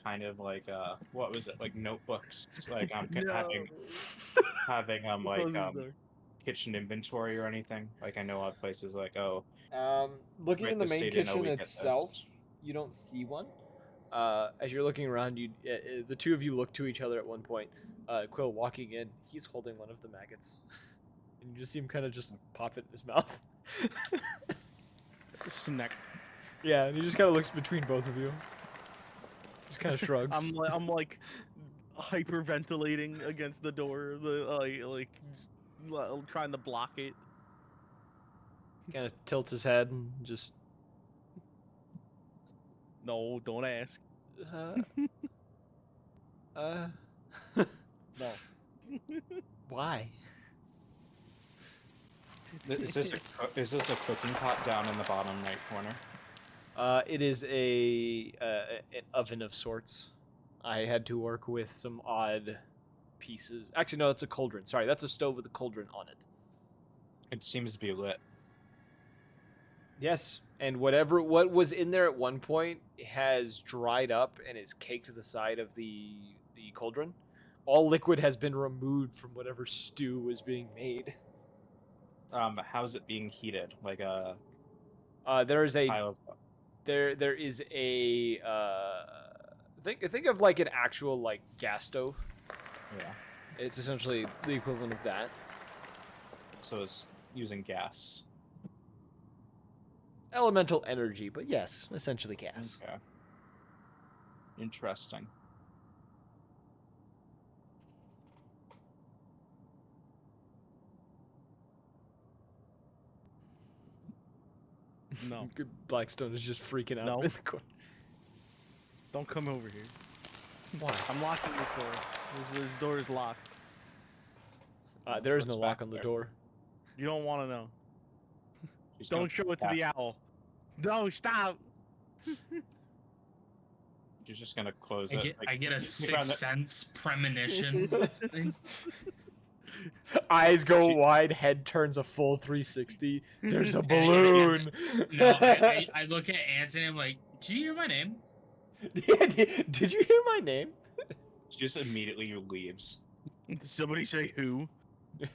kind of like what was it, like notebooks, like having like Close this door. kitchen inventory or anything? Like I know of places like Looking Right, in the the main state, I know kitchen we get itself, this. you don't see one. As you're looking around, the two of you look to each other at one point. Quill walking in, he's holding one of the maggots, and you just see him kind of just pop it in his mouth. Snack. Yeah, and he just kind of looks between both of you. Just kind of shrugs. I'm like hyperventilating against the door, trying to block it. Kind of tilts his head and just. No, don't ask. No. Why? Is this a cooking pot down in the bottom right corner? It is an oven of sorts. I had to work with some odd pieces. Actually, no, it's a cauldron. Sorry, that's a stove with a cauldron on it. It seems to be lit. Yes, and what was in there at one point has dried up and is caked to the side of the cauldron. All liquid has been removed from whatever stew was being made. How's it being heated? Like a there is a pile of... there is a think of like an actual like gas stove. Yeah. It's essentially the equivalent of that. So it's using gas. Elemental energy, but yes, essentially gas. Okay. Interesting. No. Blackstone is just freaking out. No. In the corner. Don't come over here. Why? I'm locking this door. This door is locked. There is no What's lock back on the there? door. You don't want to know. She's Don't gonna show it to back- the owl. No, stop. You're just gonna close I it. get, like, I get a you found sixth it- sense premonition. Eyes go She- wide, head turns a full 360. There's a And- and- balloon. No, I look at Anthony. I'm like, "Did you hear my name?" Did you hear my name? She just immediately leaves. Did somebody say who?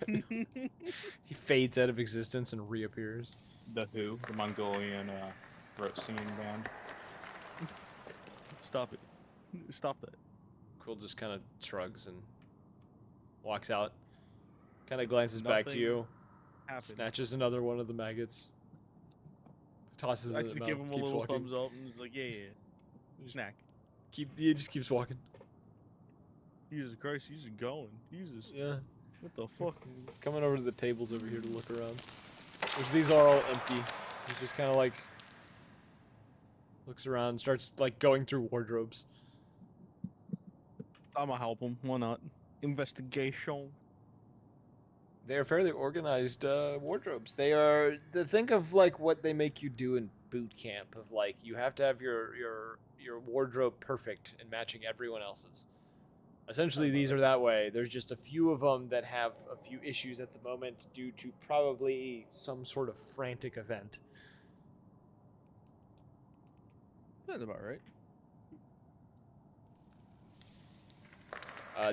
He fades out of existence and reappears. The Who, the Mongolian throat singing band. Stop it. Stop that. Quill just kind of shrugs and walks out. Kind of glances back to Nothing you, Happened. snatches another one of the maggots, tosses it in Actually, the give mouth, him a keeps little walking. thumbs up and is like, yeah. Snack. He just keeps walking. Jesus Christ, he's going. Jesus. Yeah. What the fuck? Coming over to the tables over here to look around. Which these are all empty. He just kind of like looks around, starts like going through wardrobes. I'm gonna help him. Why not? Investigation. They are fairly organized wardrobes. They are think of like what they make you do in boot camp. Of like you have to have your wardrobe perfect and matching everyone else's. Essentially, these are that way. There's just a few of them that have a few issues at the moment due to probably some sort of frantic event. That's about right.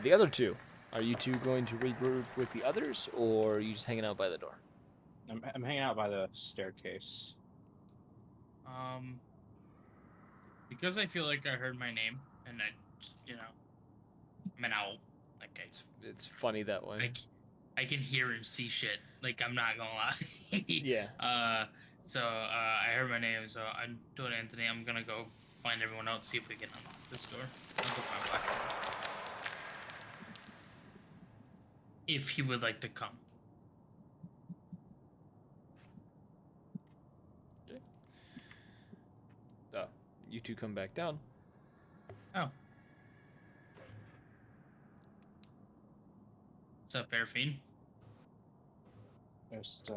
The other two, are you two going to regroup with the others, or are you just hanging out by the door? I'm hanging out by the staircase. Because I feel like I heard my name, and I'm an owl. Like It's funny that way. I can hear and see shit. Like I'm not gonna lie. Yeah. So I heard my name, so I told Anthony I'm gonna go find everyone else, see if we can unlock this door. I'll go find Blackstone. If he would like to come. You two come back down. Oh. What's up, Airfiend? Just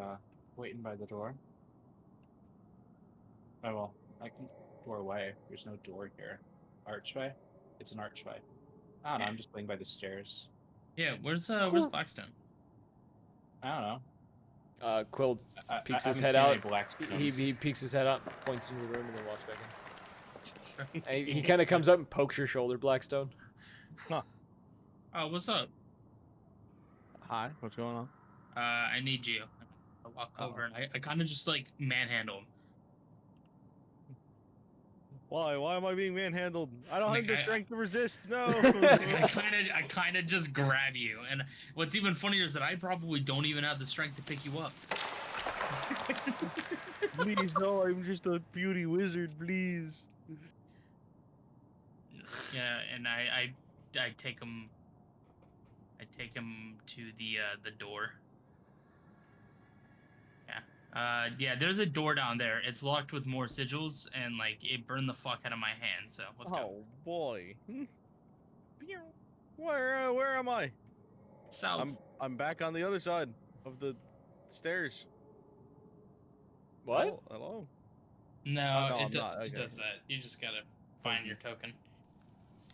waiting by the door. Oh well, I can door away. There's no door here. Archway? It's an archway. I don't know. Yeah. I'm just waiting by the stairs. Yeah, where's Blackstone? I don't know. Quill I peeks his haven't head seen any out. black He peeks his head out, points into the room, and then walks back in. And he kind of comes up and pokes your shoulder, Blackstone. Oh, what's up? Hi, what's going on? I need you. I walk over and I kind of just like manhandle him. Why? Why am I being manhandled? I don't Like, have the strength to resist. No. I kind of just grab you, and what's even funnier is that I probably don't even have the strength to pick you up. Please, no. I'm just a beauty wizard. Please. Yeah, and I take him. I take him to the door. Yeah, there's a door down there. It's locked with more sigils, and like it burned the fuck out of my hand. So let's go. Oh boy. Where am I? South. I'm back on the other side of the stairs. What? Hello. No, no, it, I'm not. it Okay. does that. You just gotta find your token.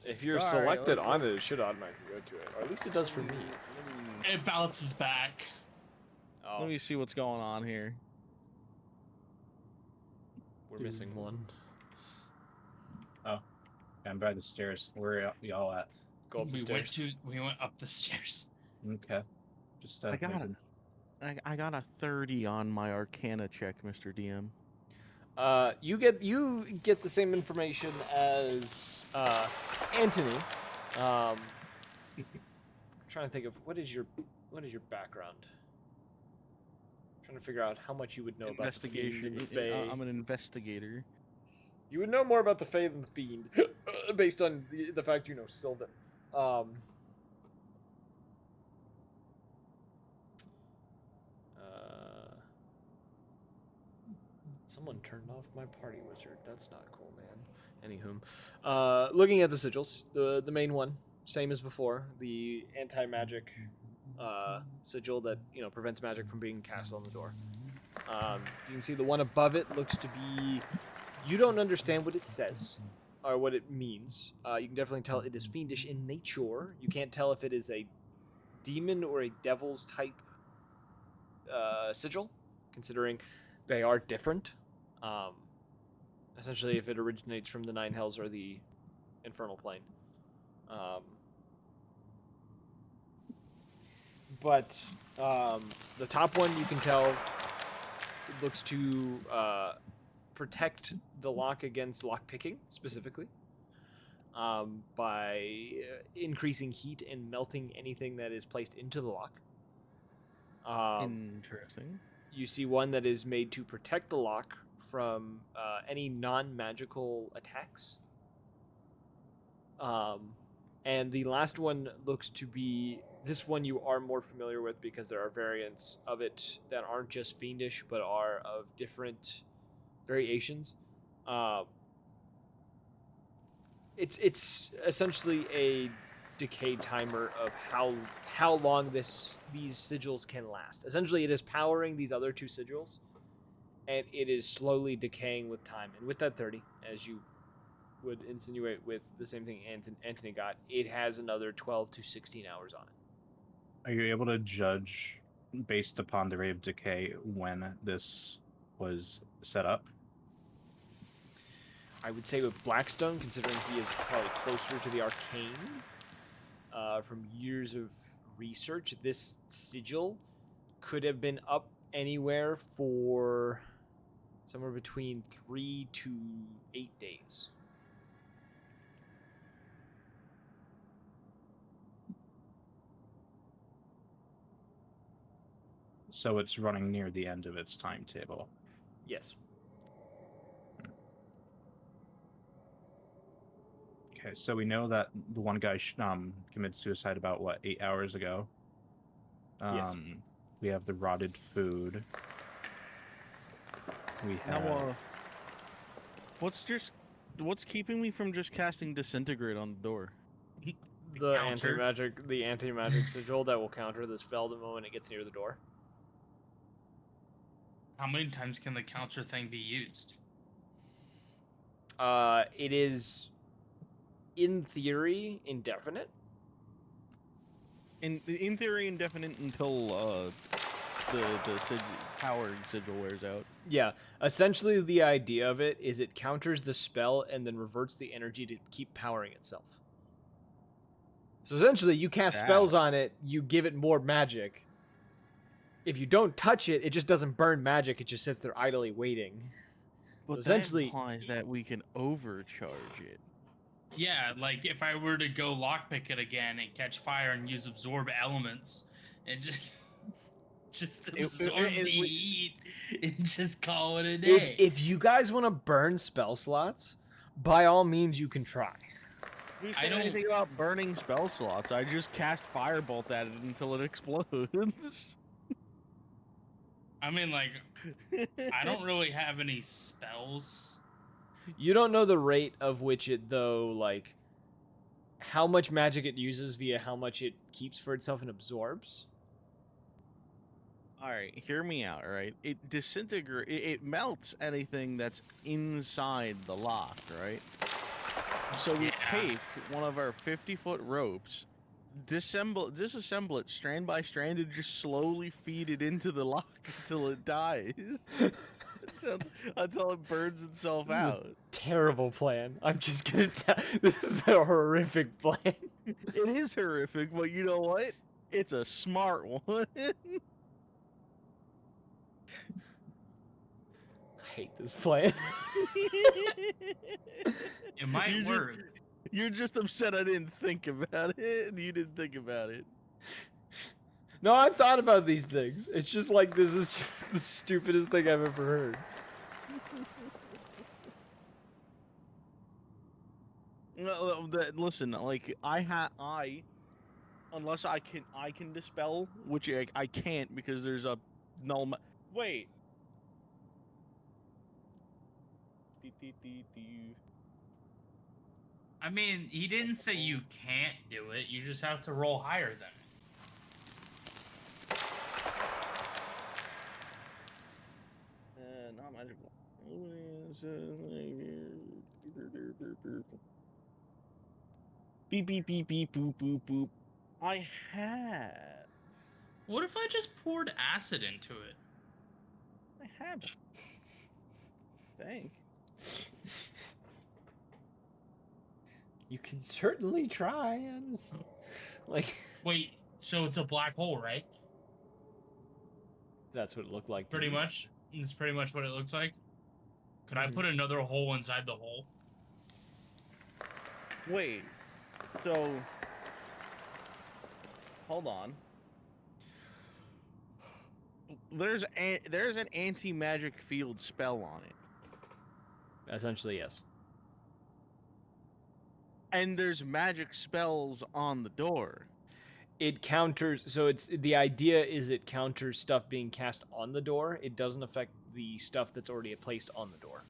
If you're Alright, selected okay. on it, it should automatically go to it. Or at least it does for me. It bounces back. Oh, Let me see what's going on here. we're missing one. I'm by the stairs. Where are y'all at? Go up the stairs. We went up the stairs. Okay. Just I got making- I got a 30 on my Arcana check, Mr. DM. You get the same information as Anthony. I'm trying to think of what is your background. I'm trying to figure out how much you would know about the Fiend and the Fae. I'm an investigator. You would know more about the Fae than the Fiend, based on the fact you know Sylvan. Someone turned off my party wizard. That's not cool, man. Anywho, looking at the sigils, the main one, same as before, the anti-magic sigil that prevents magic from being cast on the door. You can see the one above it looks to be. You don't understand what it says or what it means. You can definitely tell it is fiendish in nature. You can't tell if it is a demon or a devil's type sigil, considering they are different. Essentially, if it originates from the Nine Hells or the Infernal Plane. But the top one, you can tell, looks to protect the lock against lockpicking, specifically, by increasing heat and melting anything that is placed into the lock. Interesting. You see one that is made to protect the lock from any non-magical attacks. And the last one looks to be this one you are more familiar with because there are variants of it that aren't just fiendish but are of different variations. It's essentially a decay timer of how long these sigils can last. Essentially, it is powering these other two sigils, and it is slowly decaying with time. And with that 30, as you would insinuate with the same thing Anthony got, it has another 12 to 16 hours on it. Are you able to judge, based upon the rate of decay, when this was set up? I would say with Blackstone, considering he is probably closer to the arcane, from years of research, this sigil could have been up anywhere for somewhere between 3 to 8 days. So it's running near the end of its timetable. Yes. Okay, so we know that the one guy committed suicide about, 8 hours ago? Yes. We have the rotted food. We have... Now, what's keeping me from just casting disintegrate on the door? the counter. anti-magic sigil that will counter the spell the moment it gets near the door. How many times can the counter thing be used? It is, in theory, indefinite. In theory, indefinite until the power sigil wears out. Yeah, essentially the idea of it is it counters the spell and then reverts the energy to keep powering itself. So essentially, you cast spells on it, you give it more magic. If you don't touch it, it just doesn't burn magic, it just sits there idly waiting. But essentially- that implies that we can overcharge it. Yeah, like if I were to go lockpick it again and catch fire and use absorb elements and just absorb the heat and just call it a day. If you guys want to burn spell slots, by all means you can try. Who said anything about burning spell slots? I just cast firebolt at it until it explodes. I mean, like, I don't really have any spells. You don't know the rate of which it, though, like, how much magic it uses via how much it keeps for itself and absorbs. Alright, hear me out, alright? It disintegrates, it melts anything that's inside the lock, right? So we take one of our 50-foot ropes, disassemble it strand by strand, and just slowly feed it into the lock until it dies. until it burns itself out. Terrible plan. I'm just gonna tell. This is a horrific plan. It is horrific, but you know what? It's a smart one. I hate this plan. It might work. You're just upset I didn't think about it, and you didn't think about it. No, I've thought about these things. It's just like, this is just the stupidest thing I've ever heard. No, listen, like unless I can dispel, which I can't because there's a null. Wait. I mean, he didn't say you can't do it. You just have to roll higher than it. Not magical. Beep beep beep beep boop boop boop. I have. What if I just poured acid into it? I have. Think. You can certainly try. Like, Wait, so it's a black hole, right? that's what it looked like. to Pretty me. much. That's pretty much what it looks like. Could I put another hole inside the hole? Wait. So. Hold on. There's an anti-magic field spell on it. Essentially, yes. And there's magic spells on the door. It counters, so it's, the idea is it counters stuff being cast on the door. It doesn't affect the stuff that's already placed on the door.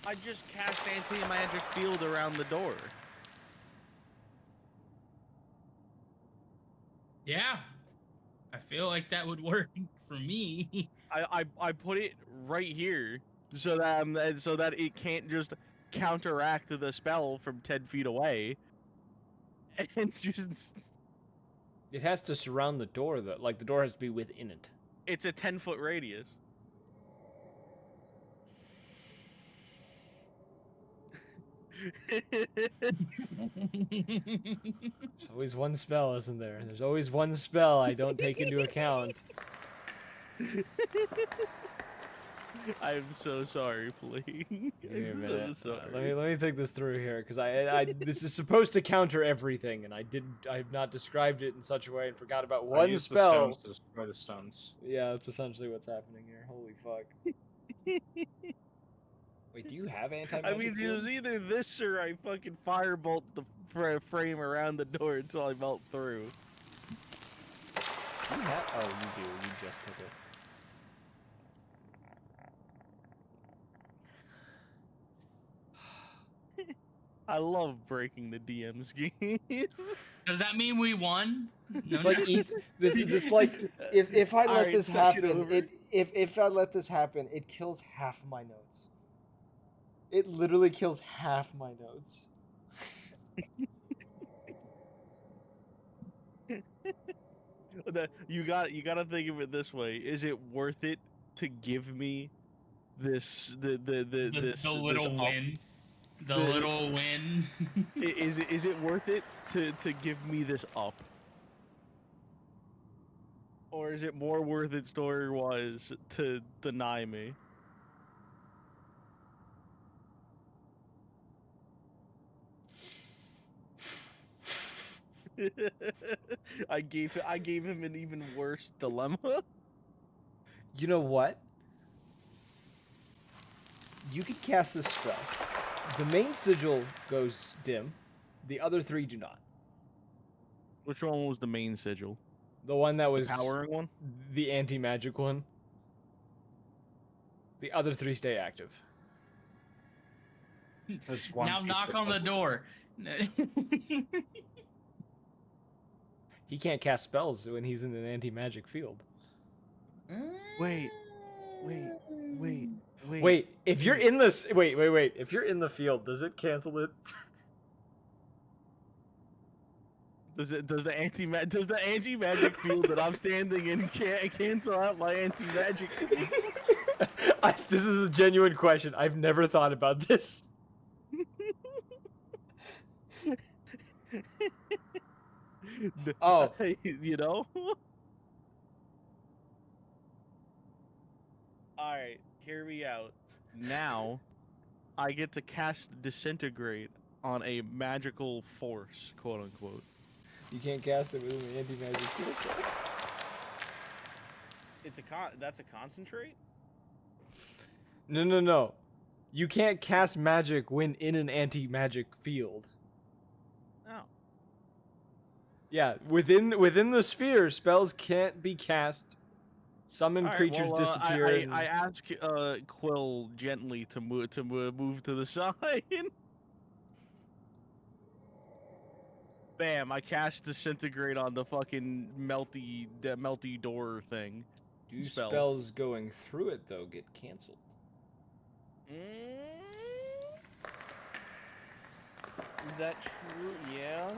I just cast anti-magic field around the door. Yeah. I feel like that would work for me. I put it right here so that it can't just counteract the spell from 10 feet away. And just It has to surround the door, though. Like, the door has to be within it. it's a 10-foot radius. There's always one spell, isn't there? There's always one spell I don't take into account. I'm so sorry, please. Give me a I'm minute. so sorry. Let me think this through here, because I this is supposed to counter everything, and I've not described it in such a way and forgot about I one used the spell. stones to destroy the stones. Yeah, that's essentially what's happening here. Holy fuck. Wait, do you have anti-magic I mean, it was either this or I fucking firebolt the frame around the door until I melt through. You have, oh, you do. You just took it. I love breaking the DM's game. Does that mean we won? It's No, like no. this like if I let Alright, this session happen, over. if I let this happen, it kills half my notes. It literally kills half my notes. You gotta think of it this way. Is it worth it to give me this The little up? win. The The- little win. Is it worth it to give me this up? Or is it more worth it story wise to deny me? I gave him an even worse dilemma. You know what? You can cast this spell. The main sigil goes dim. The other three do not. Which one was the main sigil? The one that The was powering one? the anti-magic one. The other three stay active. That's one Now piece knock of on the puzzle. door. He can't cast spells when he's in an anti-magic field. Wait. Wait, if you're in this, wait. If you're in the field, does it cancel it? Does the anti magic field that I'm standing in cancel out my anti magic? This is a genuine question. I've never thought about this. Oh. You know. All right, hear me out. Now, I get to cast disintegrate on a magical force, quote unquote. You can't cast it with an anti-magic field. That's a concentrate. No. You can't cast magic when in an anti-magic field. Oh. Yeah, within the sphere, spells can't be cast. Summon All right, creatures well, disappear. I ask Quill gently to move to the side. Bam! I cast disintegrate on the fucking melty door thing. Do spell. spells going through it though get canceled? Is that true? Yeah.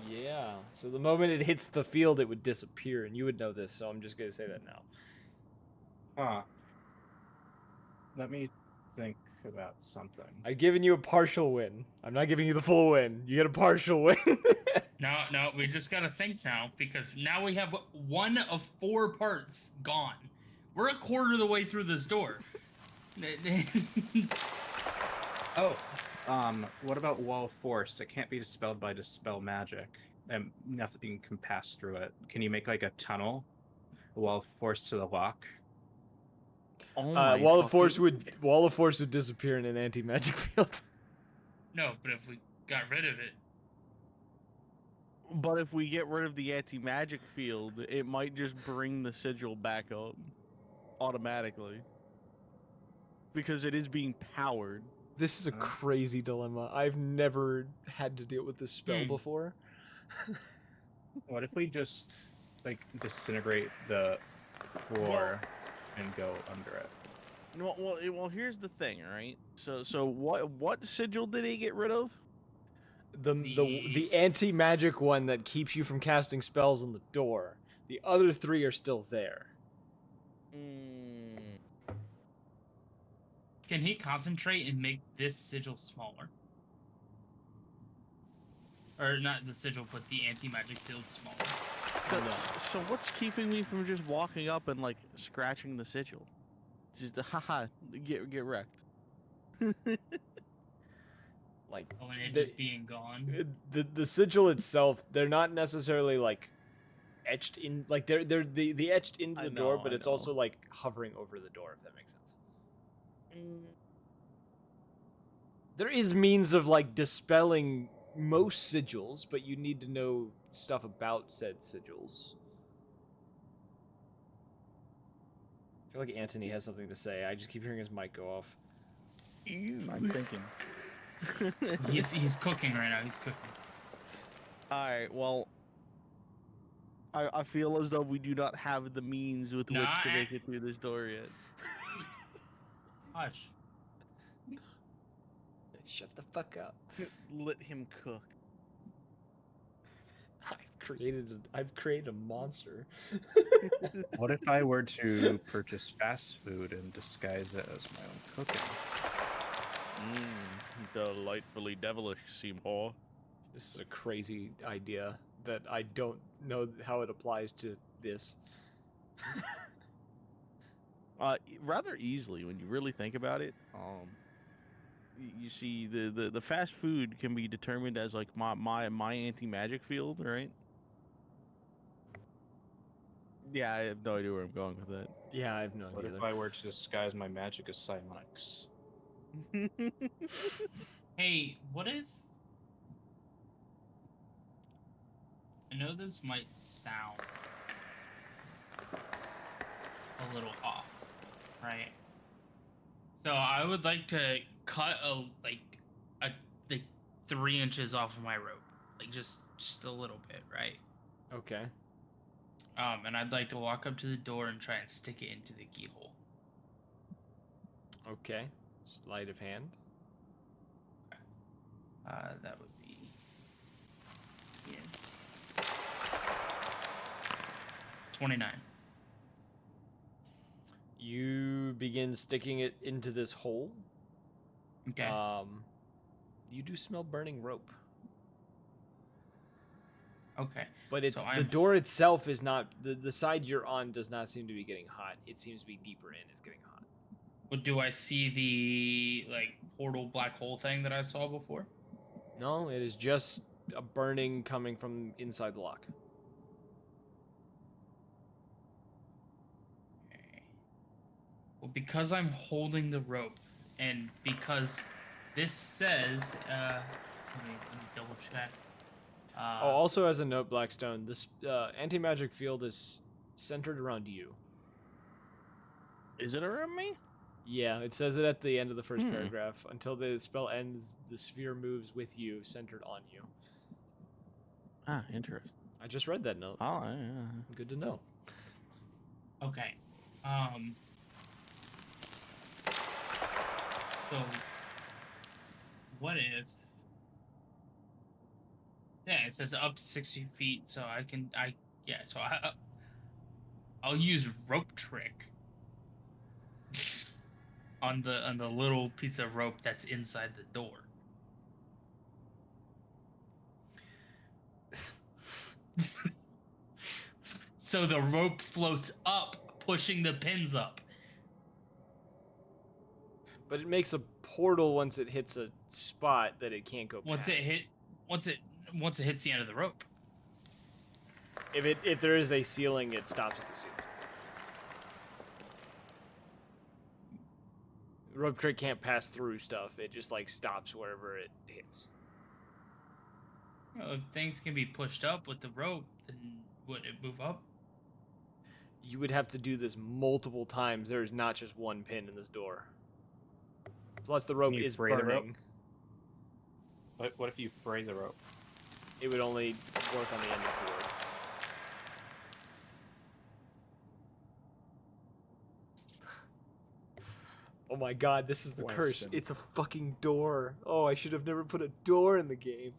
Yeah. So the moment it hits the field, it would disappear, and you would know this. So I'm just gonna say that now. Huh. Let me think about something. I've given you a partial win. I'm not giving you the full win. You get a partial win. No, we just gotta think now because now we have one of 4 parts gone. We're a quarter of the way through this door. Oh, what about Wall of Force? It can't be dispelled by Dispel Magic, and nothing can pass through it. Can you make like a tunnel, a Wall of Force to the lock? Oh my Wall of Force fucking- would disappear in an anti-magic field. No, but if we got rid of it, But if we get rid of the anti-magic field, it might just bring the sigil back up automatically. Because it is being powered. This is a crazy dilemma. I've never had to deal with this spell Hmm. before. What if we just like disintegrate the floor and go under it? Well, here's the thing, right? So what sigil did he get rid of? The anti-magic one that keeps you from casting spells on the door. The other 3 are still there. can he concentrate and make this sigil smaller? Or not the sigil, but the anti-magic field smaller. So what's keeping me from just walking up and like scratching the sigil? Just haha, get wrecked. Like Oh, and it the- just being gone. the sigil itself, they're not necessarily like etched in, like they're the etched into I the door, know, but I it's know. also like hovering over the door, if that makes sense. There is means of like dispelling most sigils, but you need to know stuff about said sigils. I feel like Anthony has something to say. I just keep hearing his mic go off. I'm thinking. He's cooking right now. He's cooking. All right. Well, I feel as though we do not have the means with Nah, which to make it through this door yet. Hush. Shut the fuck up. Let him cook. I've created a monster. What if I were to purchase fast food and disguise it as my own cooking? Delightfully devilish, Seymour. This is a crazy idea that I don't know how it applies to this. Rather easily when you really think about it. You see, the fast food can be determined as like my anti-magic field, right? Yeah, I have no idea where I'm going with that. Yeah, I have no What idea. if I were to disguise my magic as psionics? Hey, what if? I know this might sound a little off, right? So I would like to cut like 3 inches off of my rope, like just a little bit, right? Okay. And I'd like to walk up to the door and try and stick it into the keyhole. Okay. Sleight of hand. That would be 29. You begin sticking it into this hole. Okay. You do smell burning rope. Okay. But it's So the I'm- door itself is not the side you're on does not seem to be getting hot. It seems to be deeper in is getting hot. But do I see the like portal black hole thing that I saw before? No, it is just a burning coming from inside the lock. Okay. Well, because I'm holding the rope, and because this says, let me double check. Oh, also as a note, Blackstone, this anti-magic field is centered around you. Is it around me? Yeah, it says it at the end of the first paragraph. Until the spell ends, the sphere moves with you, centered on you. Ah, interesting. I just read that note. Oh, yeah. Good to know. Okay. So, what if? Yeah, it says up to 60 feet, so I'll use rope trick on the little piece of rope that's inside the door. So the rope floats up, pushing the pins up. But it makes a portal once it hits a spot that it can't go Once past. it hits the end of the rope. If there is a ceiling, it stops at the ceiling. Rope trick can't pass through stuff. It just like stops wherever it hits. You know, if things can be pushed up with the rope, then would it move up? You would have to do this multiple times. There is not just one pin in this door. Plus the rope you is fray the burning. rope? What if you fray the rope? It would only work on the end of the rope. Oh my god, this is the curse. Question. It's a fucking door. Oh, I should have never put a door in the game.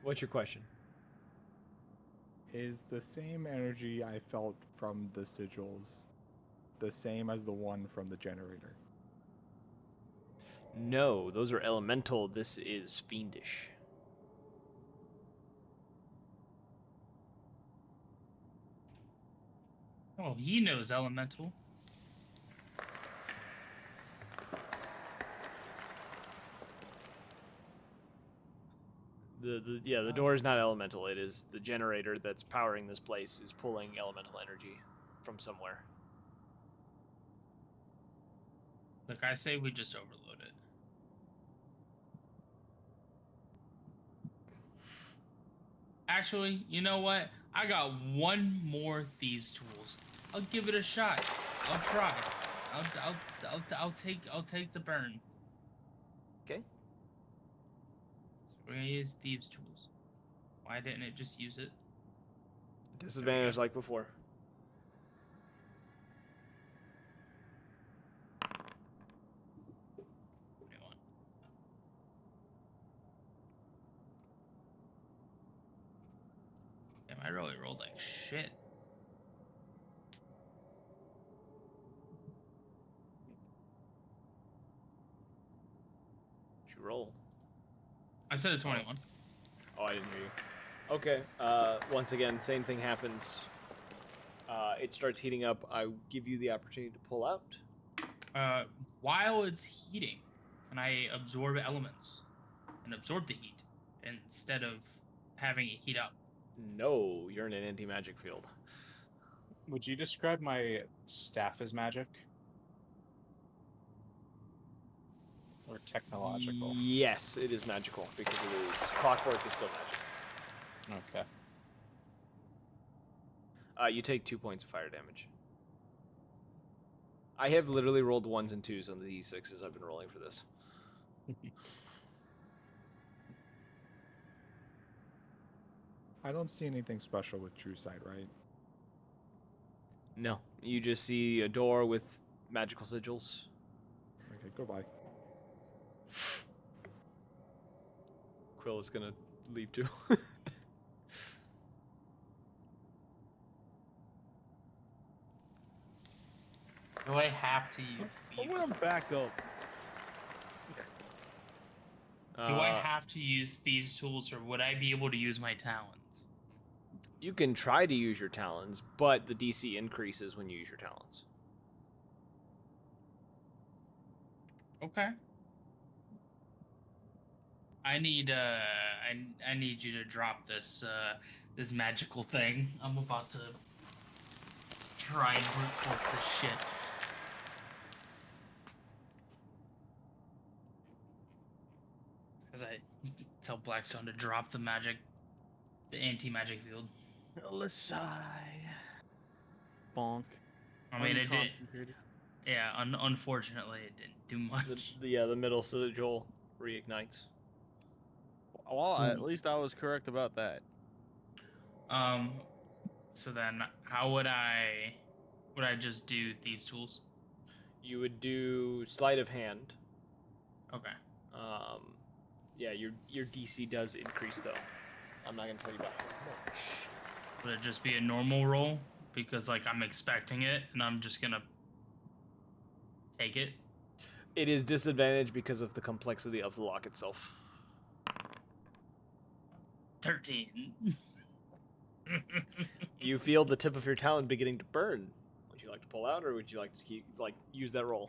What's your question? Is the same energy I felt from the sigils the same as the one from the generator? No, those are elemental. This is fiendish. Oh, he knows elemental. The door is not elemental. It is the generator that's powering this place is pulling elemental energy from somewhere. Look, I say we just overload it. Actually, you know what? I got one more thieves' tools. I'll give it a shot. I'll try. I'll take the burn. Okay. So we're gonna use thieves' tools. Why didn't it just use it? Disadvantage like before. Damn, I really rolled like shit. Did you roll? I said a 21. Oh, I didn't hear you. Okay. Once again, same thing happens. It starts heating up. I give you the opportunity to pull out. While it's heating, can I absorb elements and absorb the heat instead of having it heat up? No, you're in an anti-magic field. Would you describe my staff as magic? Or technological? Yes, it is magical because it is clockwork is still magic. Okay. You take 2 points of fire damage. I have literally rolled 1s and 2s on the d6s I've been rolling for this. I don't see anything special with True Sight, right? No, you just see a door with magical sigils. Okay, goodbye. Quill is gonna leave too. Do I have to use I'm thieves? gonna back up. Do I have to use thieves' tools, or would I be able to use my talons? You can try to use your talons, but the DC increases when you use your talons. Okay. I need I need you to drop this this magical thing. I'm about to try and brute force this shit. As I tell Blackstone to drop the magic, the anti-magic field. Elisai. Bonk. I mean, it did. Unconcentrated. Yeah, unfortunately, it didn't do much. The middle sigil reignites. Well, at least I was correct about that. So then, how would I? Would I just do thieves' tools? You would do sleight of hand. Okay. Yeah, your DC does increase though. I'm not gonna tell you about how much. Would it just be a normal roll? Because like I'm expecting it, and I'm just gonna take it. It is disadvantaged because of the complexity of the lock itself. 13. You feel the tip of your talon beginning to burn. Would you like to pull out, or would you like to keep use that roll?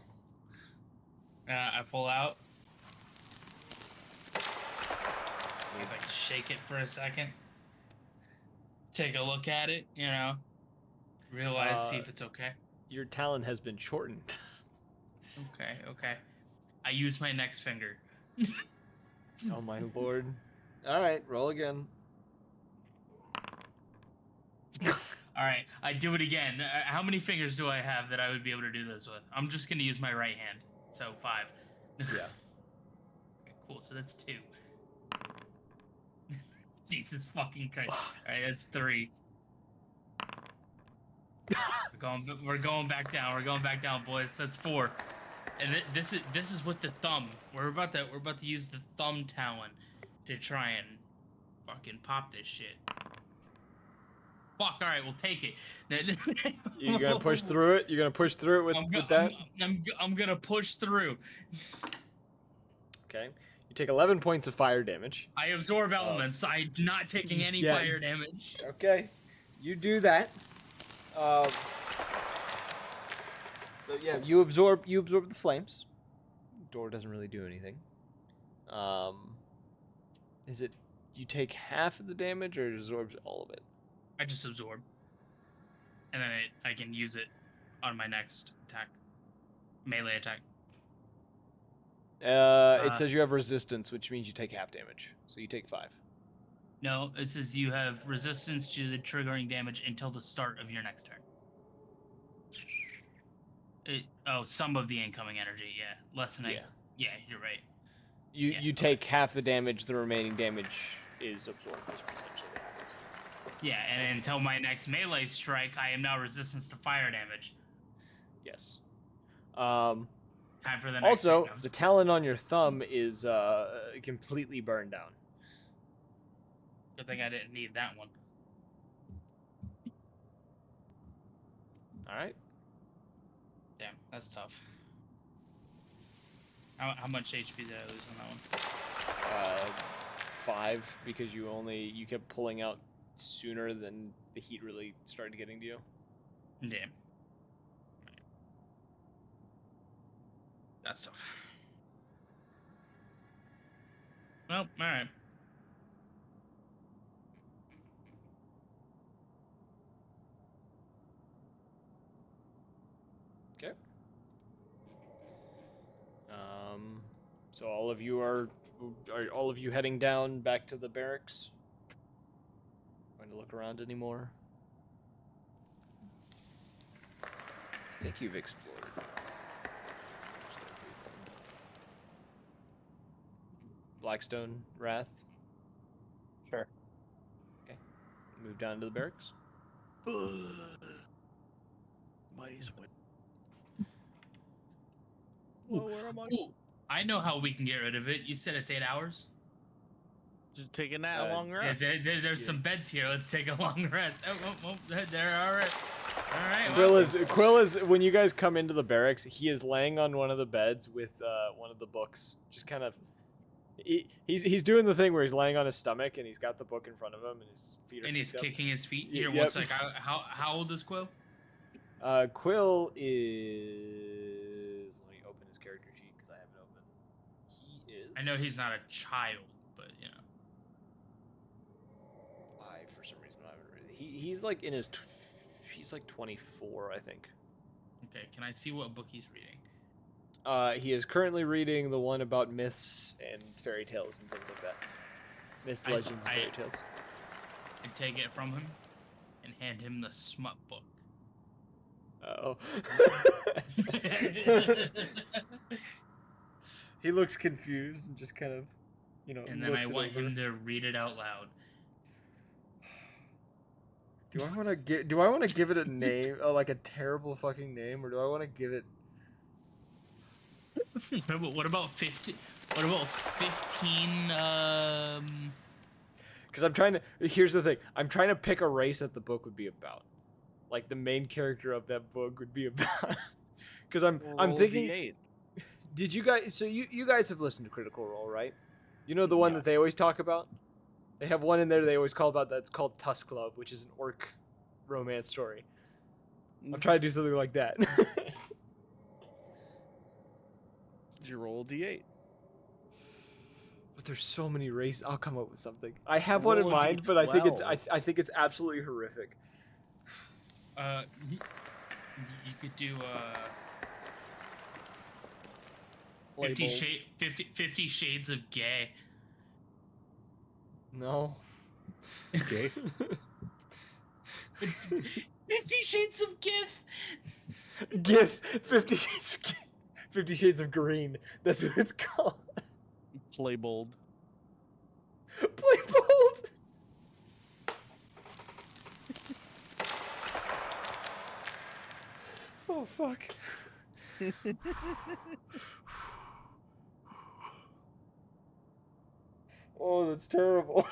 I pull out. Like shake it for a second. Take a look at it, you know. Realize, see if it's okay. Your talon has been shortened. Okay. I use my next finger. Oh my lord. Alright, roll again. Alright, I do it again. How many fingers do I have that I would be able to do this with? I'm just gonna use my right hand. So 5. Yeah. Okay, cool, so that's 2. Jesus fucking Christ. Alright, that's 3. We're going back down. We're going back down, boys. That's 4. And this is with the thumb. We're about to use the thumb talon to try and fucking pop this shit. Fuck. All right, we'll take it. You're gonna push through it. You're gonna push through it with that. I'm gonna push through. Okay. You take 11 points of fire damage. I absorb elements. I'm not taking any fire damage. Okay. You do that. So yeah, you absorb the flames. Door doesn't really do anything. Is it you take half of the damage or it absorbs all of it? I just absorb, and then I can use it on my next attack, melee attack. It says you have resistance, which means you take half damage. So you take 5. No, it says you have resistance to the triggering damage until the start of your next turn. Some of the incoming energy, yeah. Less than Yeah. Yeah, you're right. You take half the damage. The remaining damage is absorbed. Is essentially what happens. Yeah, and until my next melee strike, I am now resistance to fire damage. Yes. Time for the next Also, thing, the talon on your thumb is completely burned down. Good thing I didn't need that one. All right. Damn, that's tough. How much HP did I lose on that one? 5 because you kept pulling out sooner than the heat really started getting to you. Damn. That's tough. Well, all right. Okay. So all of you are all of you heading down back to the barracks? Going to look around anymore? I think you've explored. Blackstone, Wrath. Sure. Okay. Move down to the barracks. Mighty's win. Well, where am I? Ooh, I know how we can get rid of it. You said it's 8 hours? Just taking that long Yeah, rest. there's some beds here. Let's take a long rest. There, all right. All right. Quill is when you guys come into the barracks, he is laying on one of the beds with one of the books. Just kind of he's doing the thing where he's laying on his stomach and he's got the book in front of him and his feet are And he's kicked up. kicking his feet. Here, Yep. one sec. How old is Quill? Quill is. Let me open his character sheet because I have it open. He is. I know he's not a child, but you know. For some reason I haven't really. He's like in his. He's like 24, I think. Okay, can I see what book he's reading? He is currently reading the one about myths and fairy tales and things like that. Myths, legends, and fairy tales. I take it from him and hand him the smut book. Uh-oh. He looks confused and just kind of, And then I want him to read it out loud. Do I want to give it a name, like a terrible fucking name, or do I want to give it? What about 15? What about 15? Because I'm trying to. Here's the thing. I'm trying to pick a race that the book would be about. Like the main character of that book would be about. Because I'm thinking. D8. Did you guys? So you guys have listened to Critical Role, right? You know the one that they always talk about. They have one in there they always call about that's called Tusk Love, which is an orc romance story. I'm trying to do something like that. Did you roll a D8? But there's so many races. I'll come up with something. I have one in Roll a mind, but I think it's D12. I think it's absolutely horrific. You could do Label. 50 Shades of Gay. No. Okay. 50 Shades of Gith. GIF 50 Shades of 50 Shades of Green. That's what it's called. Play bold. Play bold. Oh fuck. Oh, that's terrible.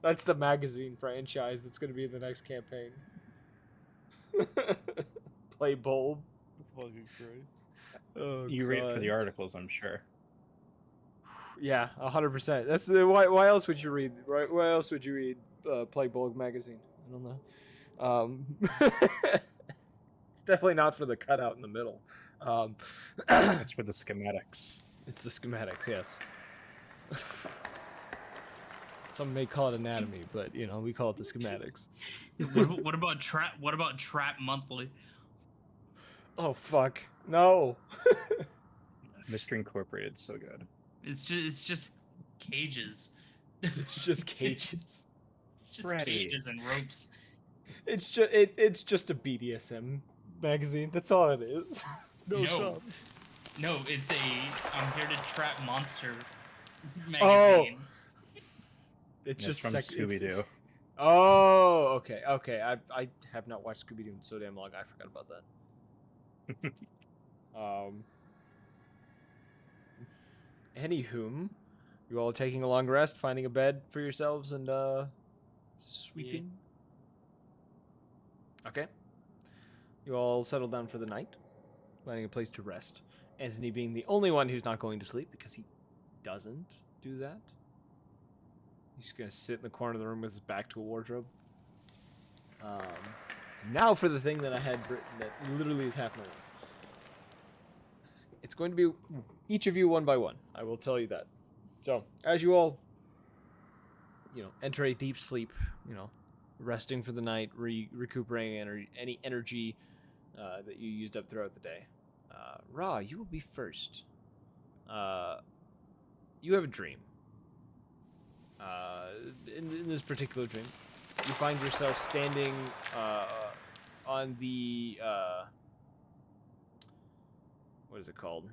That's the magazine franchise that's going to be in the next campaign. Play bold. Fucking Christ. Oh, You read for God. the articles, I'm sure. Yeah, 100%. That's the why else would you read? Right? Why else would you read Play Bold magazine? I don't know. It's definitely not for the cutout in the middle. It's for the schematics. It's the schematics, yes. Some may call it anatomy, but we call it the schematics. What about Trap? What about Trap Monthly? Oh fuck no! Mystery Incorporated, so good. It's just cages. It's just cages. It's just Freddy. cages and ropes. It's just a BDSM magazine. That's all it is. No, No. stop. No, it's a I'm here to trap monster Oh, magazine. it's It's just from Scooby Doo. Oh, okay, okay. I have not watched Scooby Doo in so damn long. I forgot about that. Anywhom, you all taking a long rest, finding a bed for yourselves, and sweeping. Okay. You all settle down for the night, finding a place to rest. Anthony being the only one who's not going to sleep because he doesn't do that. He's just gonna sit in the corner of the room with his back to a wardrobe. Now for the thing that I had written that literally is half my notes. It's going to be each of you one by one. I will tell you that. So, as you all, enter a deep sleep, resting for the night, recuperating any energy that you used up throughout the day. Ra, you will be first. You have a dream. In this particular dream, you find yourself standing on the what is it called?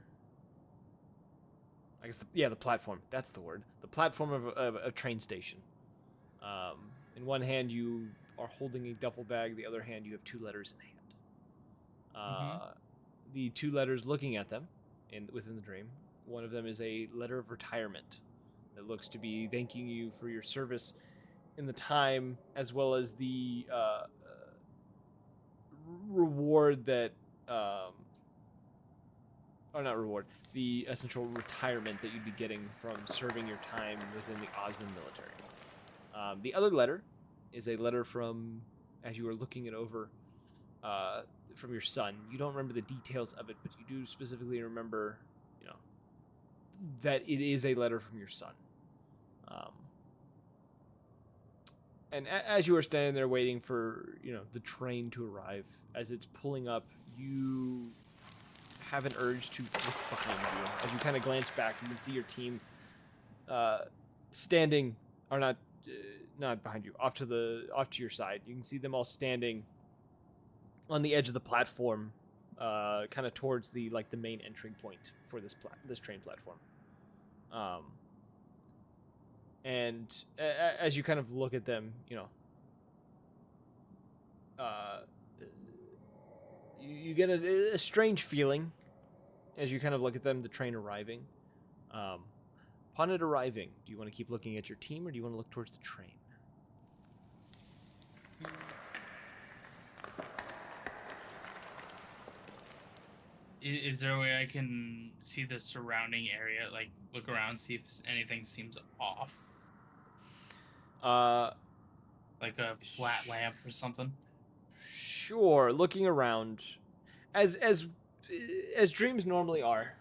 I guess the platform. That's the word. The platform of a train station. In one hand you are holding a duffel bag. The other hand you have two letters in hand. The two letters looking at them within the dream. One of them is a letter of retirement. That looks to be thanking you for your service in the time, as well as the reward that, or not reward, the essential retirement that you'd be getting from serving your time within the Osmond military. The other letter is a letter from, as you were looking it over, from your son. You don't remember the details of it, but you do specifically remember, that it is a letter from your son. And as you are standing there waiting for, the train to arrive, as it's pulling up, you have an urge to look behind you. As you kind of glance back, you can see your team standing, or not behind you, off to your side. You can see them all standing on the edge of the platform, kind of towards the main entry point for this train platform. And as you kind of look at them, you get a strange feeling as you kind of look at them, the train arriving. Upon it arriving, do you want to keep looking at your team, or do you want to look towards the train? Is there a way I can see the surrounding area, like look around, see if anything seems off? Like a flat lamp or something? Sure. Looking around, as dreams normally are,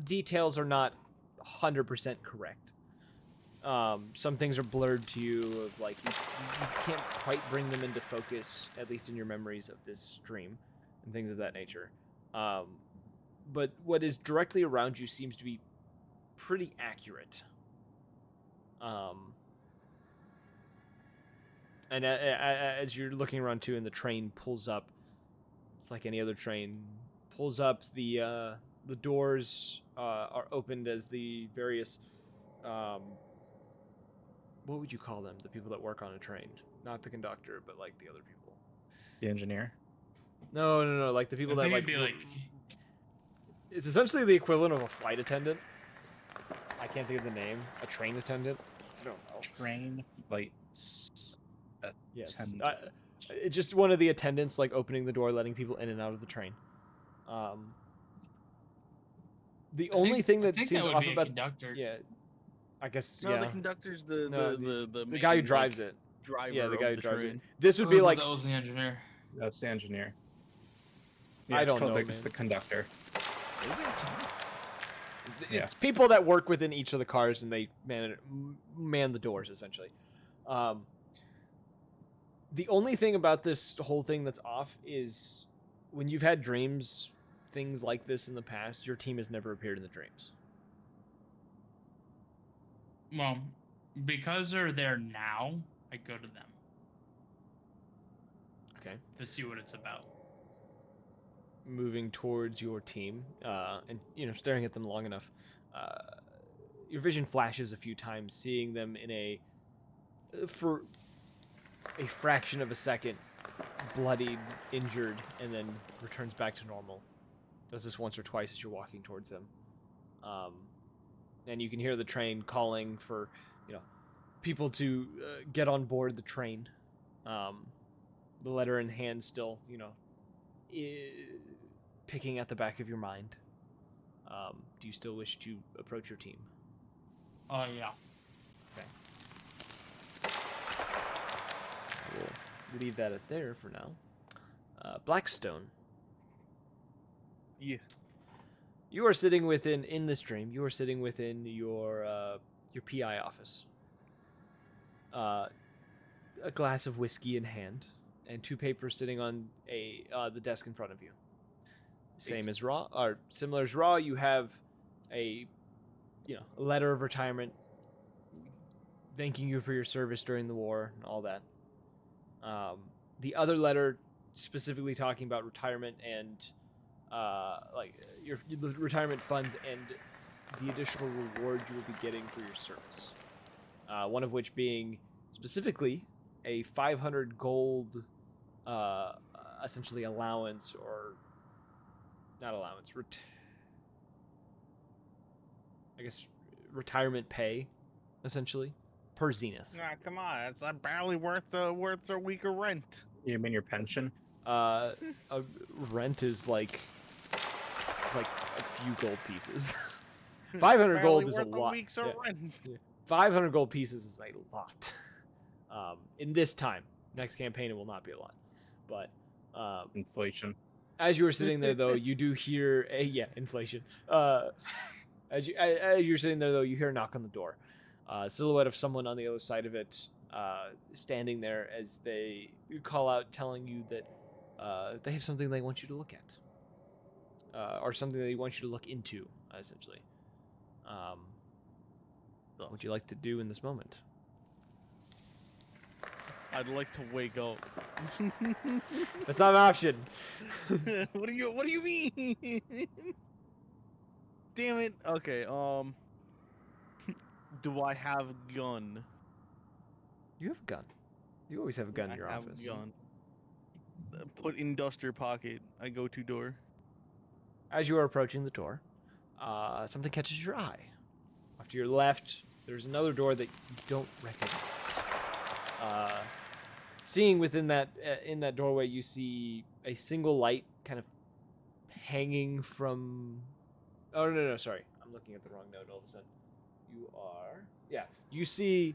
details are not 100% correct. Some things are blurred to you, of you can't quite bring them into focus, at least in your memories of this dream, and things of that nature. But what is directly around you seems to be pretty accurate. And as you're looking around too, and the train pulls up, it's like any other train, pulls up, the doors are opened as the various, what would you call them? The people that work on a train. Not the conductor, but the other people. The engineer? No, like the people I that think it'd be it's essentially the equivalent of a flight attendant. I can't think of the name. A train attendant? I don't know. Train flights. Yes. It's just one of the attendants, opening the door, letting people in and out of the train. The only thing that seems off about conductor. Yeah, I guess. No, yeah. the conductor's the the guy who main, drives it. driver. Yeah, the guy who of drives train. it. This would be that was the engineer. That's the engineer. I don't know, It's the conductor. It's people that work within each of the cars, and they man the doors, essentially. The only thing about this whole thing that's off is when you've had dreams, things like this in the past, your team has never appeared in the dreams. Well, because they're there now, I go to them. Okay. To see what it's about. moving towards your team, and staring at them long enough, your vision flashes a few times, seeing them in for a fraction of a second, bloodied, injured, and then returns back to normal. Does this once or twice as you're walking towards them. And you can hear the train calling for, people to get on board the train. The letter in hand still, picking at the back of your mind. Do you still wish to approach your team? Oh yeah. Okay. I will leave that at there for now. Blackstone. Yeah. You are sitting in this dream. You are sitting within your PI office. A glass of whiskey in hand, and 2 papers sitting on the desk in front of you. Same as Raw, or similar as Raw. You have a letter of retirement, thanking you for your service during the war and all that. The other letter specifically talking about retirement and your retirement funds and the additional reward you will be getting for your service. One of which being specifically a 500 gold, essentially allowance, or not allowance, I guess retirement pay, essentially, per zenith. Nah, come on, it's barely worth a week of rent. You mean your pension? Rent is like a few gold pieces. 500 gold is a lot. A week's of rent. 500 gold pieces is a lot. In this time, next campaign it will not be a lot, but Inflation. as you were sitting there, though, you do hear inflation. As you're sitting there, though, you hear a knock on the door. Silhouette of someone on the other side of it, standing there as they call out, telling you that they have something they want you to look at, or something they want you to look into, essentially. What would you like to do in this moment? I'd like to wake up. That's not an option. What do you mean? Damn it. Okay, do I have a gun? You have a gun. You always have a gun in your I have office. a gun. Put in duster pocket. I go to door. As you are approaching the door, something catches your eye. Off to your left, there's another door that you don't recognize. Seeing within that in that doorway, you see a single light kind of hanging from. Oh no, sorry, I'm looking at the wrong note. All of a sudden, you see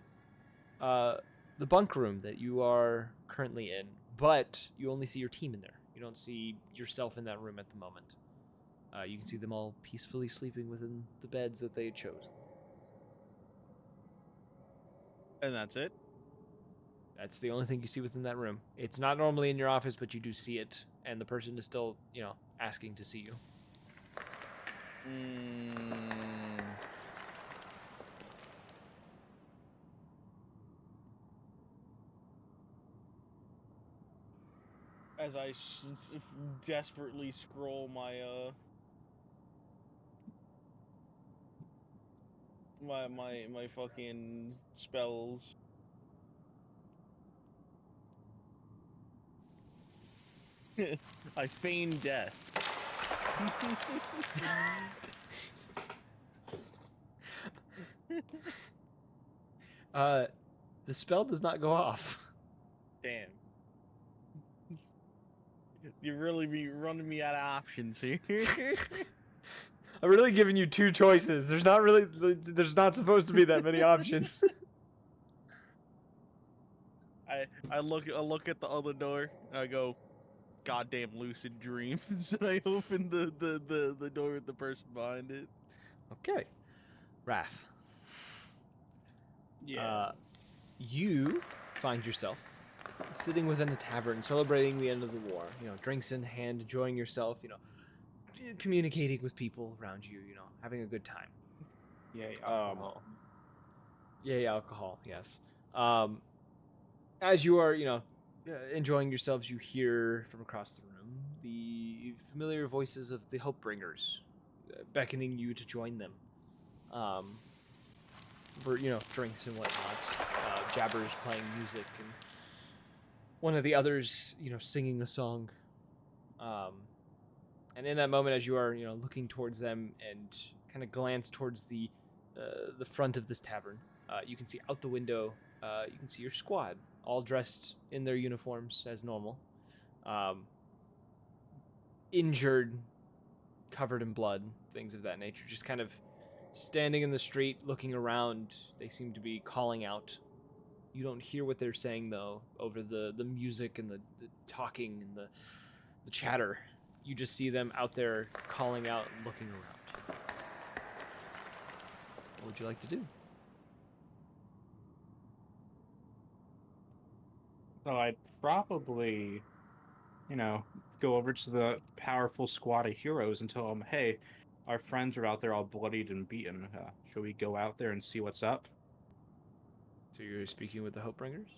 the bunk room that you are currently in, but you only see your team in there. You don't see yourself in that room at the moment. You can see them all peacefully sleeping within the beds that they had chosen. And that's it? That's the only thing you see within that room. It's not normally in your office, but you do see it, and the person is still, asking to see you. As I desperately scroll my my fucking spells. I feign death. The spell does not go off. Damn. You really be running me out of options here. I'm really giving you 2 choices. There's not supposed to be that many options. I look at the other door and I go, goddamn lucid dreams, and I open the door with the person behind it. Okay. Wrath. Yeah. You find yourself sitting within a tavern, celebrating the end of the war. Drinks in hand, enjoying yourself. Communicating with people around you. Having a good time. Yay, alcohol. Yay, alcohol. Yes. As you are, enjoying yourselves, you hear from across the room the the familiar voices of the Hopebringers beckoning you to join them. For, drinks and whatnot. Jabbers playing music and one of the others, singing a song. And in that moment, as you are, looking towards them and kind of glance towards the front of this tavern, you can see out the window, you can see your squad, all dressed in their uniforms as normal. Injured, covered in blood, things of that nature. Just kind of standing in the street, looking around. They seem to be calling out. You don't hear what they're saying, though, over the music and the talking and the chatter. You just see them out there calling out and looking around. What would you like to do? So I'd probably, go over to the powerful squad of heroes and tell them, hey, our friends are out there all bloodied and beaten. Should we go out there and see what's up? So you're speaking with the Hopebringers?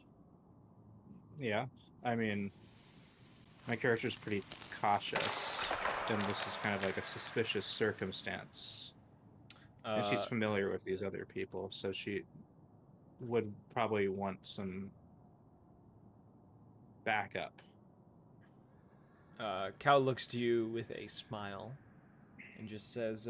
Yeah. I mean, my character's pretty cautious, and this is kind of like a suspicious circumstance. And she's familiar with these other people, so she would probably want some backup. Cal looks to you with a smile and just says,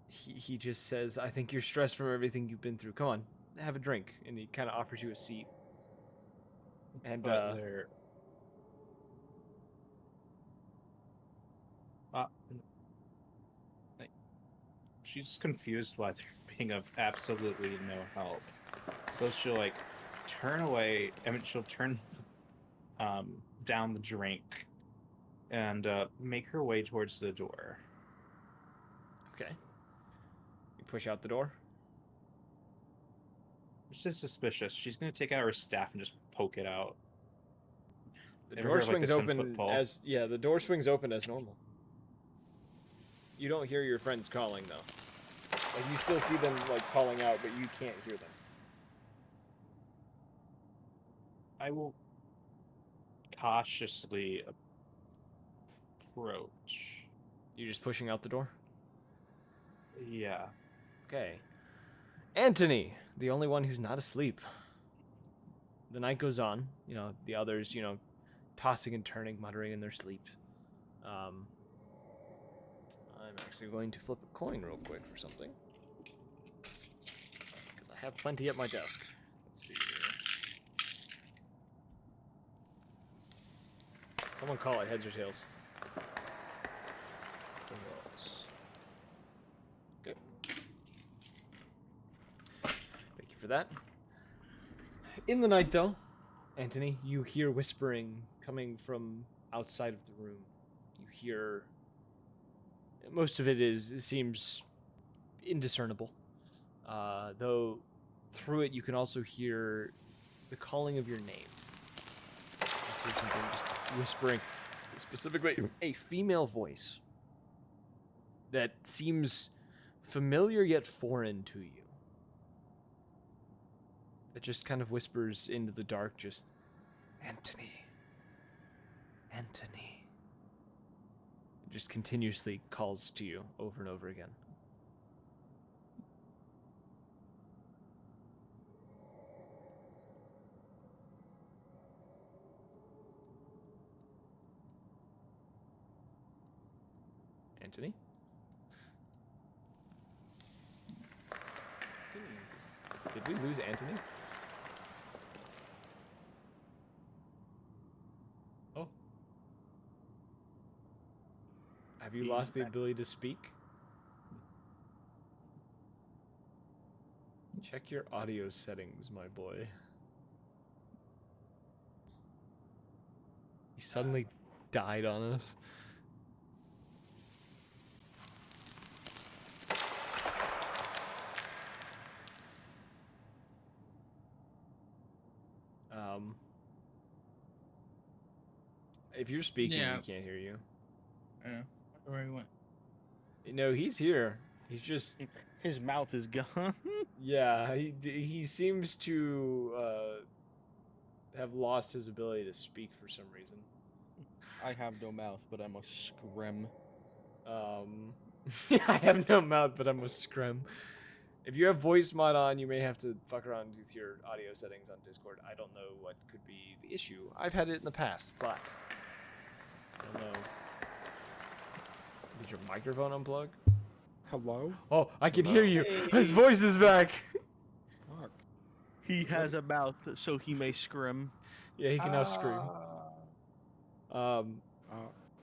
he just says, I think you're stressed from everything you've been through. Come on, have a drink. And he kind of offers you a seat. And, she's confused why they're being of absolutely no help. So she'll, turn away, she'll turn down the drink and make her way towards the door. Okay. You push out the door? Which is suspicious. She's going to take out her staff and just poke it out. The Ever door heard of, swings the open 10-foot pole? the door swings open as normal. You don't hear your friends calling, though. You still see them, calling out, but you can't hear them. I will cautiously approach. You just pushing out the door? Yeah. Okay. Anthony, the only one who's not asleep. The night goes on. The others, tossing and turning, muttering in their sleep. I'm actually going to flip a coin real quick for something. Because I have plenty at my desk. Let's see here. Someone call it heads or tails. Tails. Good. Thank you for that. In the night, though, Anthony, you hear whispering coming from outside of the room. You hear... Most of it seems indiscernible. Though through it you can also hear the calling of your name. You hear something just whispering, specifically a female voice that seems familiar yet foreign to you. That just kind of whispers into the dark, just, Anthony. Anthony. It just continuously calls to you over and over again. Anthony? Did we lose Anthony? Oh. Have you lost the ability to speak? Check your audio settings, my boy. He suddenly died on us. If you're speaking, Yeah. we can't hear you. Yeah. Where he went? No, he's here. He's just... His mouth is gone. Yeah, he seems to have lost his ability to speak for some reason. I have no mouth, but I'm a scrim. I have no mouth, but I'm a scrim. If you have voice mod on, you may have to fuck around with your audio settings on Discord. I don't know what could be the issue. I've had it in the past, but I don't know. Did your microphone unplug? Hello? Oh, I can Hello? hear you. His voice is back. Fuck. He has a mouth, so he may scrim. Yeah, he can now scream.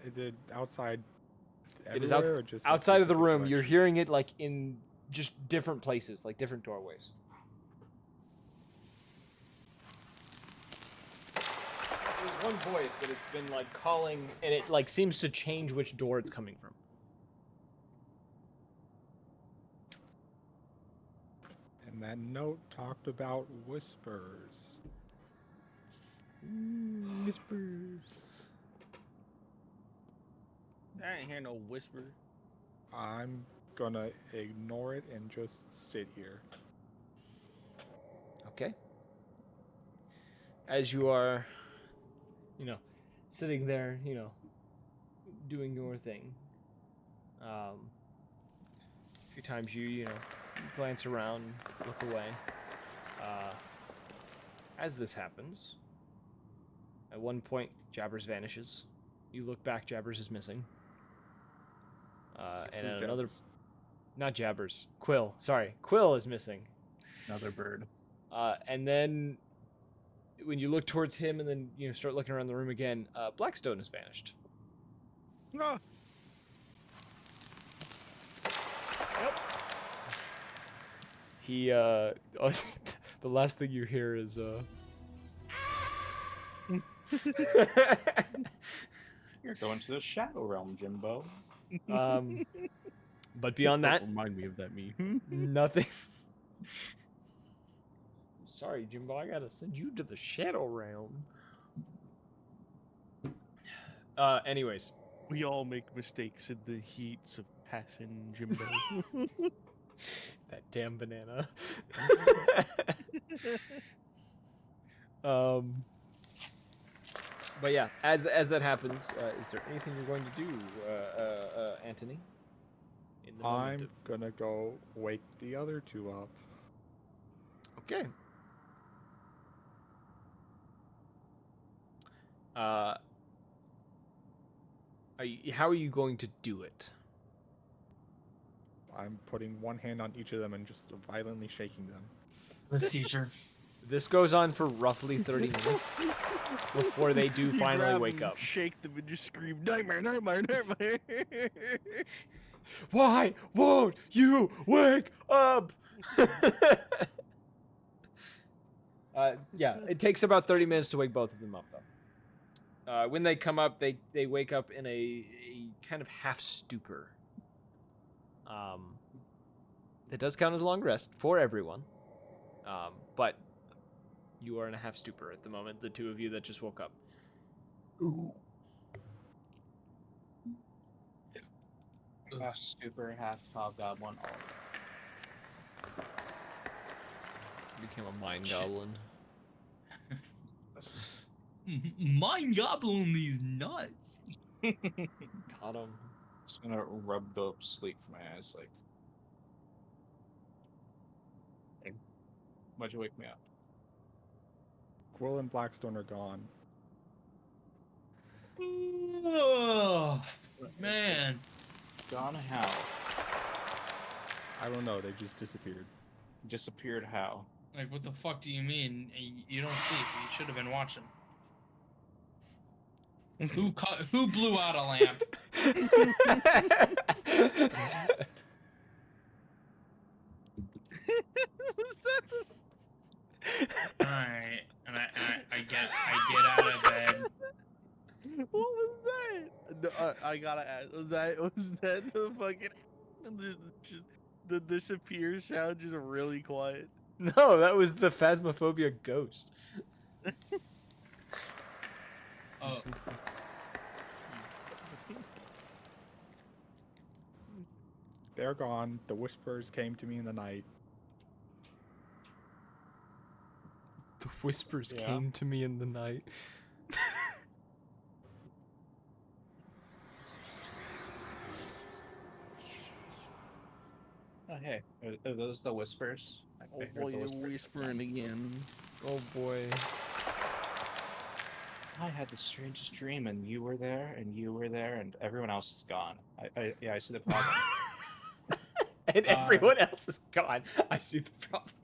Is it outside It is everywhere or just a outside of the specific room. You're direction? hearing it like in just different places, like different doorways. There's one voice, but it's been like calling, and it like seems to change which door it's coming from. And that note talked about whispers. Whispers. I ain't hear no whisper. I'm gonna ignore it and just sit here. Okay. As you are, sitting there, doing your thing. A few times you glance around, look away. As this happens, at one point, Jabbers vanishes. You look back, Jabbers is missing. And Who's at another, Jabbers? not Jabbers, Quill. Sorry, Quill is missing. Another bird. And then when you look towards him and then start looking around the room again, Blackstone has vanished. Ah. He the last thing you hear is You're going to the Shadow Realm, Jimbo. but beyond that, Remind me of that meme. nothing. Sorry, Jimbo, I gotta send you to the Shadow Realm. Anyways. We all make mistakes in the heats of passion, Jimbo. That damn banana. But yeah, as that happens, is there anything you're going to do, Anthony? In the moment I'm gonna go wake the other two up. Okay. How are you going to do it? I'm putting one hand on each of them and just violently shaking them. The seizure. This goes on for roughly 30 minutes before they do You finally grab wake them, up. shake them, and just scream, "Nightmare, nightmare, nightmare!" Why won't you wake up? Yeah, it takes about 30 minutes to wake both of them up, though. When they come up, they wake up in a kind of half stupor. It does count as a long rest for everyone, but you are in a half stupor at the moment, the two of you that just woke up. Half stupor, half hobgoblin. Became a mind goblin. Mind gobbling these nuts. Got him. Just gonna rub the sleep from my eyes, like. Hey, why'd you wake me up? Quill and Blackstone are gone. Oh, man. Gone how? I don't know, they just disappeared. Disappeared how? Like, what the fuck do you mean? You don't sleep. You should have been watching. Who blew out a lamp? Alright. And I get out of bed. What was that? No, I gotta ask. Was that the fucking the disappear sound just really quiet? No, that was the Phasmophobia ghost. Oh. They're gone. The whispers came to me in the night. The Whispers Yeah. came to me in the night. Oh, hey, are those the whispers? I Oh heard boy, the you're whispers. whispering again. Oh boy. I had the strangest dream, and you were there, and everyone else is gone. Yeah, I see the problem. And everyone else is gone. I see the problem.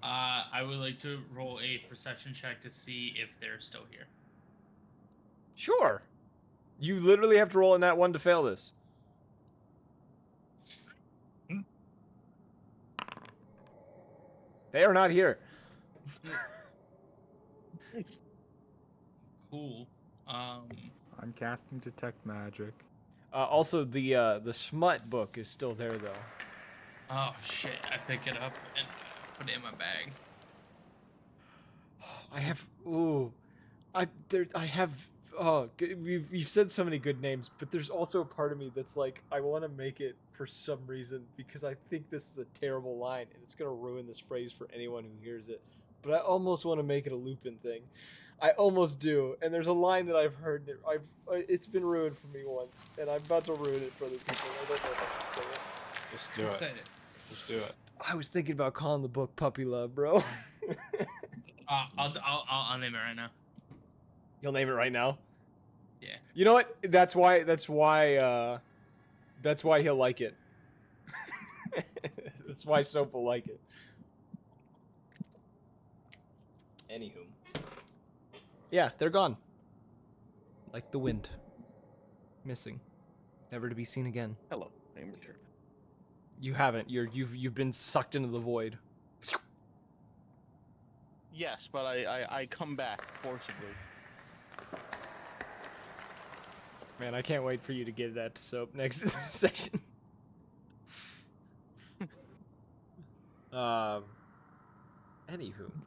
I would like to roll a perception check to see if they're still here. Sure. You literally have to roll in that one to fail this. They are not here. Cool. I'm casting detect magic. Also, the smut book is still there though. Oh shit! I pick it up and put it in my bag. I have. Ooh, I have. Oh, you've said so many good names, but there's also a part of me that's like, I want to make it for some reason because I think this is a terrible line and it's gonna ruin this phrase for anyone who hears it. But I almost want to make it a Lupin thing. I almost do. And there's a line that I've heard that it's been ruined for me once, and I'm about to ruin it for other people. I don't know if I should say it. Just do it. Say it. Just do it. I was thinking about calling the book Puppy Love, bro. I'll name it right now. You'll name it right now. Yeah. You know what? That's why he'll like it. That's why Soap will like it. Anywho. Yeah, they're gone. Like the wind. Missing. Never to be seen again. Hello, amateur. You haven't. You've been sucked into the void. Yes, but I come back forcibly. Man, I can't wait for you to give that to Soap next section. Anywho.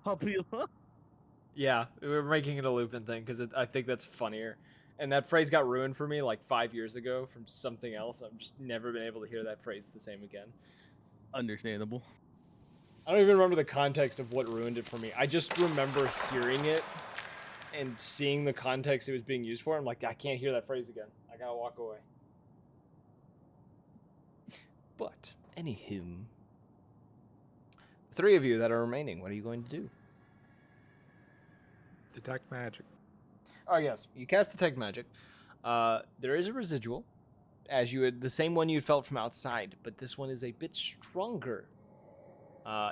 Puppy Yeah, we're making it a Lupin thing because I think that's funnier. And that phrase got ruined for me like 5 years ago from something else. I've just never been able to hear that phrase the same again. Understandable. I don't even remember the context of what ruined it for me. I just remember hearing it and seeing the context it was being used for. I'm like, I can't hear that phrase again. I gotta walk away. But, anywho, the three of you that are remaining, what are you going to do? Detect magic. Oh yes, you cast detect magic. There is a residual, as you had the same one you felt from outside, but this one is a bit stronger.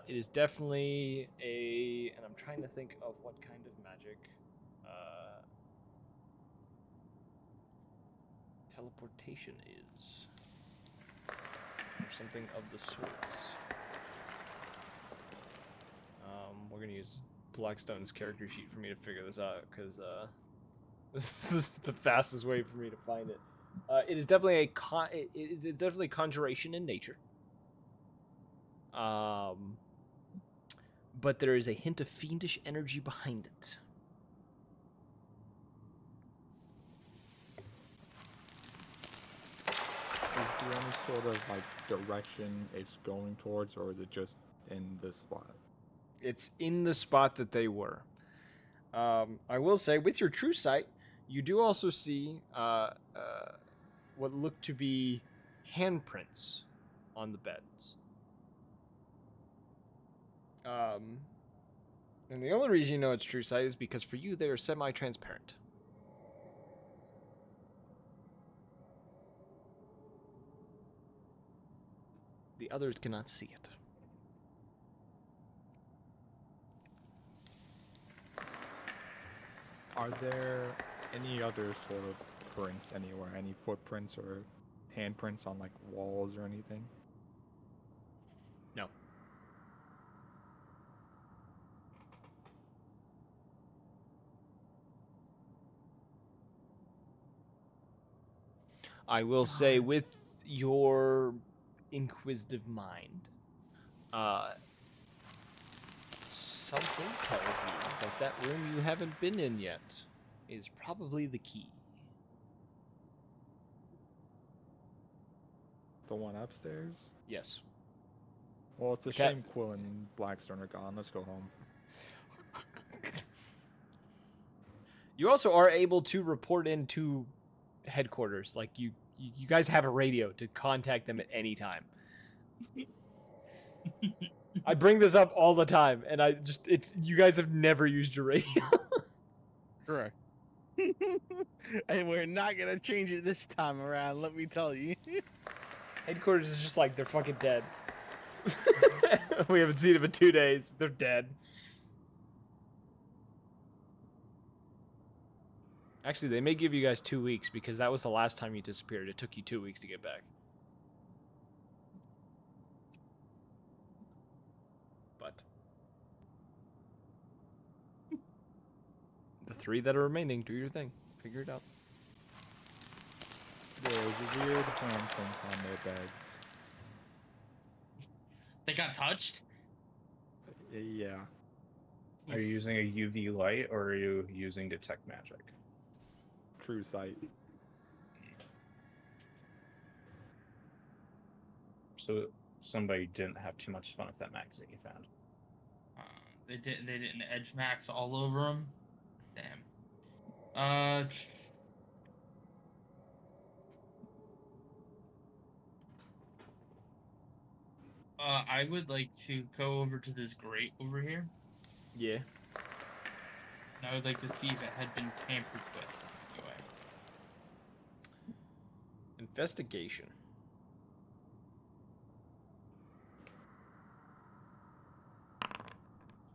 It is definitely and I'm trying to think of what kind of magic. Teleportation is, or something of the sorts. We're gonna use Blackstone's character sheet for me to figure this out because this is the fastest way for me to find it. It is definitely it is definitely conjuration in nature. But there is a hint of fiendish energy behind it. Is there any sort of like direction it's going towards, or is it just in this spot? It's in the spot that they were. I will say, with your true sight, you do also see what look to be handprints on the beds. And the only reason you know it's true sight is because for you they are semi-transparent. The others cannot see it. Are there any other sort of prints anywhere? Any footprints or handprints on like walls or anything? No. I will say, with your inquisitive mind, something tells you that room you haven't been in yet is probably the key. The one upstairs? Yes. Well, it's a Okay. shame Quill and Blackstone are gone. Let's go home. You also are able to report into headquarters. Like you guys have a radio to contact them at any time. I bring this up all the time, and you guys have never used your radio. Correct. And we're not gonna change it this time around, let me tell you. Headquarters is just like, they're fucking dead. We haven't seen them in 2 days. They're dead. Actually, they may give you guys 2 weeks because that was the last time you disappeared. It took you 2 weeks to get back. But the 3 that are remaining, do your thing. Figure it out. There's weird handprints on their beds. They got touched? Yeah. Are you using a UV light or are you using detect magic? True sight. So somebody didn't have too much fun with that magazine you found. They didn't edge max all over them. Damn. I would like to go over to this grate over here. Yeah. And I would like to see if it had been tampered with. Anyway. Investigation.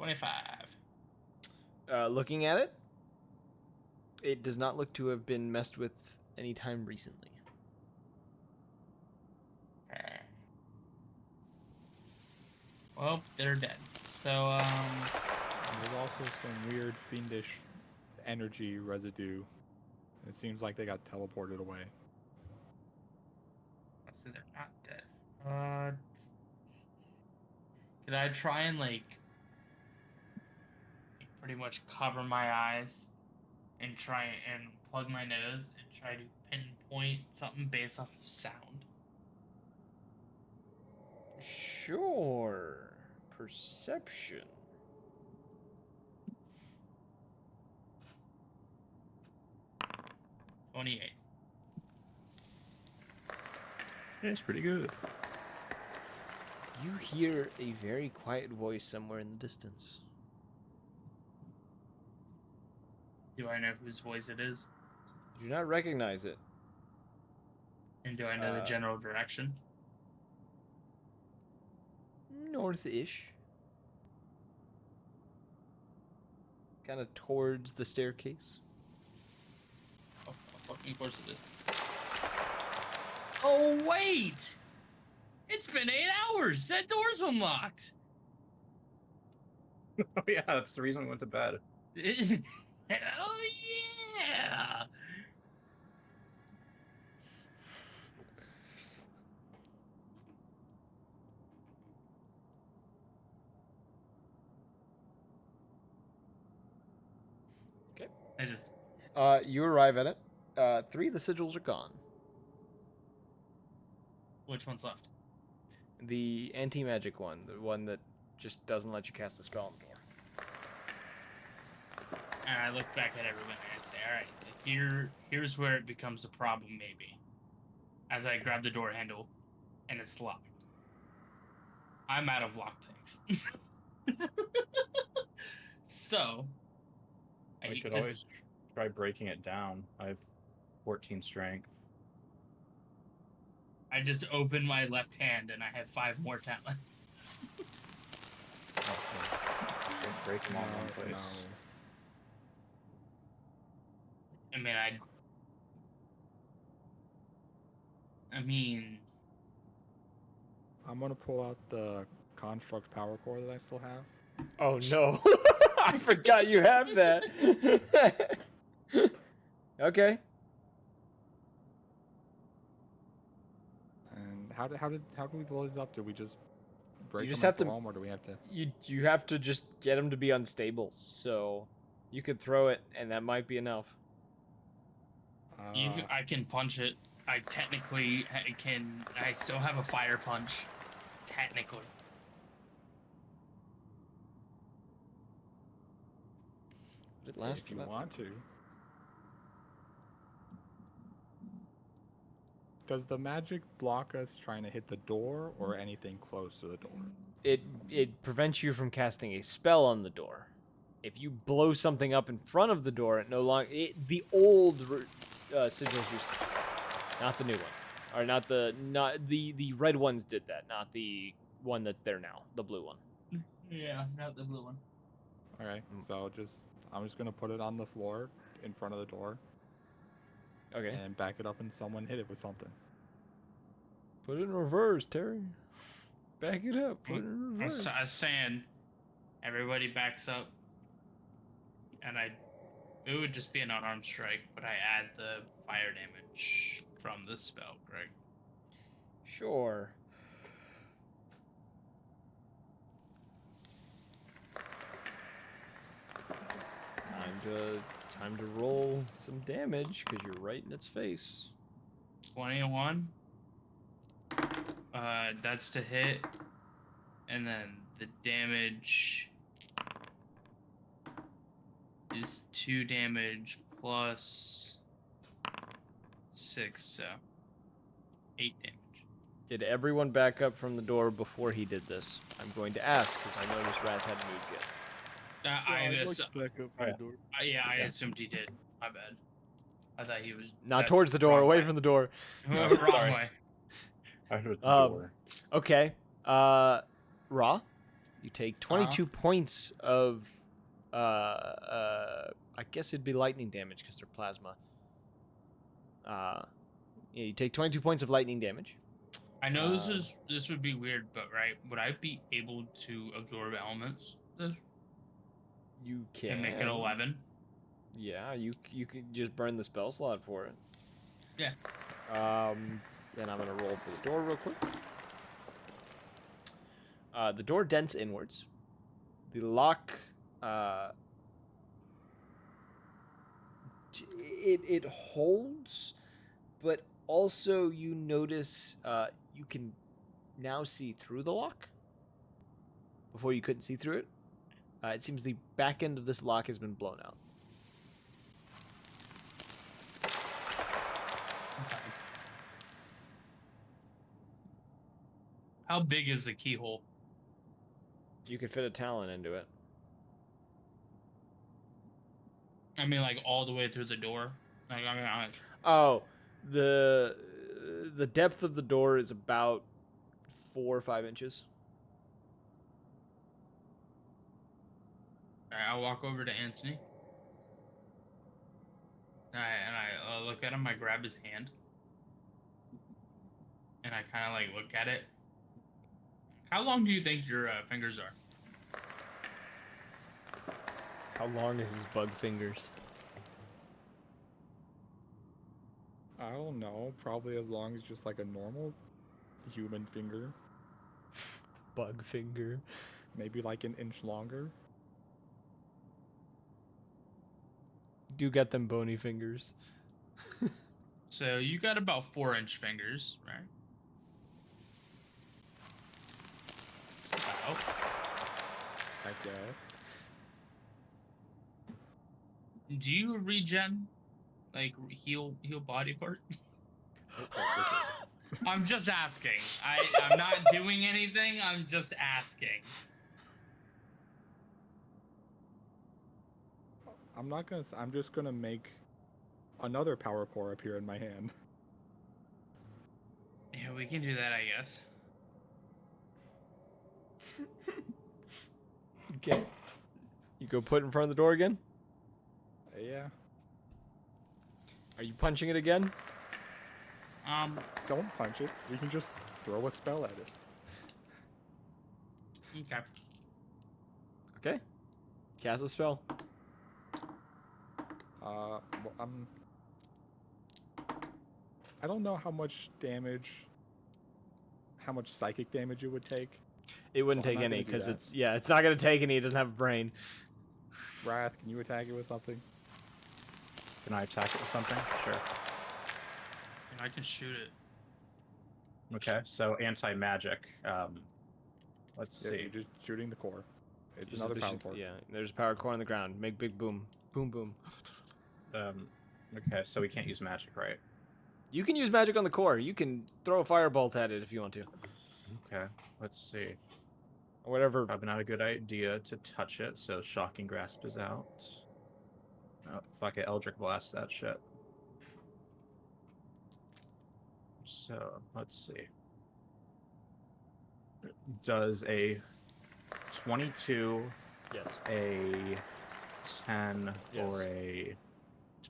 $25. Looking at it, it does not look to have been messed with any time recently. Well, they're dead. So, There's also some weird fiendish energy residue. It seems like they got teleported away. so they're not dead. Could I try and pretty much cover my eyes and try and plug my nose and try to pinpoint something based off of sound? Sure. Perception. $28. It's pretty good. You hear a very quiet voice somewhere in the distance. Do I know whose voice it is? You do not recognize it. And do I know the general direction? North-ish. Kind of towards the staircase. Oh, fucking course it is. Oh, wait! It's been 8 hours! That door's unlocked! Oh yeah, that's the reason we went to bed. Hell yeah! Okay. I just... You arrive at it. 3 of the sigils are gone. Which one's left? The anti-magic one, the one that just doesn't let you cast a spell on the door. And I look back at everyone and I say, alright, so here's where it becomes a problem, maybe. As I grab the door handle, and it's locked. I'm out of lockpicks. So... I could always try breaking it down. I have 14 strength. I just open my left hand and I have 5 more talents. Okay. Don't break them all in one place. I mean, I'm gonna pull out the construct power core that I still have. Oh no. I forgot you have that. Okay. And how do we blow these up? Do we just break You just them have and to- throw 'em, or do we have to? You have to just get them to be unstable. So you could throw it, and that might be enough. I can punch it. I still have a fire punch. Technically. It lasts if you want to. Does the magic block us trying to hit the door or anything close to the door? It prevents you from casting a spell on the door. If you blow something up in front of the door, it no longer the old sigils used to, not the new one, or not the red ones did that, not the one that's there now, the blue one. Yeah, not the blue one. All right, so I'm just gonna put it on the floor in front of the door Okay. and back it up, and someone hit it with something. Put it in reverse, Terry. Back it up. Put it in reverse. I was saying, everybody backs up, and it would just be an unarmed strike, but I add the fire damage from the spell, correct? Sure. Time to roll some damage because you're right in its face. 21. That's to hit, and then the damage is 2 damage plus 6, so 8 damage. Did everyone back up from the door before he did this? I'm going to ask because I noticed Wrath hadn't moved yet. I assumed he did. My bad. I thought he was Not towards the door, away from the door. Wrong sorry. way. I heard the door. Okay. Raw, you take 22 points of I guess it'd be lightning damage because they're plasma. Yeah, you take 22 points of lightning damage. I know this would be weird, but right, would I be able to absorb elements? You can And make it 11. Yeah, you can just burn the spell slot for it. Yeah. Then I'm gonna roll for the door real quick. The door dents inwards. The lock, it holds, but also you notice you can now see through the lock. Before you couldn't see through it. It seems the back end of this lock has been blown out. Okay. How big is the keyhole? You could fit a talon into it. I mean, like all the way through the door. Like, I mean, Oh, the depth of the door is about 4 or 5 inches. Alright, I'll walk over to Anthony. Alright, and I look at him. I grab his hand, and I kind of like look at it. How long do you think your fingers are? How long is his bug fingers? I don't know. Probably as long as just like a normal human finger. Bug finger. Maybe like an inch longer. Do get them bony fingers. So you got about 4-inch fingers, right? About. I guess. Do you regen, like heal body part? I'm just asking. I'm not doing anything. I'm just asking. I'm not gonna. I'm just gonna make another power core appear in my hand. Yeah, we can do that, I guess. Okay. You go put it in front of the door again? Yeah. Are you punching it again? Don't punch it. We can just throw a spell at it. Okay. Okay. Cast a spell. Well, I don't know how much psychic damage it would take. It wouldn't So I'm take not any gonna do because that. it's not gonna take any. It doesn't have a brain. Wrath, can you attack it with something? Can I attack it with something? Sure. And I can shoot it. Okay, so anti-magic. Let's Yeah, see. you're just shooting the core. It's Just another the power shit- core. Yeah, there's a power core on the ground. Make big boom. Boom boom. Okay, so we can't use magic, right? You can use magic on the core. You can throw a firebolt at it if you want to. Okay, let's see. Or whatever. Probably not a good idea to touch it, so Shocking Grasp is out. Oh, fuck it, Eldritch Blast that shit. So, let's see. Does a 22, Yes. a 10, Yes. or a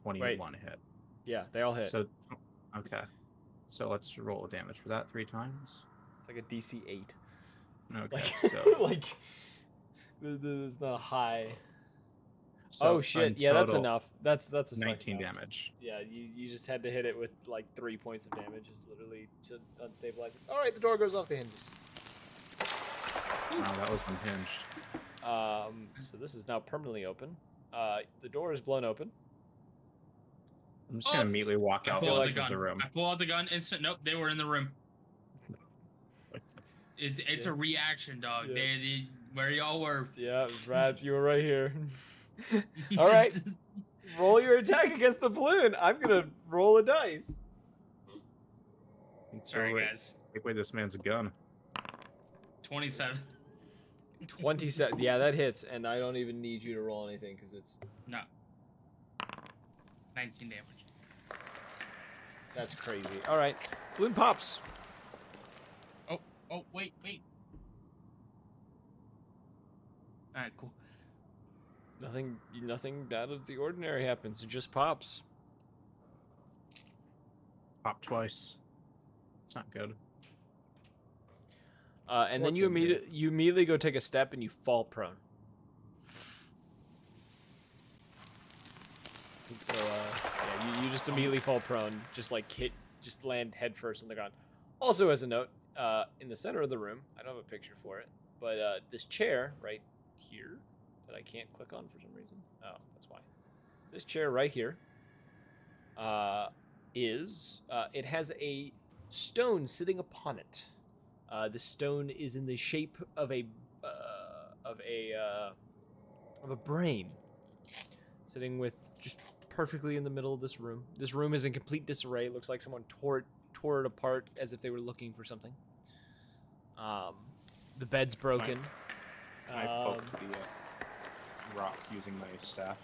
21 hit? Yeah, they all hit. So, okay. So let's roll damage for that 3 times. It's like a DC 8. Okay, Like, so... like, there's not a high. so Oh shit! in Yeah, that's total, enough. That's a 19 enough. damage. Yeah, you just had to hit it with like 3 points of damage. It's literally to unstabilize it. All right, the door goes off the hinges. Wow, that was unhinged. So this is now permanently open. The door is blown open. I'm just gonna immediately walk I out pull out of the room. I pull out the gun. Instant. Nope, they were in the room. It's a reaction, dog. Yeah. They where y'all were. Yeah, Rad, you were right here. All right, roll your attack against the balloon. I'm gonna roll a dice. Sorry, guys. Take away this man's gun. 27. 27. Yeah, that hits, and I don't even need you to roll anything because it's. No. 19 damage. That's crazy. All right, balloon pops. Oh, wait. Alright, cool. Nothing out of the ordinary happens. It just pops. Pop twice. It's not good. And then you immediately go take a step and you fall prone. So yeah, you just immediately fall prone, just land head first on the ground. Also, as a note, in the center of the room, I don't have a picture for it, but this chair right here that I can't click on for some reason. Oh, that's why. This chair right here it has a stone sitting upon it. The stone is in the shape of a brain, sitting with just perfectly in the middle of this room. This room is in complete disarray. It looks like someone tore it apart as if they were looking for something. The bed's broken. I poked the rock using my staff.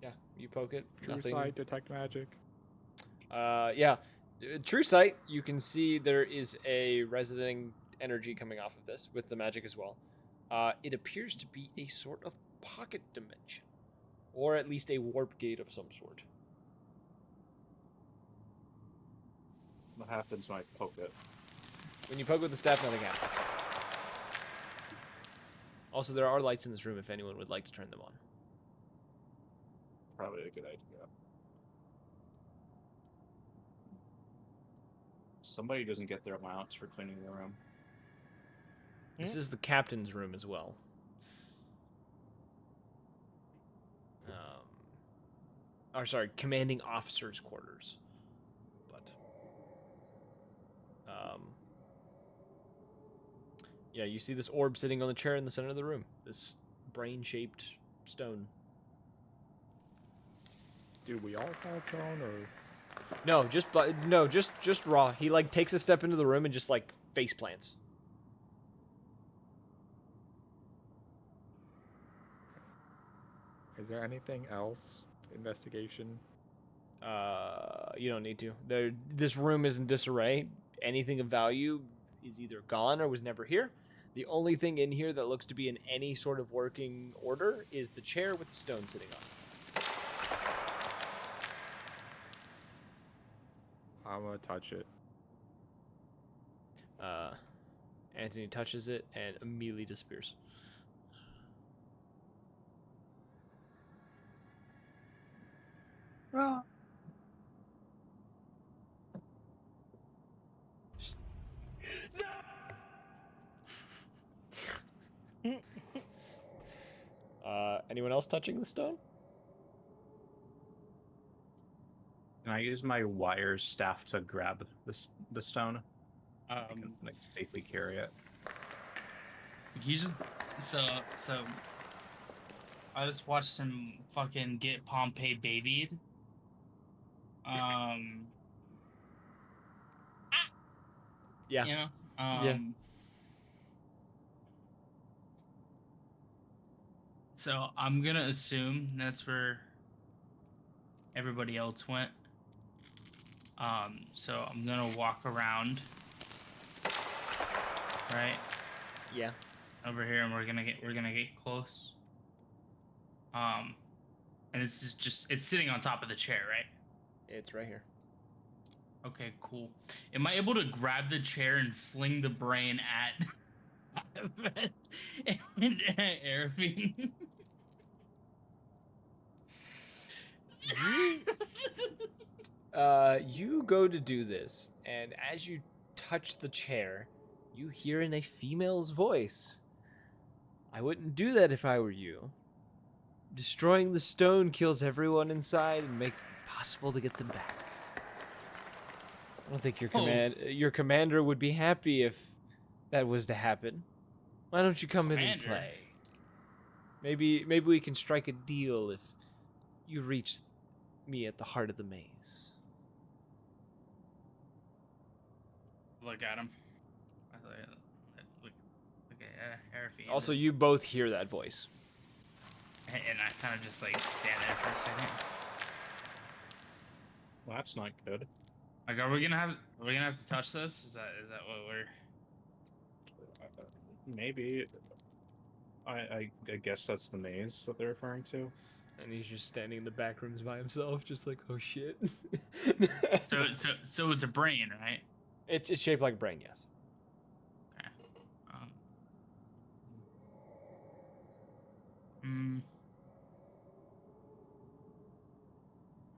Yeah, you poke it. True Nothing. sight, detect magic. Yeah. True sight, you can see there is a resonating energy coming off of this with the magic as well. It appears to be a sort of pocket dimension, or at least a warp gate of some sort. What happens when I poke it? When you poke with the staff, nothing happens. Also, there are lights in this room if anyone would like to turn them on. Probably a good idea. Somebody doesn't get their allowance for cleaning the room. This is the captain's room as well. Or sorry, commanding officer's quarters. But yeah, you see this orb sitting on the chair in the center of the room. This brain-shaped stone. Do we all fall prone, or No, just raw. He like takes a step into the room and just like face plants. is there anything else? Investigation. You don't need to. This room is in disarray. Anything of value is either gone or was never here. The only thing in here that looks to be in any sort of working order is the chair with the stone sitting on it. I'm gonna touch it. Anthony touches it and immediately disappears. Anyone else touching the stone? Can I use my wire staff to grab the stone? I Um, can like safely carry it. he just so I just watched him fucking get Pompeii babied. Yeah. You know. Yeah. So I'm gonna assume that's where everybody else went. So I'm gonna walk around, right Yeah. over here, and we're gonna get close. And this is just it's sitting on top of the chair, right? It's right here. Okay, cool. Am I able to grab the chair and fling the brain at and Arafine? You go to do this, and as you touch the chair, you hear in a female's voice, "I wouldn't do that if I were you. Destroying the stone kills everyone inside and makes it impossible to get them back. I don't think your commander would be happy if that was to happen. Why don't you come in and Commander? play? Maybe we can strike a deal if you reach me at the heart of the maze." Look at him. Look at Arafine. Also, you both hear that voice. And I kind of just like stand there for a second. Well, that's not good. Like, are we gonna have to touch this? Is that what we're? Maybe. I guess that's the maze that they're referring to. And he's just standing in the back rooms by himself, just like, oh shit. So it's a brain, right? It's shaped like a brain, yes. Okay.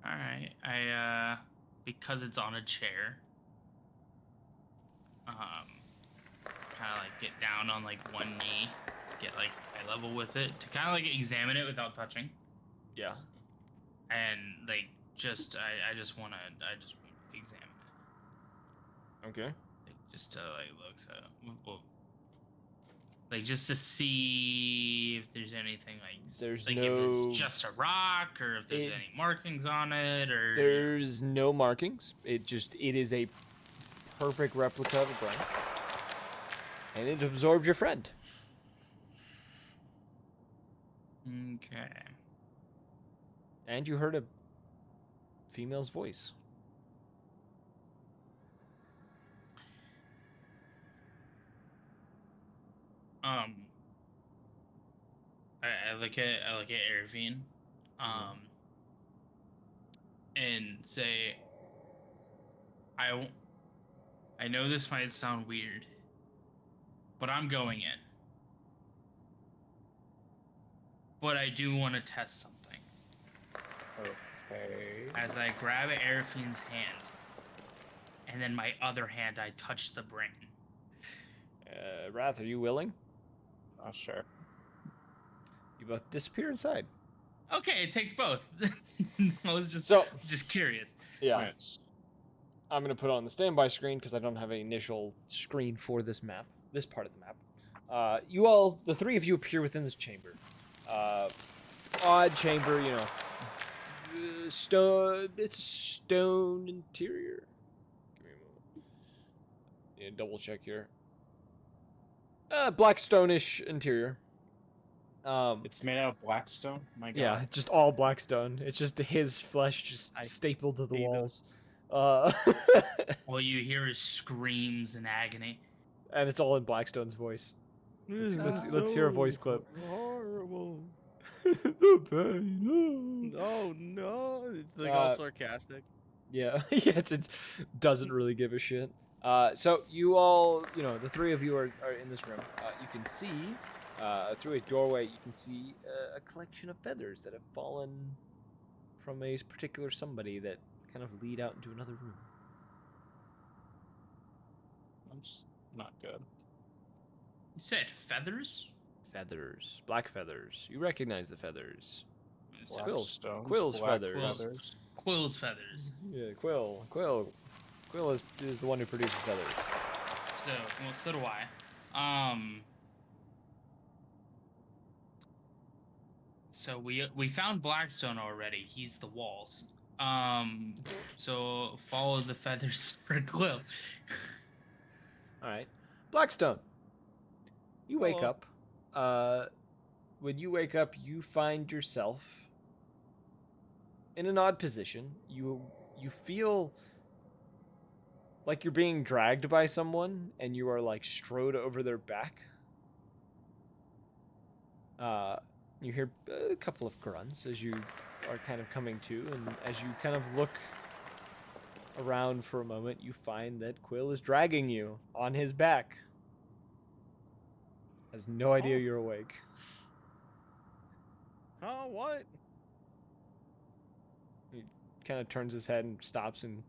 All right. I because it's on a chair. Kind of like get down on like one knee, get like eye level with it to kind of like examine it without touching. Yeah. And like I just want to examine it. Okay. Like, just to like look well, like just to see if there's anything like There's like no... if it's just a rock or if there's any markings on it or there's no markings. It is a perfect replica of a brain. And it absorbed your friend. Okay. And you heard a female's voice. I look at Ervine, and say, I know this might sound weird, but I'm going in. But I do want to test something. Okay. As I grab Erafine's hand, and then my other hand I touch the brain. Wrath, are you willing? Sure. You both disappear inside. Okay, it takes both. I was just curious. Yeah. Right. I'm going to put it on the standby screen because I don't have an initial screen for this map, this part of the map. You all, the three of you, appear within this chamber. Odd chamber, you know. Stone. It's a stone interior. Give me a moment. Yeah, double check here. Black stone-ish interior. It's made out of black stone. My God. Yeah, just all black stone. It's just his flesh just stapled to the walls. All you hear is screams and agony. And it's all in Blackstone's voice. Let's hear a voice clip. Horrible. The pain. Oh no! It's like all sarcastic. Yeah, yeah. It doesn't really give a shit. So you all, you know, the three of you are in this room. You can see through a doorway. You can see a collection of feathers that have fallen from a particular somebody that kind of lead out into another room. That's not good. You said feathers? Feathers, black feathers. You recognize the feathers. Black Quill's feathers. Quill's feathers. Yeah, Quill is the one who produces feathers. So do I. So we found Blackstone already. He's the walls. So follow the feathers for Quill. All right. Blackstone. You wake Hello. up. When you wake up, you find yourself in an odd position. You feel like you're being dragged by someone, and you are like strode over their back. You hear a couple of grunts as you are kind of coming to, and as you kind of look around for a moment, you find that Quill is dragging you on his back. Has no idea Oh. you're awake. Oh, what? He kind of turns his head and stops and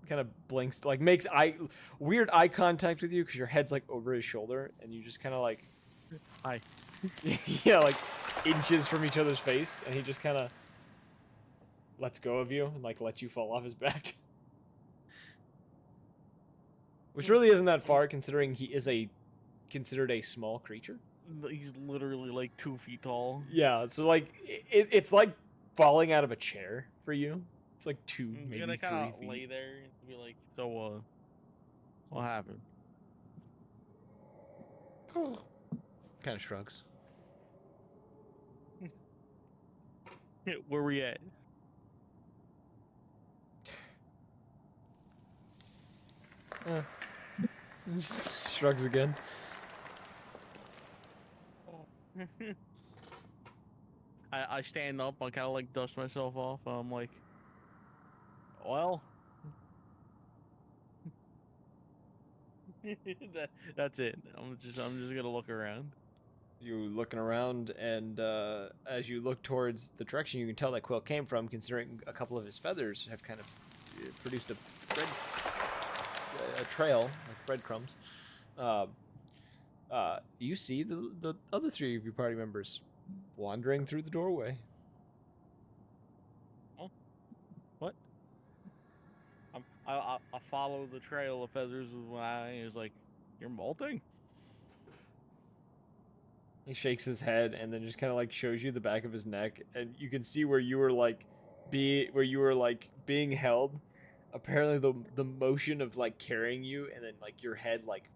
kind of blinks, like makes weird eye contact with you because your head's like over his shoulder, and you just kind of like, Hi. yeah, like inches from each other's face, and he just kind of lets go of you and like lets you fall off his back. Which really isn't that far considering he is considered a small creature. He's literally like 2 feet tall. Yeah, so like it's like falling out of a chair for you. It's like I'm maybe gonna 3 kind of feet. lay there and be like, so, what happened? Kind of shrugs. Where we at? Just shrugs again. I stand up, I kind of like dust myself off. I'm like, well, that's it. I'm just gonna look around. You looking around, and as you look towards the direction you can tell that Quill came from, considering a couple of his feathers have kind of produced a trail, like breadcrumbs. You see the other 3 of your party members wandering through the doorway. Oh, what? I follow the trail of feathers with my eye. He's like, you're molting? He shakes his head and then just kind of like shows you the back of his neck, and you can see where you were like being held. Apparently, the motion of like carrying you and then like your head like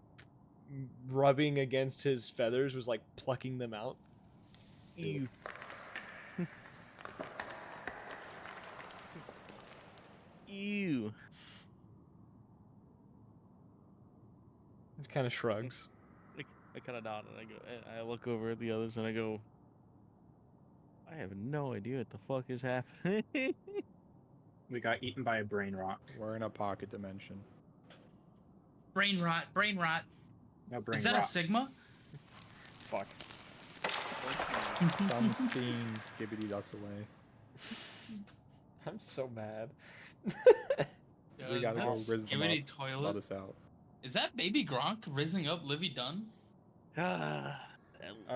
rubbing against his feathers was like plucking them out. Ew. Ew. It kind of shrugs. I kind of nod and I go, and I look over at the others and I go, I have no idea what the fuck is happening. We got eaten by a brain rock. We're in a pocket dimension. Brain rot. Brain rot. No brain Is that rock. a Sigma? Fuck. Some fiends skibbity us away. I'm so mad. We Is gotta that go riz them skibbity up. toilet? Let us out. Is that baby Gronk rizzing up Livy Dunn? All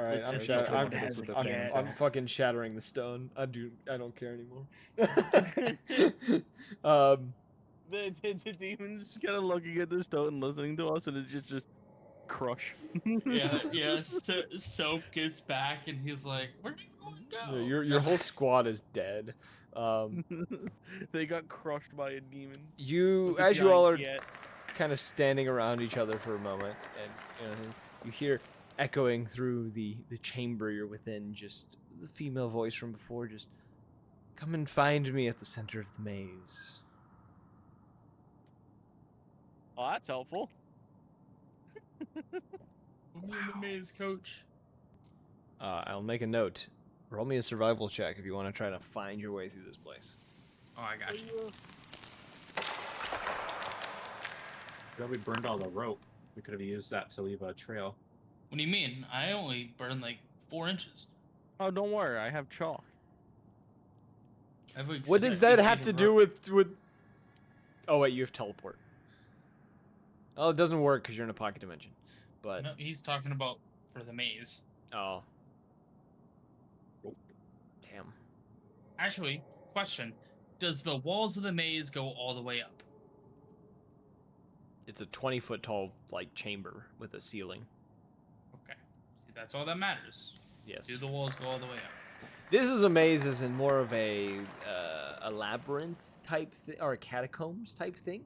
right, I'm, Let's shat- just go I'm, with this with the I'm, fan I'm cast. fucking shattering the stone. I don't care anymore. The demon's just kind of looking at the stone and listening to us, and it just crush. Yeah. Soap gets back and he's like, "Where did everyone go?" Your whole squad is dead. They got crushed by a demon. You, with a as you all are giant jet. kind of standing around each other for a moment, and you hear echoing through the chamber you're within, just the female voice from before, just, "Come and find me at the center of the maze." Oh, that's helpful. Put me in the maze, coach. I'll make a note. Roll me a survival check if you want to try to find your way through this place. Oh, I got you. Well, we burned all the rope. We could have used that to leave a trail. What do you mean? I only burned like 4 inches. Oh, don't worry, I have chalk. I have, like, What does 60 that have feet to of do rope. with? Oh wait, you have teleport. Oh, it doesn't work because you're in a pocket dimension. But No, he's talking about for the maze. oh, damn. Actually, question: does the walls of the maze go all the way up? It's a 20-foot tall like chamber with a ceiling. Okay, see, that's all that matters. Yes. Do the walls go all the way up? This is a maze, as in more of a labyrinth type thing or a catacombs type thing.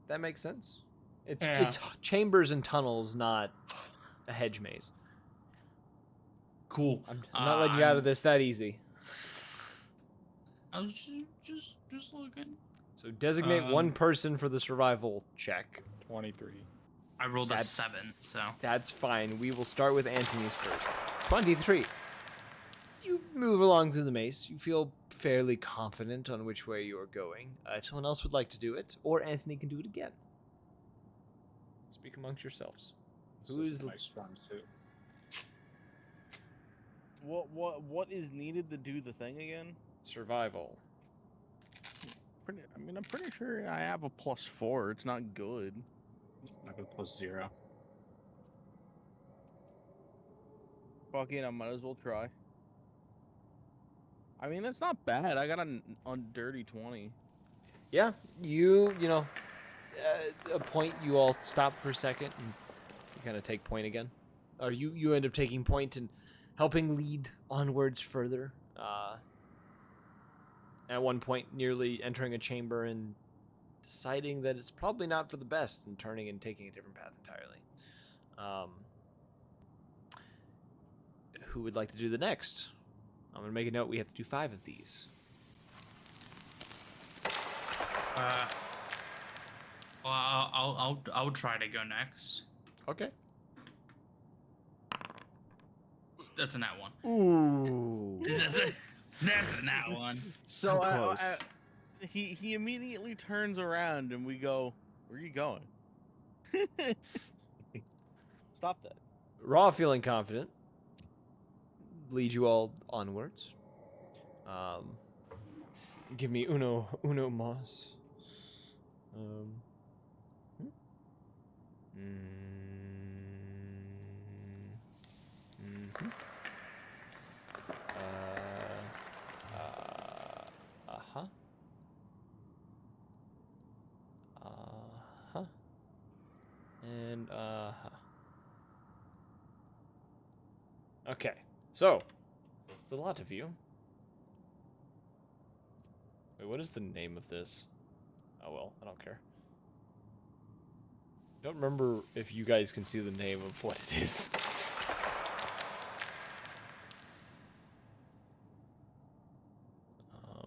That makes sense. It's chambers and tunnels, not a hedge maze. Cool. I'm not letting you out of this that easy. I was just looking. So designate one person for the survival check. 23. I rolled a That- 7, so That's fine. We will start with Anthony's first. 23. You move along through the maze. You feel fairly confident on which way you are going. If someone else would like to do it, or Anthony can do it again. Speak amongst yourselves. This Who is is my strong suit. What is needed to do the thing again? survival? I'm pretty sure I have a +4. It's not good. I have a +0. Fuck it, I might as well try. I mean, that's not bad. I got a dirty 20. Yeah, you know, a point. You all stop for a second and you kind of take point again, or you end up taking point and helping lead onwards further. At one point, nearly entering a chamber and deciding that it's probably not for the best, and turning and taking a different path entirely. Who would like to do the next? I'm gonna make a note. We have to do 5 of these. well, I'll try to go next. Okay. That's a nat 1. Ooh. That's a nat 1. So close. He immediately turns around and we go, "Where are you going?" Stop that. Raw feeling confident. Lead you all onwards. Give me uno mas. Uh-huh. Uh-huh. And uh-huh. Okay. So, the lot of you. Wait, what is the name of this? Oh well, I don't care. Don't remember if you guys can see the name of what it is.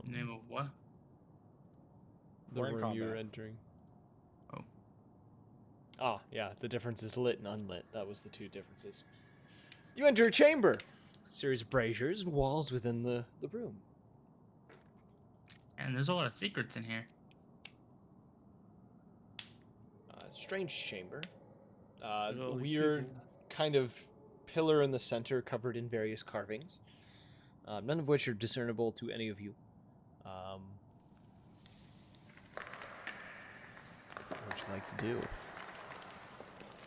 Name of what? The We're in room you were combat. entering. Oh. Ah, yeah, the difference is lit and unlit. That was the 2 differences. You enter a chamber. A series of braziers and walls within the room. And there's a lot of secrets in here. Strange chamber. all these Weird people. kind of pillar in the center covered in various carvings. None of which are discernible to any of you. What would you like to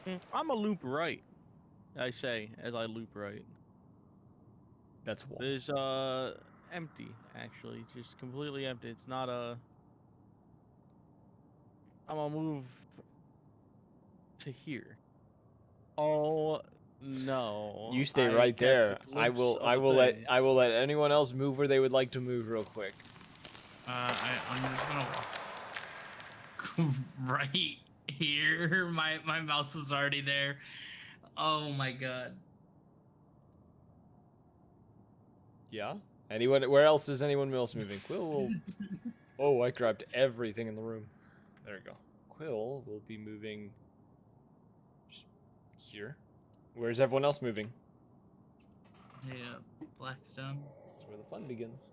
do? I'm a loop right. I say as I loop right. That's wall. There's empty actually, just completely empty. It's not a. I'm gonna move to here. Oh no! You stay I right catch a there. I glimpse will. of I a will thing. let anyone else move where they would like to move real quick. I'm just gonna walk right here. My mouse was already there. Oh my god. Yeah. Anyone? Where else is anyone else moving? Quill will. Oh, I grabbed everything in the room. There we go. Quill will be moving. Just here. Where's everyone else moving? Yeah, Blackstone. This is where the fun begins.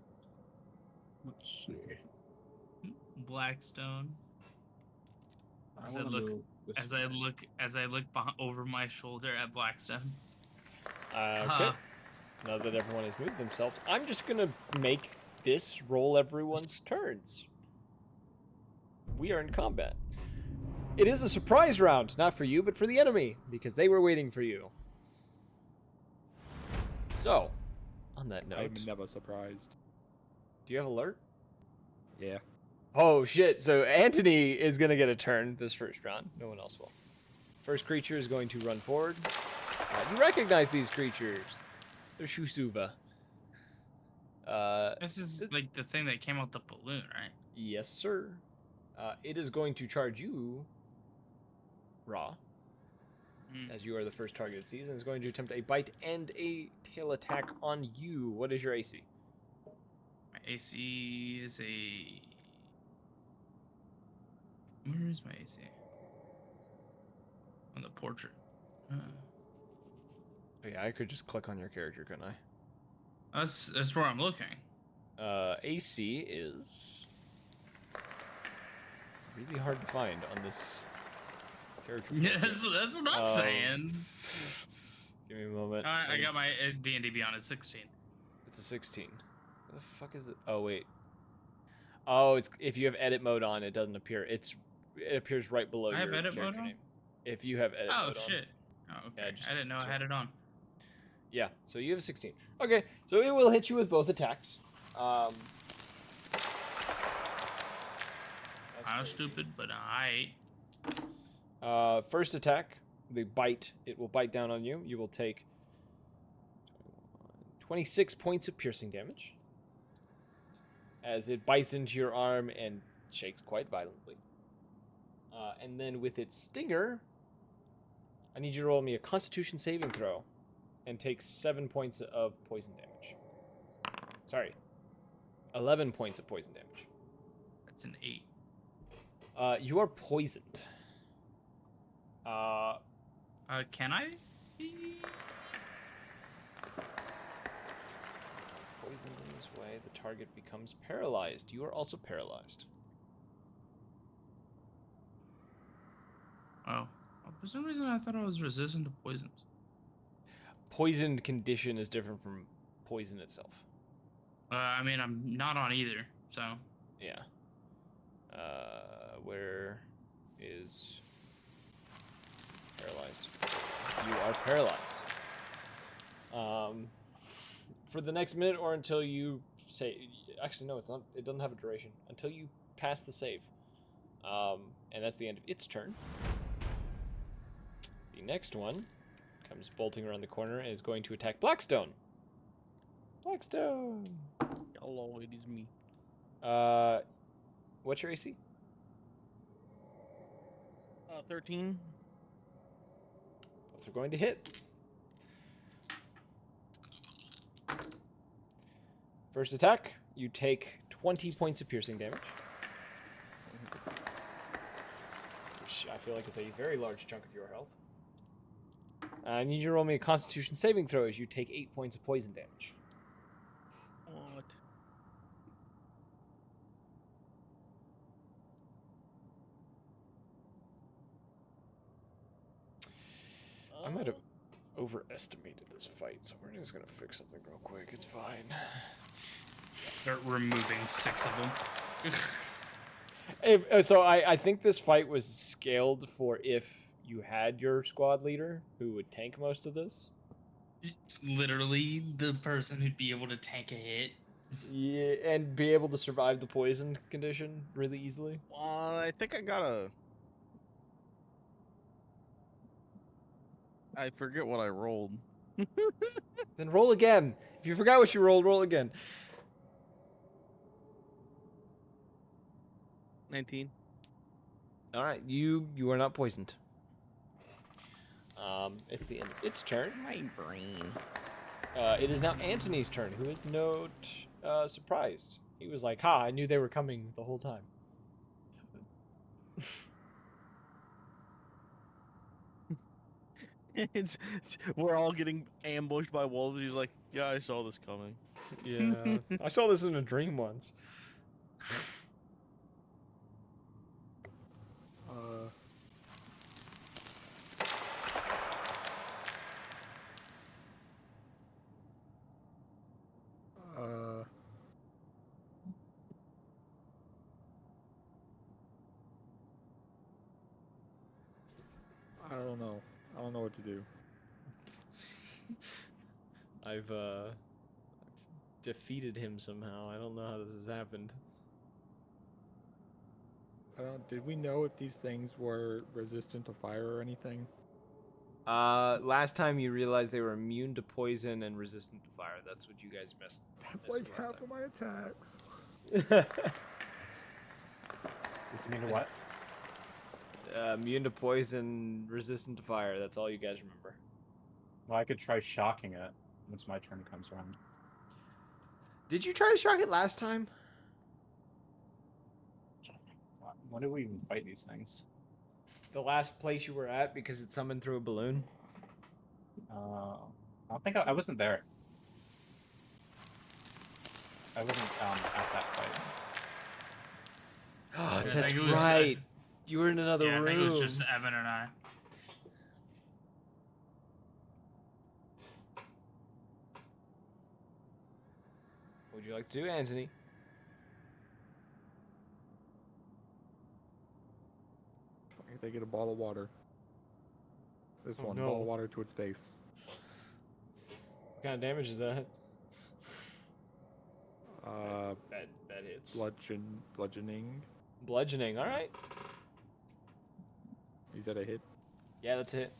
Let's see. Blackstone. I As I wanna look- move this As I look over my shoulder at Blackstone. Okay. Now that everyone has moved themselves, I'm just gonna make this roll everyone's turns. We are in combat. It is a surprise round, not for you, but for the enemy, because they were waiting for you. So, on that note, I'm never surprised. do you have alert? Yeah. Oh shit! So Anthony is gonna get a turn this first round. No one else will. First creature is going to run forward. You recognize these creatures. They're Shusuva. This is like the thing that came out the balloon, right? Yes, sir. It is going to charge you Raw, Mm. as you are the first target it sees, and is going to attempt a bite and a tail attack on you. What is your AC? My AC is a. Where is my AC? On the portrait. Oh, yeah, I could just click on your character, couldn't I? That's where I'm looking. AC is really hard to find on this character. Yeah, portrait. that's what I'm Um, saying. Give me a moment. I got my D&D Beyond at 16. It's a 16. What the fuck is it? Oh wait. Oh, it's if you have edit mode on, it doesn't appear. It appears right below I have your edit mode character on? name. If you have edit Oh mode on. shit. Oh okay. Yeah, just I didn't know I check. had it on. Yeah, so you have 16. Okay, so it will hit you with both attacks. I'm that's crazy. stupid, but I. First attack, the bite. It will bite down on you. You will take 26 points of piercing damage as it bites into your arm and shakes quite violently. And then with its stinger, I need you to roll me a Constitution saving throw and take 7 points of poison damage. Sorry, 11 points of poison damage. That's an 8. You are poisoned. Can I be? Poisoned in this way, the target becomes paralyzed. You are also paralyzed. Oh. For some reason, I thought I was resistant to poisons. Poisoned condition is different from poison itself. I mean, I'm not on either, so. Yeah. Where is paralyzed? You are paralyzed. For the next minute or until you say, actually no, it's not. It doesn't have a duration until you pass the save. And that's the end of its turn. The next one comes bolting around the corner and is going to attack Blackstone. Blackstone. Hello, it is me. What's your AC? 13. Both are going to hit. First attack, you take 20 points of piercing damage. Which I feel like is a very large chunk of your health. I need you to roll me a Constitution saving throw as you take 8 points of poison damage. What? I might have overestimated this fight, so we're just gonna fix something real quick. It's fine. Start removing 6 of them. So I think this fight was scaled for if you had your squad leader who would tank most of this. Literally, the person who'd be able to tank a hit. Yeah, and be able to survive the poison condition really easily. I think I got a. I forget what I rolled. Then roll again. If you forgot what you rolled, roll again. 19. All right, you are not poisoned. It's the end of its turn. My brain. It is now Antony's turn, who is not surprised. He was like, "Ha! I knew they were coming the whole time." We're all getting ambushed by wolves. He's like, yeah, I saw this coming. Yeah, I saw this in a dream once. I don't know. I don't know what to do. I've defeated him somehow. I don't know how this has happened. Did we know if these things were resistant to fire or anything? Last time you realized they were immune to poison and resistant to fire. That's what you guys messed. That's like half of my attacks. It's mean to what? Immune to poison, resistant to fire. That's all you guys remember. Well, I could try shocking it once my turn comes around. Did you try to shock it last time? When did we even fight these things? The last place you were at because it summoned through a balloon? I don't think I wasn't there. I wasn't at that fight. Oh, I that's think it was- right. You were in another Yeah, I room. think it was just Evan and I. What would you like to do, Anthony? If they get a ball of water. This Oh, one, no. ball of water to its face. What kind of damage is that? That hits. Bludgeoning. Bludgeoning, alright. Is that a hit? Yeah, that's it.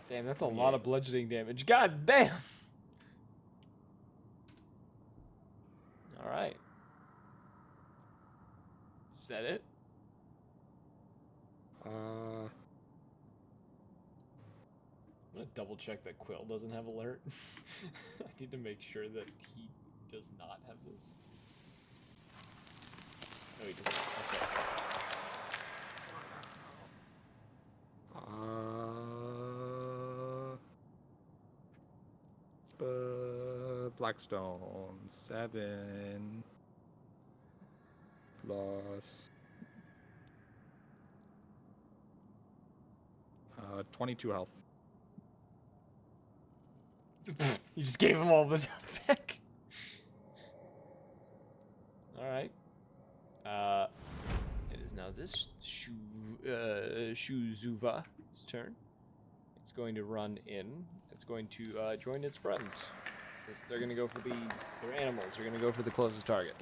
Damn, that's a lot of bludgeoning damage. God damn! Alright. Is that it? Uh, I'm gonna double check that Quill doesn't have alert. I need to make sure that he does not have this. No, he doesn't. okay. Blackstone 7 plus 22 health. You just gave him all of his health back. Alright. It is now this Shuzuva's turn. It's going to run in. It's going to join its friends. They're going to go for their animals. They're going to go for the closest target.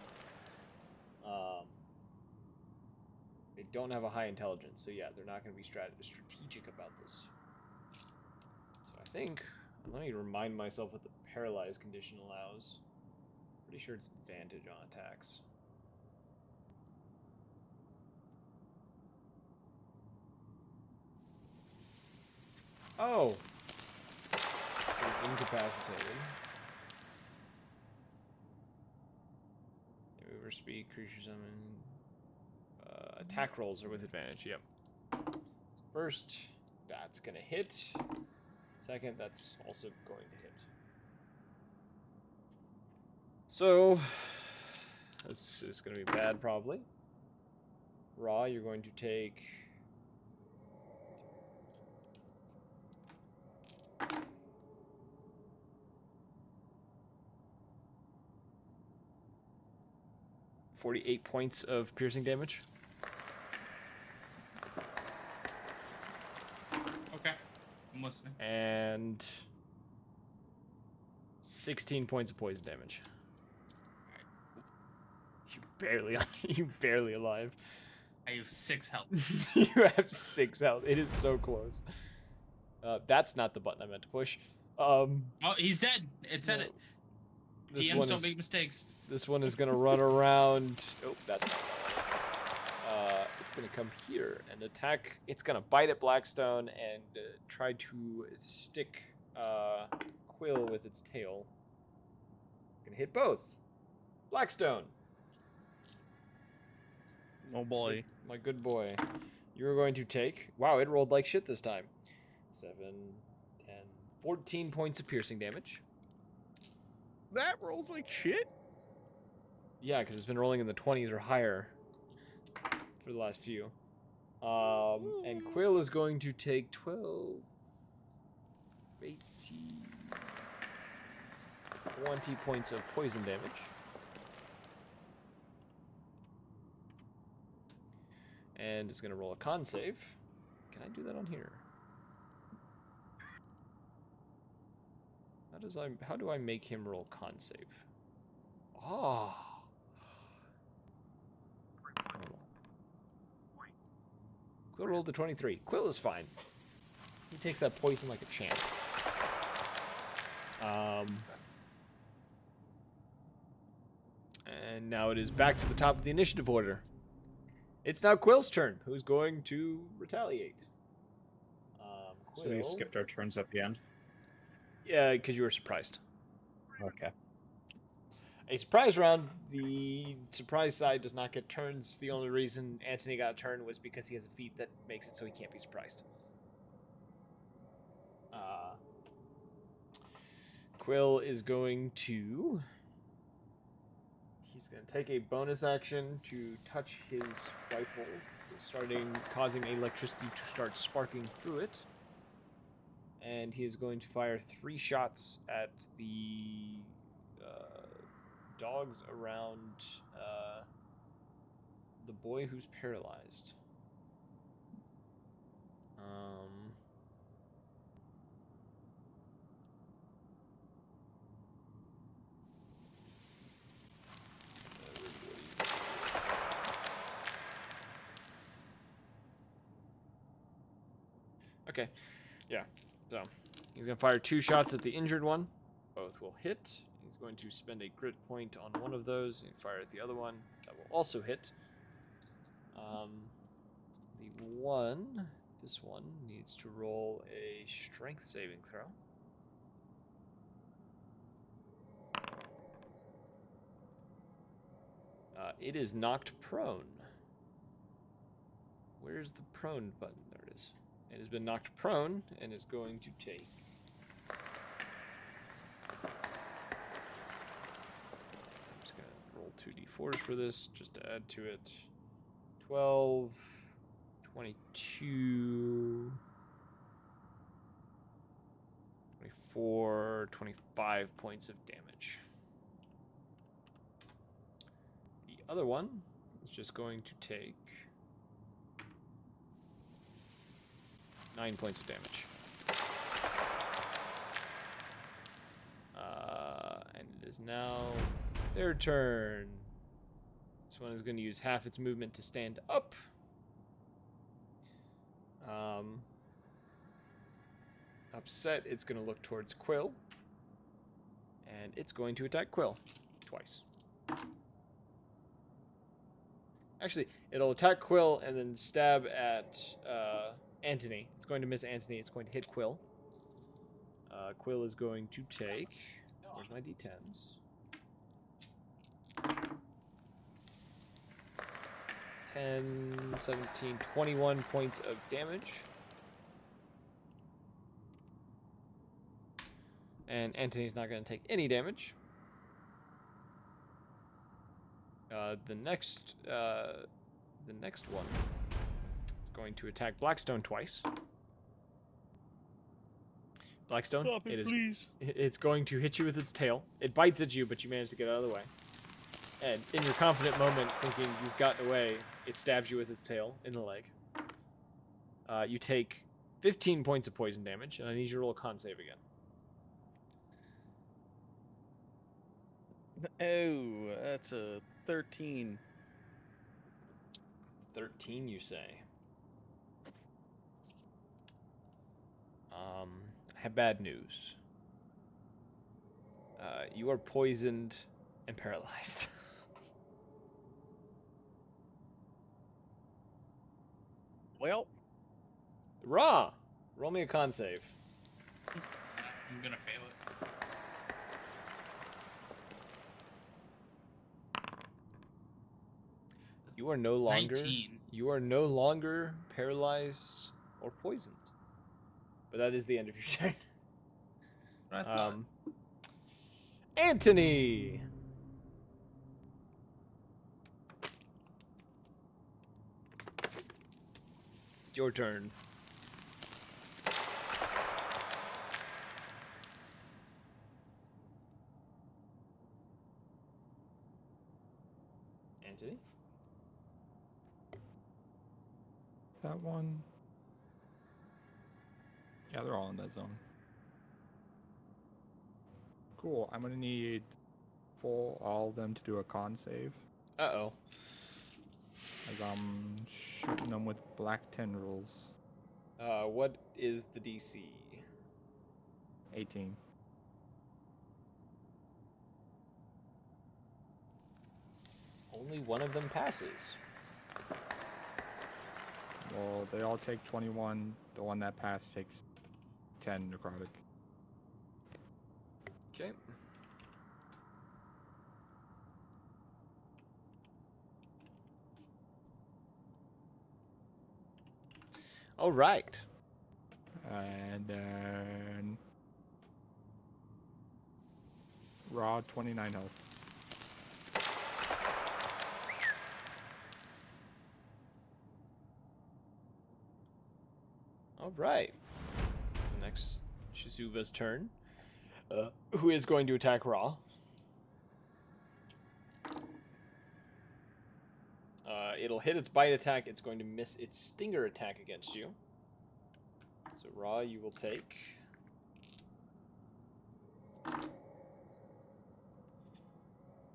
They don't have a high intelligence, so yeah, they're not going to be strategic about this. So I think, let me remind myself what the paralyzed condition allows. Pretty sure it's advantage on attacks. Oh! So incapacitated. Mover speed, creature summon. Attack rolls are with advantage, yep. So first, that's gonna hit. Second, that's also going to hit. So, this is gonna be bad, probably. Raw, you're going to take... ...48 points of piercing damage. Okay. I'm listening. And 16 points of poison damage. You barely alive. I have 6 health. You have 6 health. It is so close. That's not the button I meant to push. Oh, he's dead. It said No. it. This DMs one don't is- make mistakes. This one is gonna run around. Oh, that's. It's gonna come here and attack. It's gonna bite at Blackstone and try to stick Quill with its tail. Gonna hit both. Blackstone. Oh boy. My good boy. You're going to take... Wow, it rolled like shit this time. 7, 10, 14 points of piercing damage. That rolls like shit. Yeah, because it's been rolling in the 20s or higher for the last few. And Quill is going to take 12, 18, 20 points of poison damage. And it's going to roll a con save. Can I do that on here? How do I make him roll con save? Oh. Quill rolled a 23. Quill is fine. He takes that poison like a champ. And now it is back to the top of the initiative order. It's now Quill's turn, who's going to retaliate. So we skipped our turns at the end. Yeah, because you were surprised. Okay. A surprise round, the surprise side does not get turns. The only reason Anthony got a turn was because he has a feat that makes it so he can't be surprised. Quill is going to... He's going to take a bonus action to touch his rifle, causing electricity to start sparking through it. And he is going to fire 3 shots at the dogs around the boy who's paralyzed. Okay, yeah. So he's going to fire 2 shots at the injured one. Both will hit. He's going to spend a grit point on one of those and fire at the other one. That will also hit. This one needs to roll a strength saving throw. It is knocked prone. Where's the prone button? There it is. It has been knocked prone and is going to take... I'm just going to roll 2d4s for this, just to add to it. 12, 22, 24, 25 points of damage. The other one is just going to take 9 points of damage. And it is now their turn. This one is going to use half its movement to stand up. Upset, it's going to look towards Quill. And it's going to attack Quill twice. Actually, it'll attack Quill and then stab at Anthony. It's going to miss Anthony. It's going to hit Quill. Quill is going to take... Where's my d10s? 10, 17, 21 points of damage. And Anthony's not going to take any damage. The next one is going to attack Blackstone twice. Blackstone, Stop it, please. It's going to hit you with its tail. It bites at you, but you manage to get out of the way. And in your confident moment, thinking you've gotten away, it stabs you with its tail in the leg. You take 15 points of poison damage, and I need you to roll a con save again. Oh, that's a 13. 13, you say? I have bad news. You are poisoned and paralyzed. Well, Raw! Roll me a con save. I'm gonna fail it. You are no longer 19. You are no longer paralyzed or poisoned. But that is the end of your turn. I thought. Anthony! Your turn. Anthony? That one. Yeah, they're all in that zone. Cool. I'm gonna need all of them to do a con save, Uh-oh. as I'm shooting them with black tendrils. What is the DC? 18. Only one of them passes. Well, they all take 21. The one that passed takes 10 necrotic. Okay. All right. And then Raw 29 health. All right. So next, Shizuva's turn. Who is going to attack Ra? It'll hit its bite attack. It's going to miss its stinger attack against you. So Ra, you will take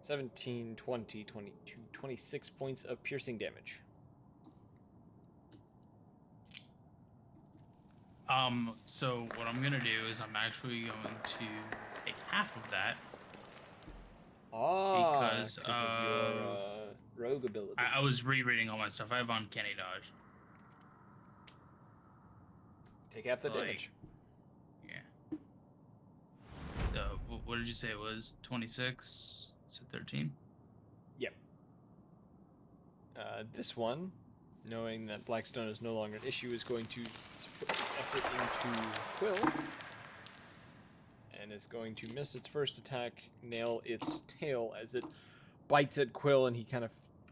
17, 20, 22, 26 points of piercing damage. So what I'm gonna do is I'm actually going to take half of that. Because of your rogue ability. I was rereading all my stuff. I have Uncanny Dodge. Take half the Like, damage. Yeah. So what did you say it was? 26? So 13? Yep. This one, knowing that Blackstone is no longer an issue, is going to put its effort into Quill. And is going to miss its first attack, nail its tail as it bites at Quill, and he kind of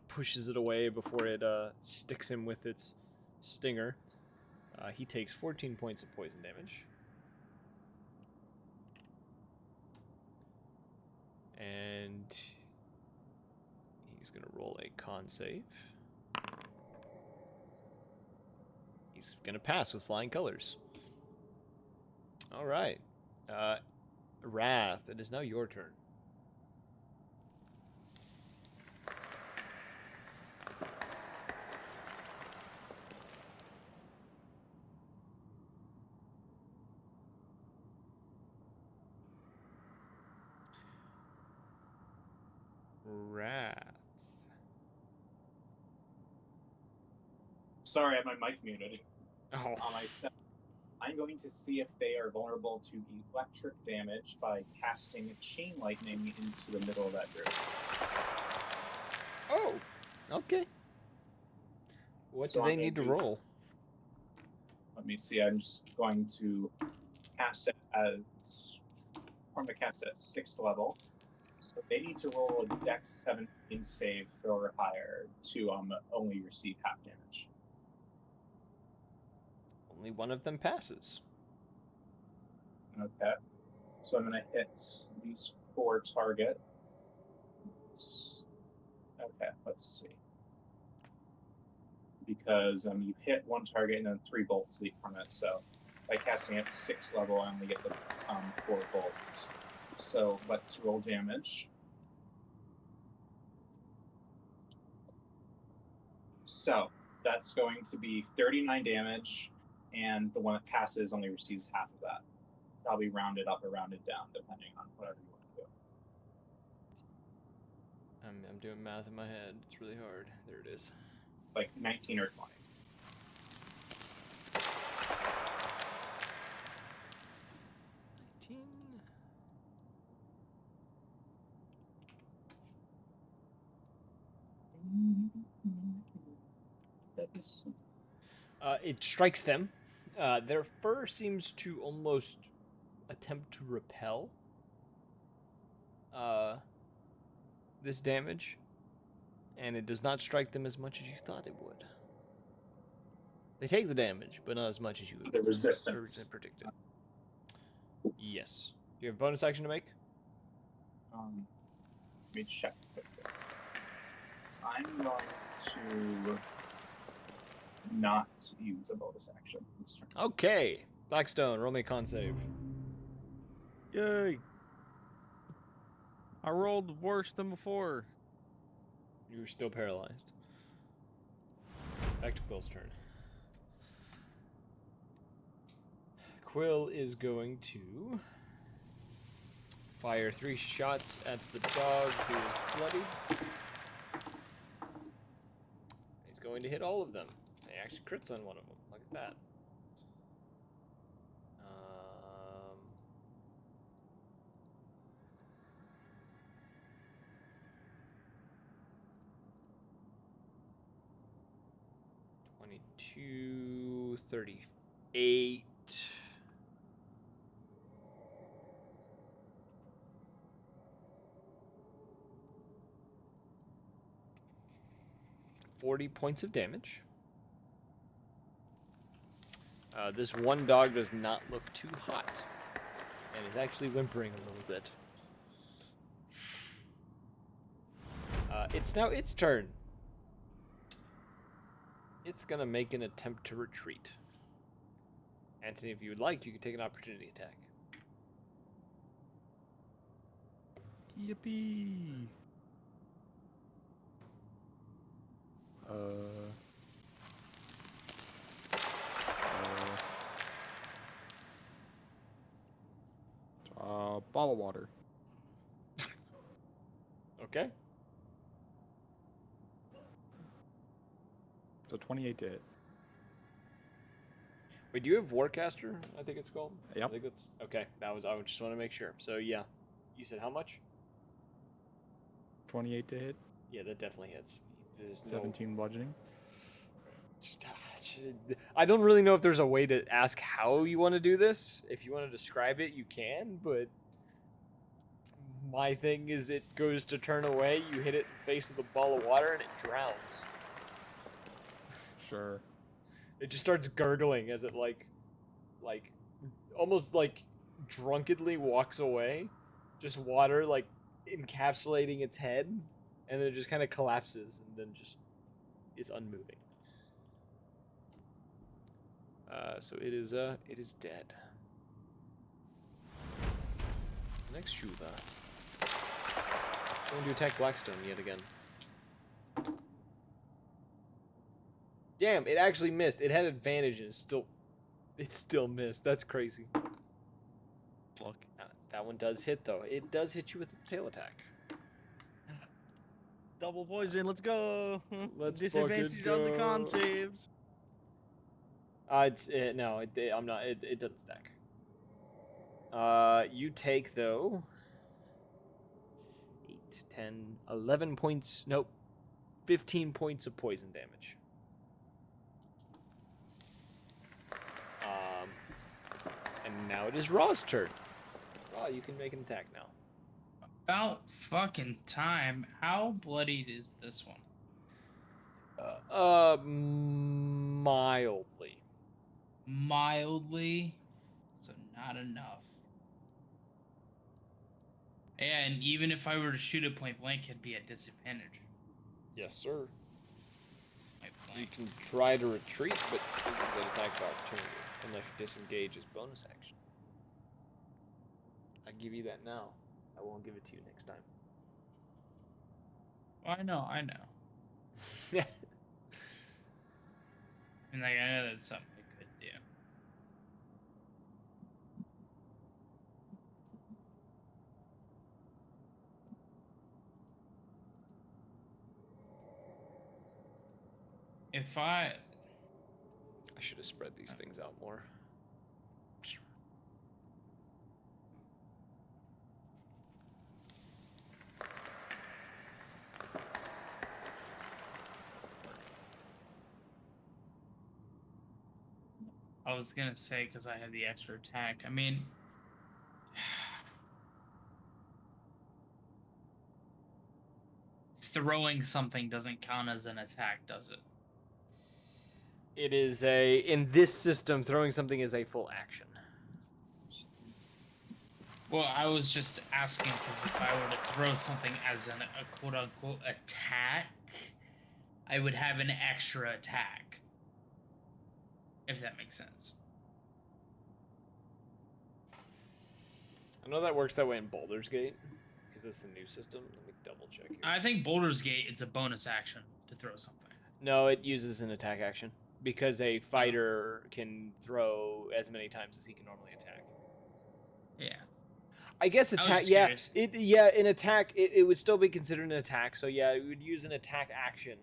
pushes it away before it sticks him with its stinger. He takes 14 points of poison damage. And he's going to roll a con save. He's going to pass with flying colors. All right. Wrath, it is now your turn. Wrath. Sorry, I have my mic muted. Oh. I'm going to see if they are vulnerable to electric damage by casting chain lightning into the middle of that group. Oh, okay. What So do they I'm need to gonna do- roll? Let me see. I'm just going to cast it at. I'm going to cast it at 6th level. So they need to roll a Dex 17 save or higher to only receive half damage. Only one of them passes. Okay. So I'm going to hit these 4 targets. Okay, let's see. Because you hit 1 target and then 3 bolts leap from it. So by casting it 6th level, I only get the 4 bolts. So let's roll damage. So that's going to be 39 damage, and the one that passes only receives half of that. That'll be rounded up or rounded down, depending on whatever you want to do. I'm doing math in my head. It's really hard. There it is. Like 19 or 20. It strikes them. Their fur seems to almost attempt to repel this damage, and it does not strike them as much as you thought it would. They take the damage, but not as much as you The resistance. originally predicted. Yes. Do you have a bonus action to make? Let me check quickly. I'm going to not use a bonus action this turn. Okay. Blackstone, roll me a con save. Yay! I rolled worse than before. You were still paralyzed. Back to Quill's turn. Quill is going to fire 3 shots at the dog who is bloody. going to hit all of them. They actually crits on one of them. Look at that. 22, 38. 40 points of damage. This one dog does not look too hot, and is actually whimpering a little bit. It's now its turn. It's gonna make an attempt to retreat. Anthony, if you would like, you can take an opportunity attack. Yippee! Ball of water. Okay. So 28 to hit. Wait, do you have Warcaster? I think it's called. Yep. I think that's okay. I just want to make sure. So yeah, you said how much? 28 to hit. Yeah, that definitely hits. There's 17 bludgeoning. I don't really know if there's a way to ask how you want to do this. If you want to describe it, you can, but my thing is it goes to turn away, you hit it in the face with a ball of water, and it drowns. Sure. It just starts gurgling as it like almost like drunkenly walks away. Just water like encapsulating its head, and then it just kind of collapses and then just is unmoving. So it is dead. Next Shuva. Going to attack Blackstone yet again. Damn, it actually missed. It had advantage and it still missed. That's crazy. Fuck. That one does hit though. It does hit you with its tail attack. Double poison. Let's go. Let's Disadvantage fucking on the go. con saves. No, I'm not. It doesn't stack. You take though 8, 10, 11 points. Nope, 15 points of poison damage. And now it is Raw's turn. Raw, you can make an attack now. About fucking time. How bloodied is this one? Mildly. Mildly, so not enough. Yeah, and even if I were to shoot it point blank, it'd be at disadvantage. Yes, sir. Point You blank. can try to retreat, but you can get attack of opportunity unless you disengage as bonus action. I give you that now. I won't give it to you next time. Well, I know. Yeah. And like, I know that's something I could do. If I should have spread these things out more. was gonna say, because I have the extra attack. I mean, throwing something doesn't count as an attack, does it? It is in this system, throwing something is a full action. Well, I was just asking because if I were to throw something as a quote-unquote attack, I would have an extra attack. If that makes sense. I know that works that way in Baldur's Gate, because that's the new system. Let me double check here. I think Baldur's Gate, it's a bonus action to throw something. No, it uses an attack action, because a fighter can throw as many times as he can normally attack. Yeah. I guess I was attack. just Yeah, curious. an attack. It would still be considered an attack. So yeah, it would use an attack action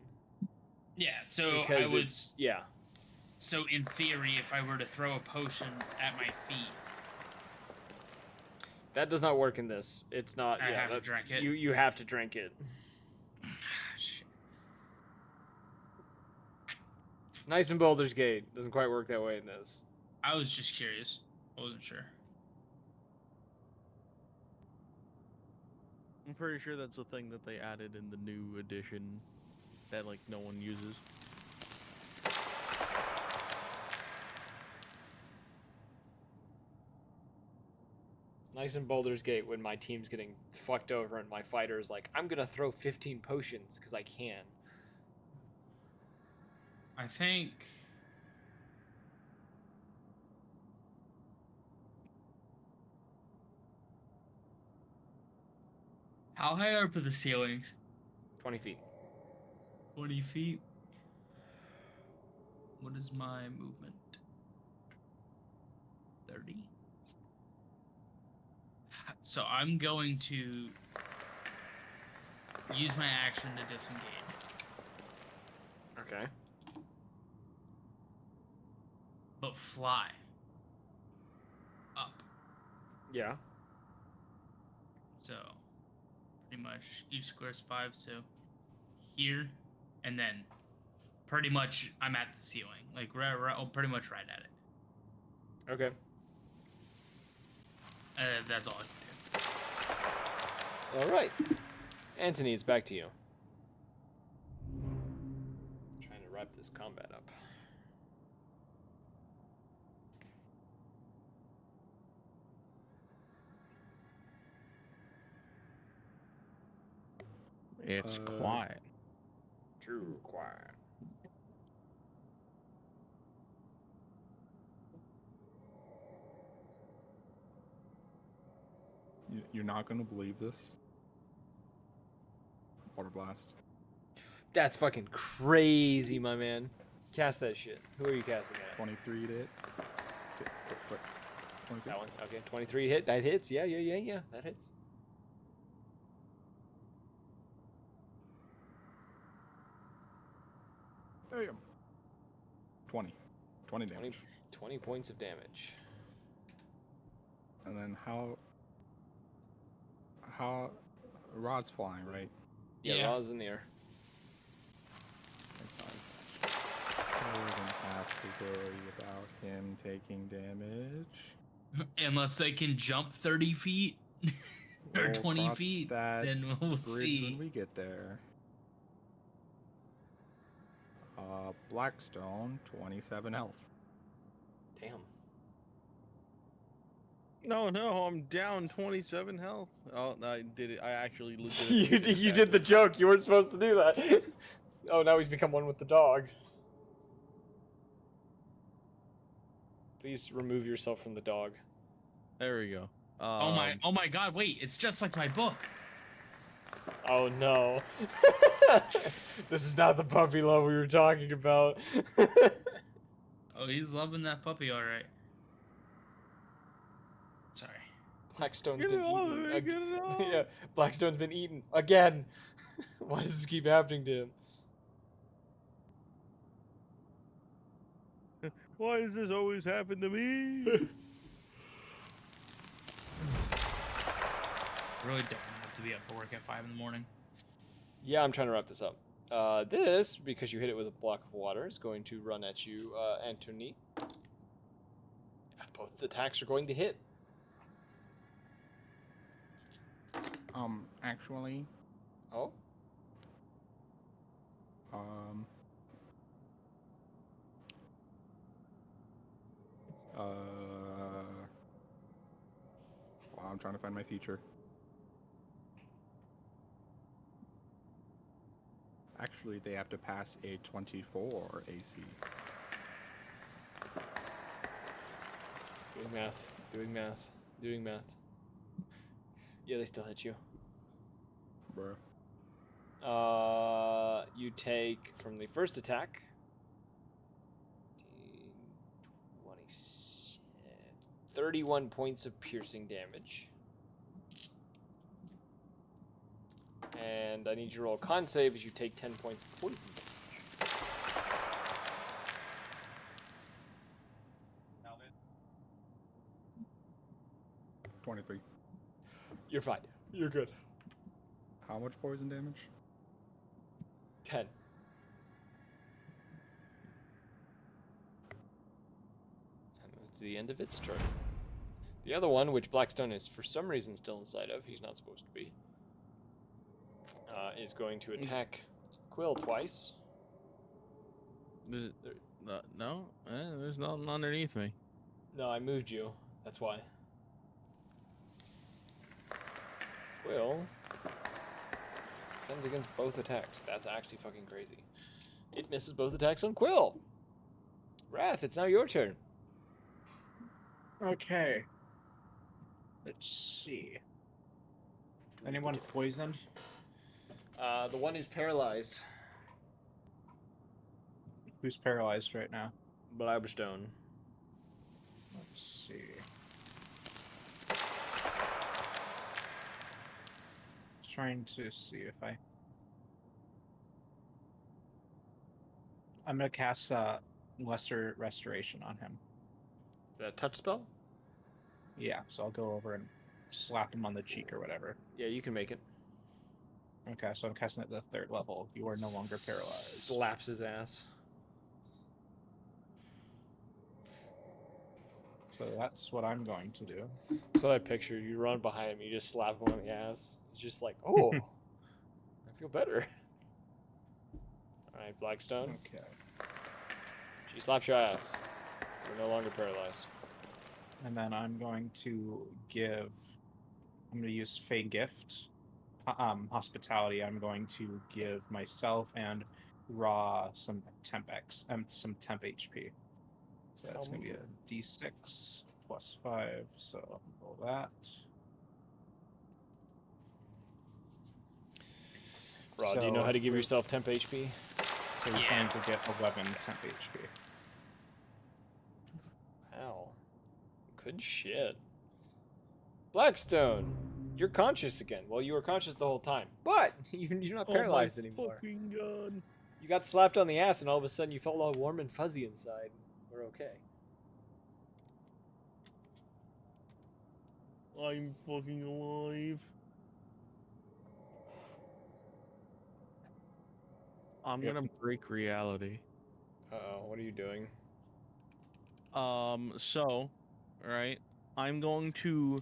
Yeah, so because I would. it's yeah. So in theory, if I were to throw a potion at my feet, That does not work in this. It's not. I yeah, have to drink it? You have to drink it. shit. It's nice in Baldur's Gate. Doesn't quite work that way in this. I was just curious. I wasn't sure. I'm pretty sure that's the thing that they added in the new edition that like no one uses. Nice in Baldur's Gate when my team's getting fucked over and my fighter's like, I'm gonna throw 15 potions because I can. I think. How high up are the ceilings? 20 feet. 20 feet. What is my movement? 30. So I'm going to use my action to disengage. Okay. But fly. Up. Yeah. So pretty much each square is 5, so here, and then pretty much I'm at the ceiling. Like pretty much right at it. Okay. That's all I can do. All right. Anthony, it's back to you. Trying to wrap this combat up. It's quiet. True quiet. You're not gonna believe this. Water blast. That's fucking crazy, my man. Cast that shit. Who are you casting at? 23 to hit. Quick. 23. That one. Okay, 23 hit. That hits. Yeah. That hits. Damn. 20 damage. 20 points of damage. And then how Rod's flying, right? Yeah, Ra's in the air. I wouldn't have to worry about him taking damage. Unless they can jump 30 feet or We'll 20 cross feet, that then we'll bridge see. when we get there. Blackstone, 27 health. Damn. No, I'm down 27 health. Oh, I did it. I actually you did the joke. You weren't supposed to do that. Oh, now he's become one with the dog. Please remove yourself from the dog. There we go. Oh my god, wait, it's just like my book. Oh no. This is not the puppy love we were talking about. Oh, he's loving that puppy, alright. Sorry. Blackstone's Get been it off eaten. of me, get it off. Yeah, Blackstone's been eaten again. Why does this keep happening to him? Why does this always happen to me? Really don't have to be up for work at 5 in the morning. Yeah, I'm trying to wrap this up. This, because you hit it with a block of water, is going to run at you, Anthony. Both attacks are going to hit. Actually, Oh? Well, I'm trying to find my feature. Actually, they have to pass a 24 AC. Doing math. Yeah, they still hit you. Bruh. You take from the first attack 31 points of piercing damage. And I need you to roll a con save as you take 10 points of poison damage. You're fine. You're good. How much poison damage? 10. And that's the end of its turn. The other one, which Blackstone is for some reason still inside of, he's not supposed to be, is going to attack Quill twice. No, there's nothing underneath me. No, I moved you. That's why. Quill defends against both attacks. That's actually fucking crazy. It misses both attacks on Quill. Wrath, it's now your turn. Okay. Let's see. Anyone poisoned? The one who's paralyzed. Who's paralyzed right now? Blabberstone. Let's see. Trying to see if I'm gonna cast Lesser Restoration on him. Is that a touch spell? Yeah, so I'll go over and slap him on the cheek or whatever. Yeah, you can make it. Okay, so I'm casting it at the 3rd level. You are no longer paralyzed. Slaps his ass. So that's what I'm going to do. That's what I pictured. You run behind him, you just slap him on the ass. He's just like, oh, I feel better. Alright, Blackstone. Okay. She slaps your ass. You're no longer paralyzed. And then I'm going to use Fey Gift. Hospitality, I'm going to give myself and Raw some temp HP. So that's going to be a D6 plus 5, so roll that. Rod, do you know how to give yourself temp HP? So you're trying to get 11 temp HP. Wow. Good shit. Blackstone, you're conscious again. Well, you were conscious the whole time, but you're not paralyzed anymore. Fucking God. You got slapped on the ass, and all of a sudden you felt all warm and fuzzy inside. We're okay. I'm fucking alive. I'm gonna break reality. Uh-oh, what are you doing? So, right, I'm going to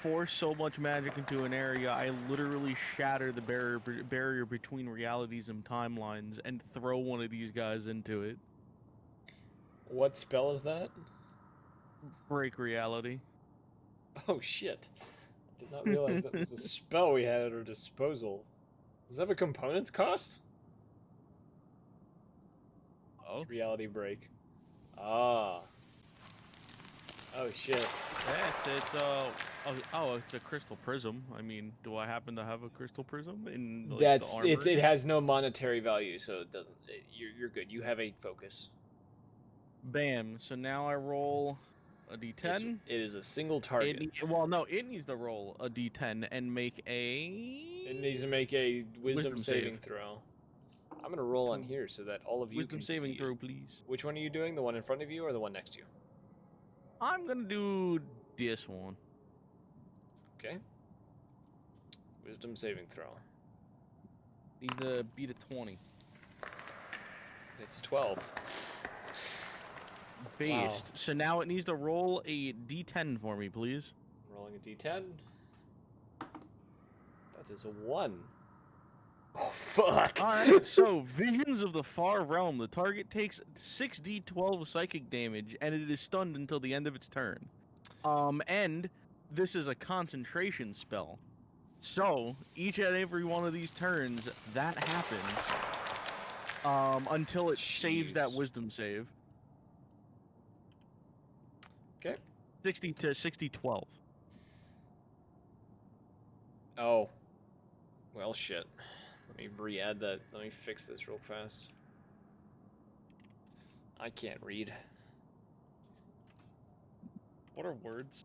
force so much magic into an area, I literally shatter the barrier between realities and timelines and throw one of these guys into it. What spell is that? Break reality. Oh, shit. I did not realize that was a spell we had at our disposal. Does it have a components cost? Oh. Reality break. Ah. Oh, shit. Yeah, it's a crystal prism. I mean, do I happen to have a crystal prism in like, the armor? It has no monetary value, so it doesn't. You're good. You have 8 focus. Bam. So now I roll a d10. It is a single target. It needs to roll a d10 and make a... It needs to make a wisdom saving throw. I'm gonna roll on here so that all of you can see. Wisdom saving throw, please. Which one are you doing? The one in front of you or the one next to you? I'm gonna do this one. Okay. Wisdom saving throw. Need to beat a 20. It's a 12. Based. Wow. So now it needs to roll a d10 for me, please. I'm rolling a d10. That is a 1. Oh, fuck. Alright, so Visions of the Far Realm. The target takes 6d12 psychic damage, and it is stunned until the end of its turn. And this is a concentration spell. So, each and every one of these turns, that happens. Until it saves that wisdom save. Okay. 60 to 12. Oh. Well, shit. Let me re-add that. Let me fix this real fast. I can't read. What are words?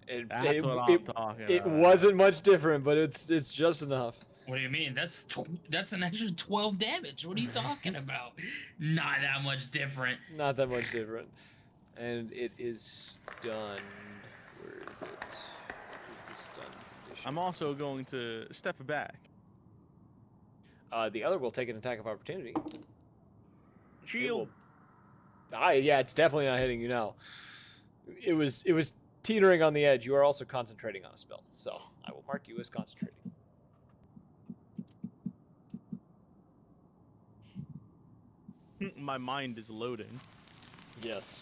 It wasn't much different, but it's just enough. What do you mean? That's an extra 12 damage. What are you talking about? Not that much different. It's not that much different. And it is stunned. Where is is it? Is the stun condition? I'm also going to step back. The other will take an attack of opportunity. It Shield. will- yeah, it's definitely not hitting you now. It was teetering on the edge. You are also concentrating on a spell, so I will mark you as concentrating. My mind is loading. Yes.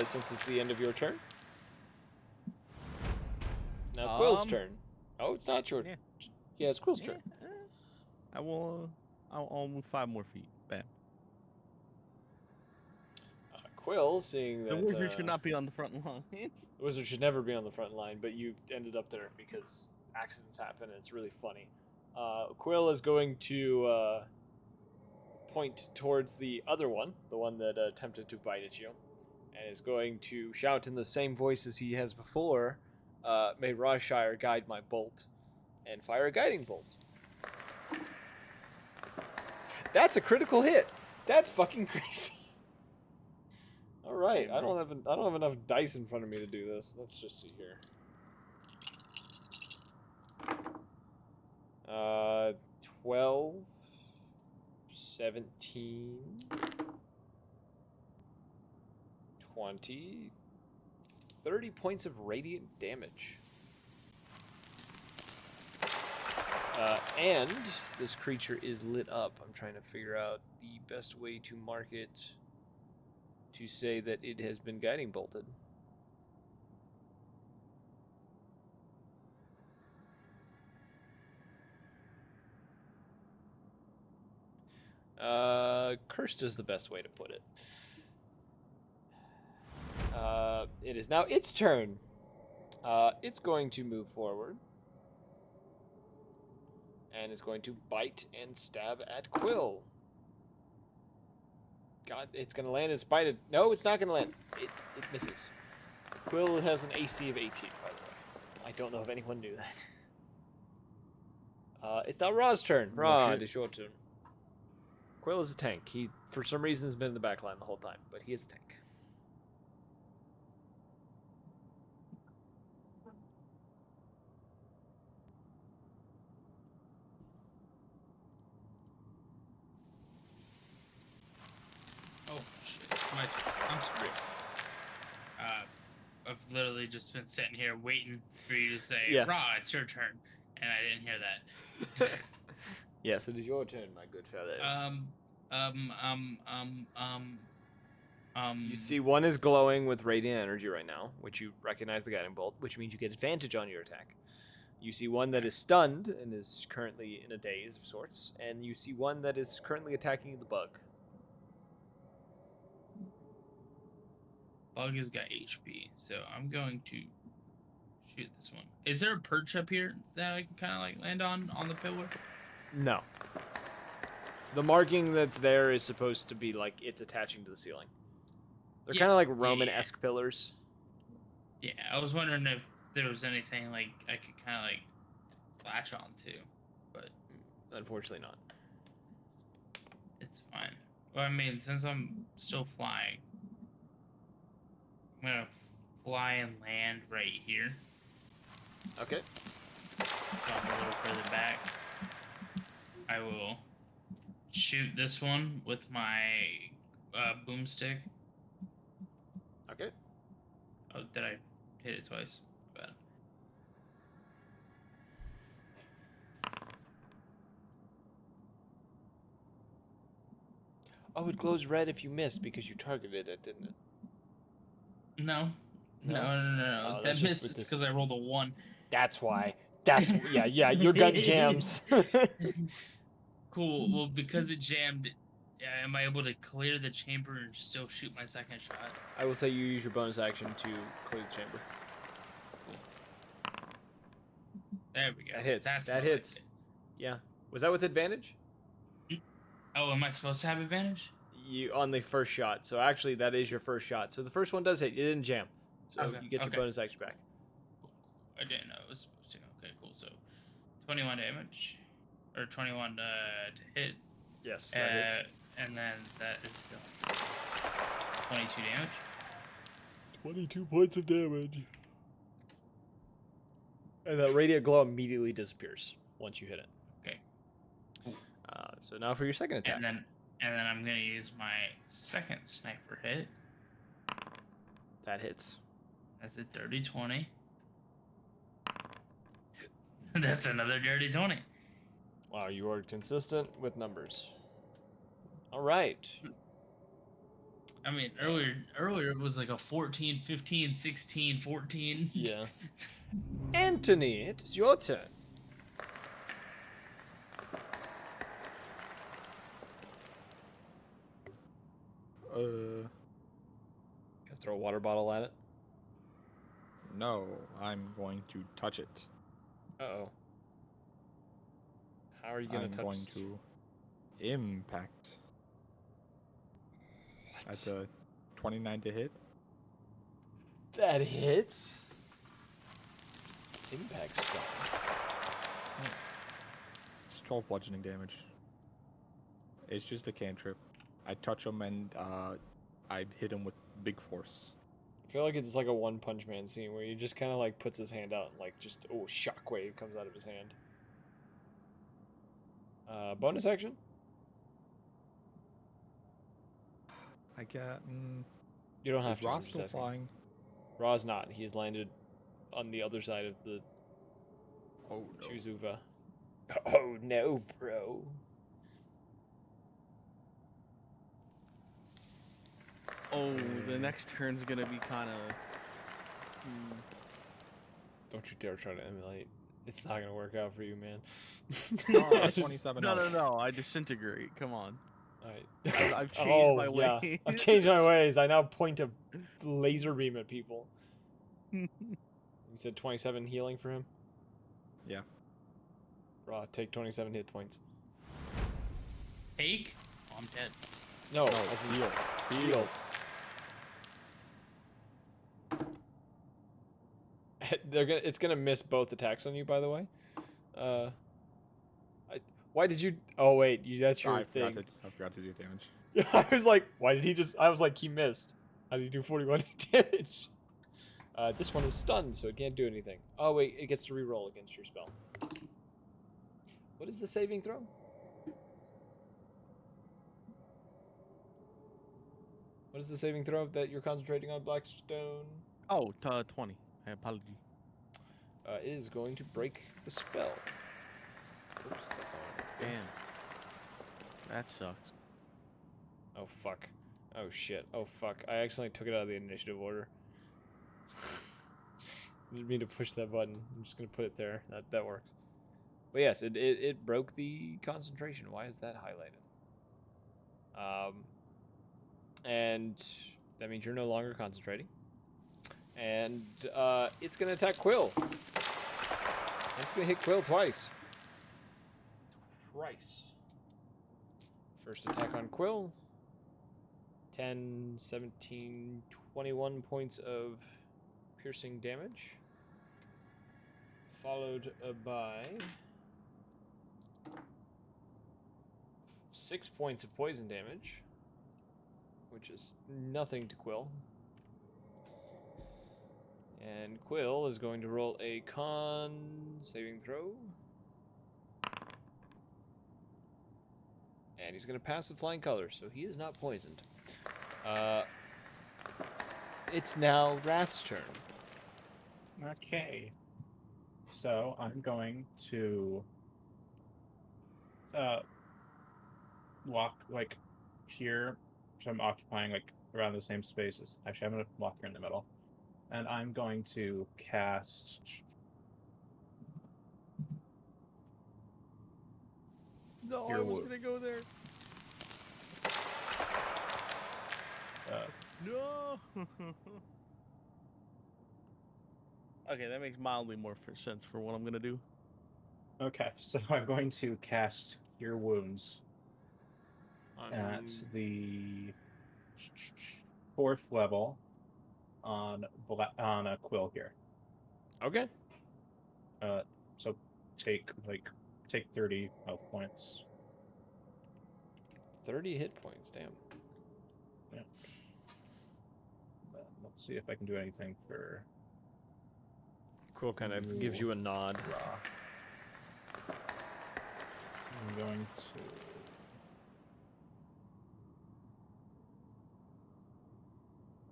Since it's the end of your turn, now Quill's turn. Oh, it's not your. Yeah. Yeah, it's Quill's turn. I will. I'll move 5 more feet. Bam. Quill, seeing The that wizard should not be on the front line. the wizard should never be on the front line, but you ended up there because accidents happen, and it's really funny. Quill is going to point towards the other one, the one that attempted to bite at you, and is going to shout in the same voice as he has before, "May Rawshire guide my bolt," and fire a guiding bolt. That's a critical hit. That's fucking crazy. All right, I don't have enough dice in front of me to do this. Let's just see here. 12, 17, 20, 30 points of radiant damage. And this creature is lit up. I'm trying to figure out the best way to mark it to say that it has been guiding bolted. Cursed is the best way to put it. It is now its turn. It's going to move forward. And is going to bite and stab at Quill. God, it's going to land its bite. No, it's not going to land. It misses. Quill has an AC of 18, by the way. I don't know if anyone knew that. It's now Ra's turn. Ra, it is your turn. Quill is a tank. He, for some reason, has been in the back line the whole time, but he is a tank. Oh shit! My turn. I'm screwed. I've literally just been sitting here waiting for you to say, Yeah. "Raw, it's your turn," and I didn't hear that. Yes, it is your turn, my good fellow. You see one is glowing with radiant energy right now, which you recognize the guiding bolt, which means you get advantage on your attack. You see one that is stunned and is currently in a daze of sorts, and you see one that is currently attacking the bug. Bug has got HP, so I'm going to shoot this one. Is there a perch up here that I can kind of like land on the pillar? No. The marking that's there is supposed to be like it's attaching to the ceiling. They're kind of like Roman-esque pillars. Yeah, I was wondering if there was anything like I could kind of like latch onto, but Unfortunately not. it's fine. Well, I mean, since I'm still flying, I'm gonna fly and land right here. Okay. So I'm a little further back. I will shoot this one with my boomstick. Okay. Oh, did I hit it twice? Bad. Oh, it glows red if you miss because you targeted it, didn't it? No. No? No. Oh, That that's just missed with this- because I rolled a 1. That's why. That's yeah. Your gun jams. Cool. Well, because it jammed, am I able to clear the chamber and still shoot my second shot? I will say you use your bonus action to clear the chamber. Cool. There we go. That hits. That's That what I hits. did. Yeah. Was that with advantage? Oh, am I supposed to have advantage? You on the first shot. So actually, that is your first shot. So the first one does hit. It didn't jam. So Okay, you get your bonus action back. Cool. I didn't know it was supposed to. Okay, cool. So 21 damage. Or 21 to hit. Yes, that hits. And then that is still 22 damage. 22 points of damage. And that radiant glow immediately disappears once you hit it. Okay. So now for your second attack. And then I'm gonna use my second sniper hit. That hits. That's a dirty 20. That's another dirty 20. Wow, you are consistent with numbers. All right. I mean, earlier it was like a 14, 15, 16, 14. Yeah. Anthony, it is your turn. Uh, Gonna throw a water bottle at it. no, I'm going to touch it. Uh-oh. How are you gonna I'm touch going this? to impact. That's a 29 to hit. That hits. Impact strong. It's 12 bludgeoning damage. It's just a cantrip. I touch him and I hit him with big force. I feel like it's like a One Punch Man scene where he just kind of like puts his hand out and like just shockwave comes out of his hand. Bonus action. I get. You don't have Is to. I'm Ross just still asking. flying? Ra's not. He's landed on the other side of the Oh no. Chuzuva. Oh no, bro. Oh, the next turn's gonna be kind of. Don't you dare try to emulate. It's not gonna work out for you, man. Oh, 27 No, health. no, I disintegrate. Come on. Alright. I've changed my yeah. ways. I've changed my ways. I now point a laser beam at people. You said 27 healing for him? Yeah. Raw, take 27 hit points. Take? Oh, I'm dead. No, that's a heal. Heal. It's gonna miss both attacks on you, by the way. Why did you? Oh wait, that's your I thing. forgot to do damage. I was like, why did he just? I was like, he missed. How did he do 41 damage? This one is stunned, so it can't do anything. Oh wait, it gets to reroll against your spell. What is the saving throw? What is the saving throw that you're concentrating on, Blackstone? Oh, 20. My apology. It is going to break the spell. Oops, that's not what I meant to do. Damn. That sucks. Oh fuck. Oh shit. Oh fuck. I accidentally took it out of the initiative order. I didn't mean to push that button. I'm just gonna put it there. That works. But yes, it broke the concentration. Why is that highlighted? And that means you're no longer concentrating. And it's gonna attack Quill. It's gonna hit Quill twice. First attack on Quill. 10, 17, 21 points of piercing damage. Followed by 6 points of poison damage, which is nothing to Quill. And Quill is going to roll a con saving throw. And he's going to pass the flying colors, so he is not poisoned. It's now Wrath's turn. Okay. So I'm going to walk like here, so I'm occupying like around the same spaces. Actually, I'm gonna walk here in the middle, and I'm going to cast. No, Here I was wood. gonna go there. No. Okay, that makes mildly more sense for what I'm gonna do. Okay, so I'm going to cast Cure Wounds at the 4th level on a Quill here. Okay. So take 30 health points. 30 hit points, damn. Yeah. Let's see if I can do anything for Quill kind of gives you a nod. Raw. I'm going to.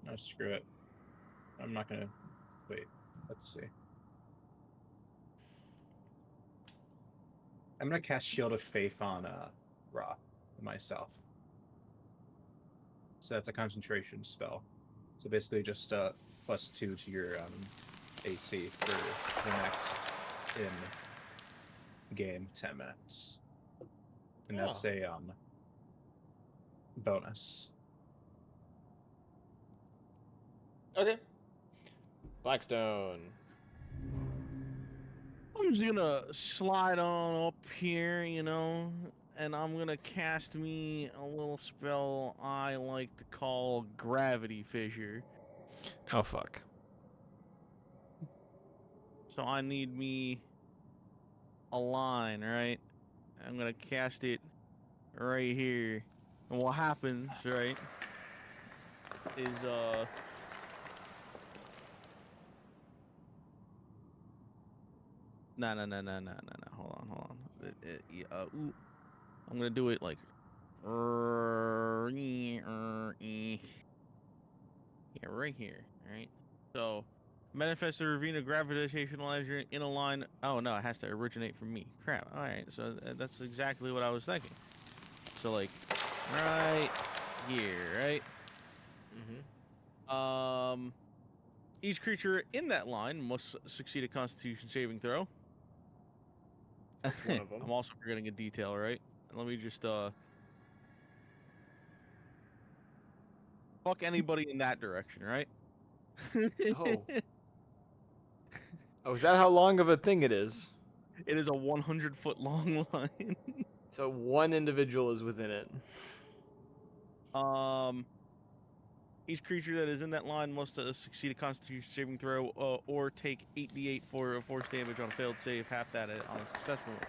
No, screw it. I'm not gonna. Wait. Let's see. I'm gonna cast Shield of Faith on Ra myself. So that's a concentration spell. So basically just +2 to your AC for the next in game 10 minutes. And that's a bonus. Okay. Blackstone. I'm just gonna slide on up here, you know, and I'm gonna cast me a little spell I like to call Gravity Fissure. Oh fuck. So I need me a line, right? I'm gonna cast it right here. And what happens, right, is no. Hold on. Ooh. I'm gonna do it like yeah, right here, right? So manifest a ravine of gravitational energy in a line. Oh no, it has to originate from me. Crap. All right, so that's exactly what I was thinking. So like, right here, right? Mm-hmm. Each creature in that line must succeed a Constitution saving throw. One of them. I'm also forgetting a detail, right? Let me just fuck anybody in that direction, right? Oh. Oh, is that how long of a thing it is? It is a 100-foot long line. So one individual is within it. Each creature that is in that line must succeed a Constitution saving throw or take 8d8 for force damage on a failed save, half that on a successful one.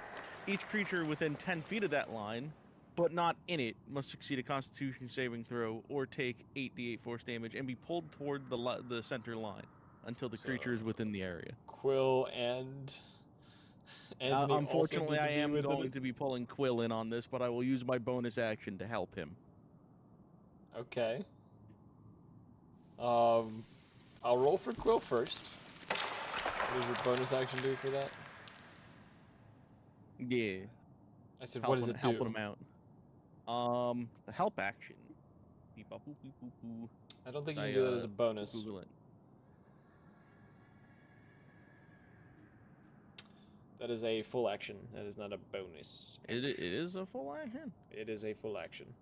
Each creature within 10 feet of that line, but not in it, must succeed a Constitution saving throw or take 8d8 force damage and be pulled toward the center line until the creature is within the area. Quill and Anthony Unfortunately, also I need to be am within going it. to be pulling Quill in on this, but I will use my bonus action to help him. Okay. I'll roll for Quill first. What does your bonus action do for that? Yeah. I said, what does it do? Helping him out. The help action. Beep, bop, boop, beep, boop, boo. I don't think So you can do that as a bonus. Google it. That is a full action. That is not a bonus. It is a full action. It is a full action.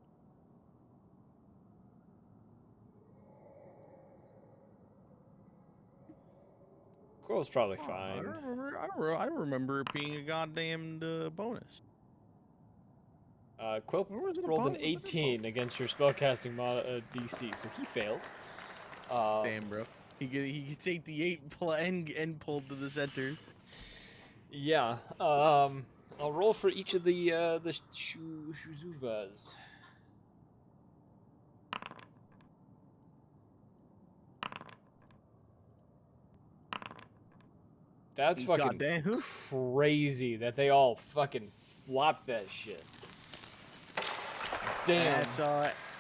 Quill's probably fine. I remember it being a goddamned bonus. Quill Or was it a rolled an bonus? Was it a 18 against your spellcasting DC, so he fails. Damn, bro. He gets 8d8 and pulled to the center. Yeah. I'll roll for each of the Shuzuvas. That's fucking Goddamn. crazy that they all fucking flopped that shit. Damn. That's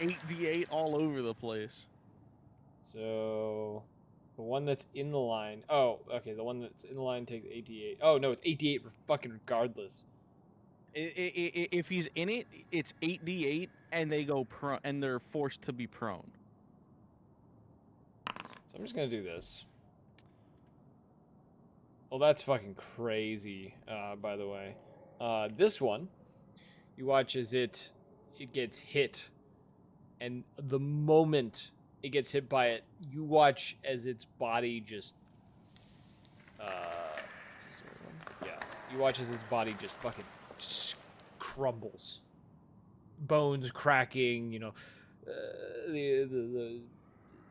8d8 all over the place. So the one that's in the line. Oh, okay. The one that's in the line takes 8d8. Oh no, it's 8d8 fucking regardless. If he's in it, it's 8d8, and they go prone, and they're forced to be prone. So I'm just gonna do this. Well, that's fucking crazy. By the way, this one, you watch as it gets hit, and the moment it gets hit by it, you watch as its body just you watch as its body just fucking crumbles, bones cracking, you know, the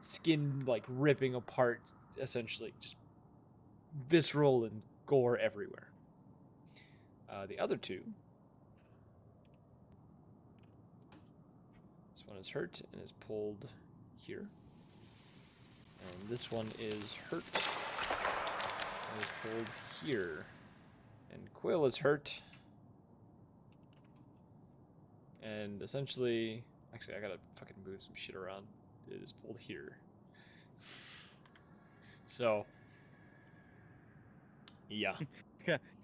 skin like ripping apart, essentially just visceral and gore everywhere. The other two, this one is hurt and is pulled here, and this one is hurt That is pulled here. And Quill is hurt. And essentially... Actually, I gotta fucking move some shit around. It is pulled here. So... Yeah.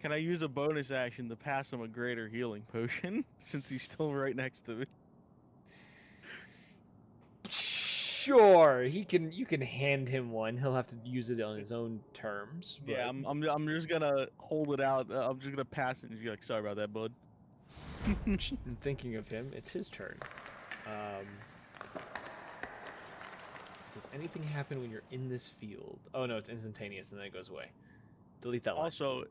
Can I use a bonus action to pass him a greater healing potion since he's still right next to me? Sure, you can hand him one. He'll have to use it on his own terms. Yeah, but- I'm just gonna hold it out. I'm just gonna pass it and be like, sorry about that, bud. And thinking of him, it's his turn. Does anything happen when you're in this field? Oh no, it's instantaneous and then it goes away. Delete that line. Also,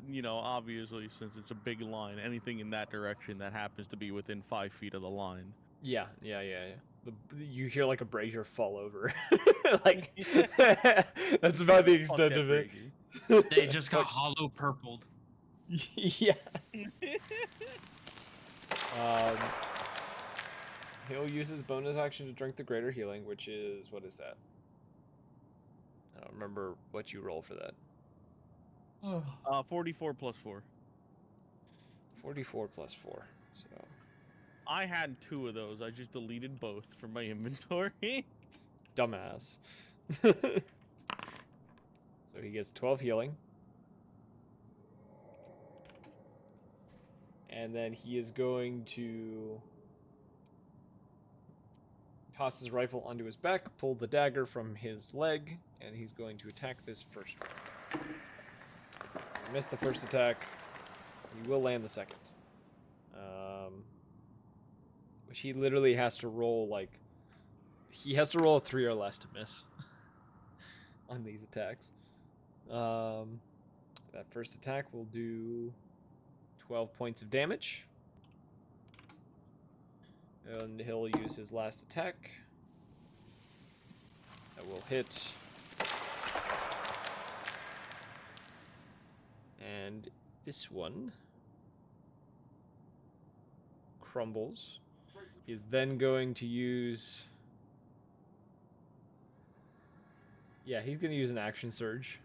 you know, obviously, since it's a big line, anything in that direction that happens to be within 5 feet of the line. Yeah. You hear like a brazier fall over. Like that's about the Fuck extent that of it. brazier. They just got hollow purpled. Yeah. He'll use his bonus action to drink the greater healing, which is what is that? I don't remember what you roll for that. 44 plus 4. 44 plus 4. So I had 2 of those. I just deleted both from my inventory. dumbass. So he gets 12 healing. And then he is going to toss his rifle onto his back, pull the dagger from his leg, and he's going to attack this first one. So he missed the first attack. He will land the second. Which he literally has to roll, like... He has to roll a 3 or less to miss on these attacks. That first attack will do 12 points of damage. And he'll use his last attack. That will hit. And this one crumbles. He is then going to use... Yeah, he's going to use an action surge.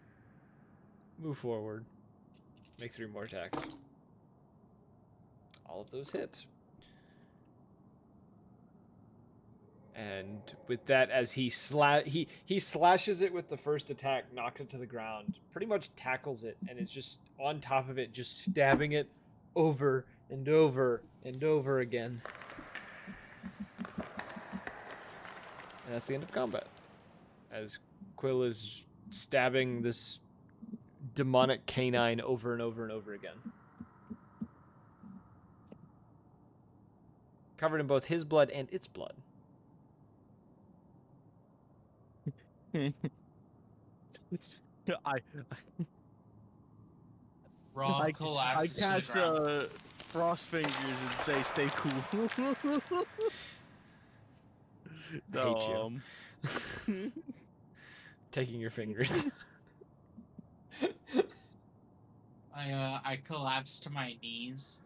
Move forward. Make 3 more attacks. All of those hit. And with that, as he slashes it with the first attack, knocks it to the ground, pretty much tackles it, and is just on top of it, just stabbing it over and over and over again. And that's the end of combat. As Quill is stabbing this demonic canine over and over and over again. Covered in both his blood and its blood. Rob I collapses to the cast ground. frost fingers and say, "Stay cool." I hate you. Taking your fingers. I collapse to my knees.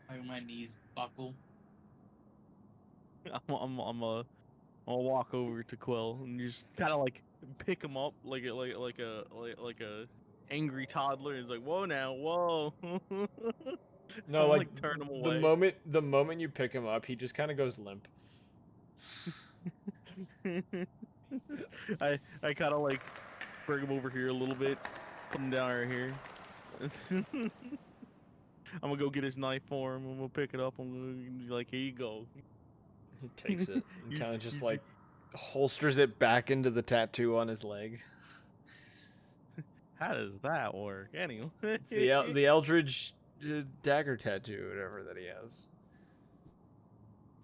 Like my knees buckle. I'm gonna walk over to Quill and just kind of like pick him up like a angry toddler. He's like, "Whoa now, whoa!" No, I'm, like turn him away. the moment you pick him up, he just kind of goes limp. I kind of like bring him over here a little bit, put him down right here. I'm gonna go get his knife for him. I'm gonna pick it up. I'm gonna be like, "Here you go." He takes it and You- kind of just you- like holsters it back into the tattoo on his leg. How does that work? Anyway, It's the Eldridge dagger tattoo, whatever that he has.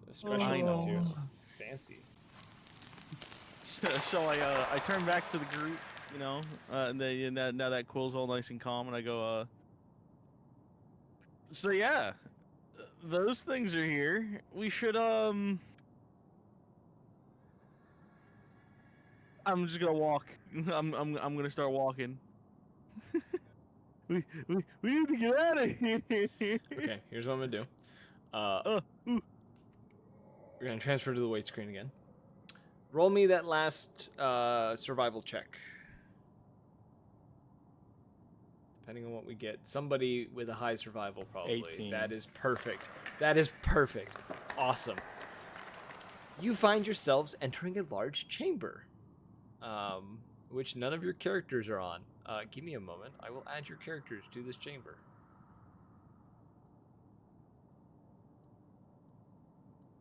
It's a special I know. tattoo. It's fancy. So I turn back to the group, you know, and now that Quill's all nice and calm, and I go, so yeah, those things are here. We should I'm just gonna walk. I'm gonna start walking. we need to get out of here. Okay, here's what I'm gonna do. Ooh. We're gonna transfer to the weight screen again. Roll me that last survival check. depending on what we get. Somebody with a high survival, probably. 18. That is perfect. That is perfect. Awesome. You find yourselves entering a large chamber, which none of your characters are on. Give me a moment. I will add your characters to this chamber.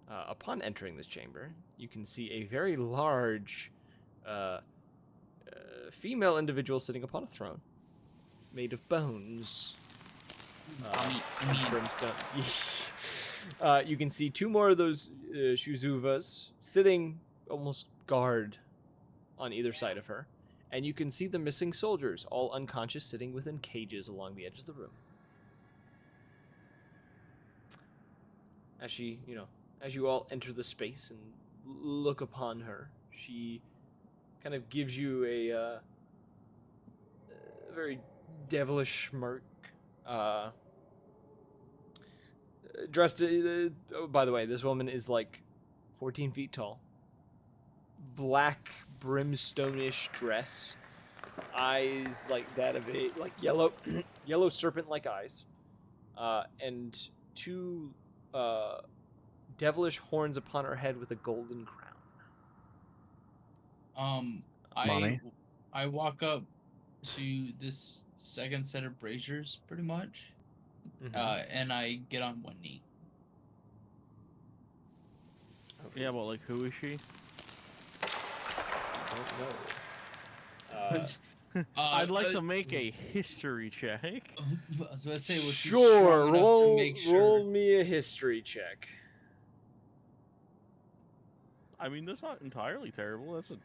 Upon entering this chamber, you can see a very large female individual sitting upon a throne made of bones. I mean, Brimstone. Yes. You can see two more of those Shuzuvas sitting almost guard on either side of her. And you can see the missing soldiers, all unconscious, sitting within cages along the edge of the room. As she, as you all enter the space and look upon her, she kind of gives you a very devilish smirk. Dressed, oh, by the way, this woman is like 14 feet tall. Black brimstone-ish dress. Eyes like that of a, yellow serpent-like eyes. And two devilish horns upon her head with a golden crown. Mommy? I walk up to this second set of braziers, pretty much, and I get on one knee. Yeah, well, like, who is she? I don't know. I'd like to make a history check. I was about to say, was she Sure, strong enough to roll, make sure? roll me a history check. I mean, that's not entirely terrible. That's a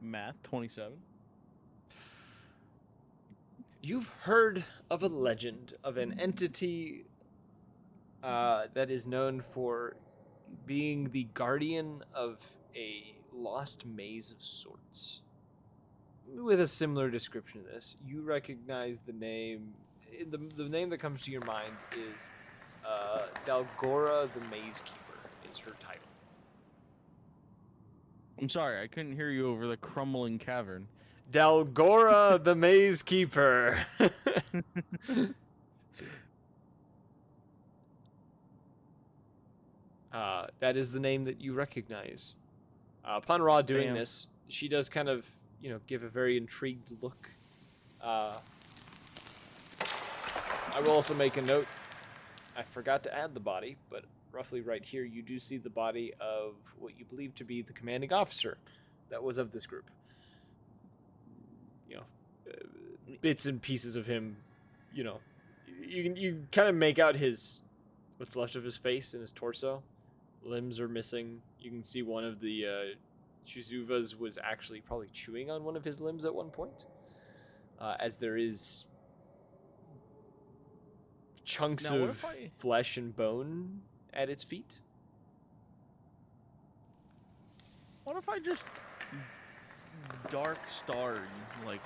math 27. You've heard of a legend of an entity that is known for being the guardian of a lost maze of sorts. With a similar description of this, you recognize the name. The name that comes to your mind is Dalgora the Maze Keeper is her title. I'm sorry, I couldn't hear you over the crumbling cavern. Dalgora the Maze Keeper. That is the name that you recognize. Upon Ra doing Damn. this, she does kind of, give a very intrigued look. I will also make a note. I forgot to add the body, but roughly right here, you do see the body of what you believe to be the commanding officer that was of this group. Bits and pieces of him, you kind of make out what's left of his face and his torso. Limbs are missing. You can see one of the Shuzuvas was actually probably chewing on one of his limbs at one point, as there is chunks Now, what of if I- flesh and bone at its feet. What if I just dark star, like,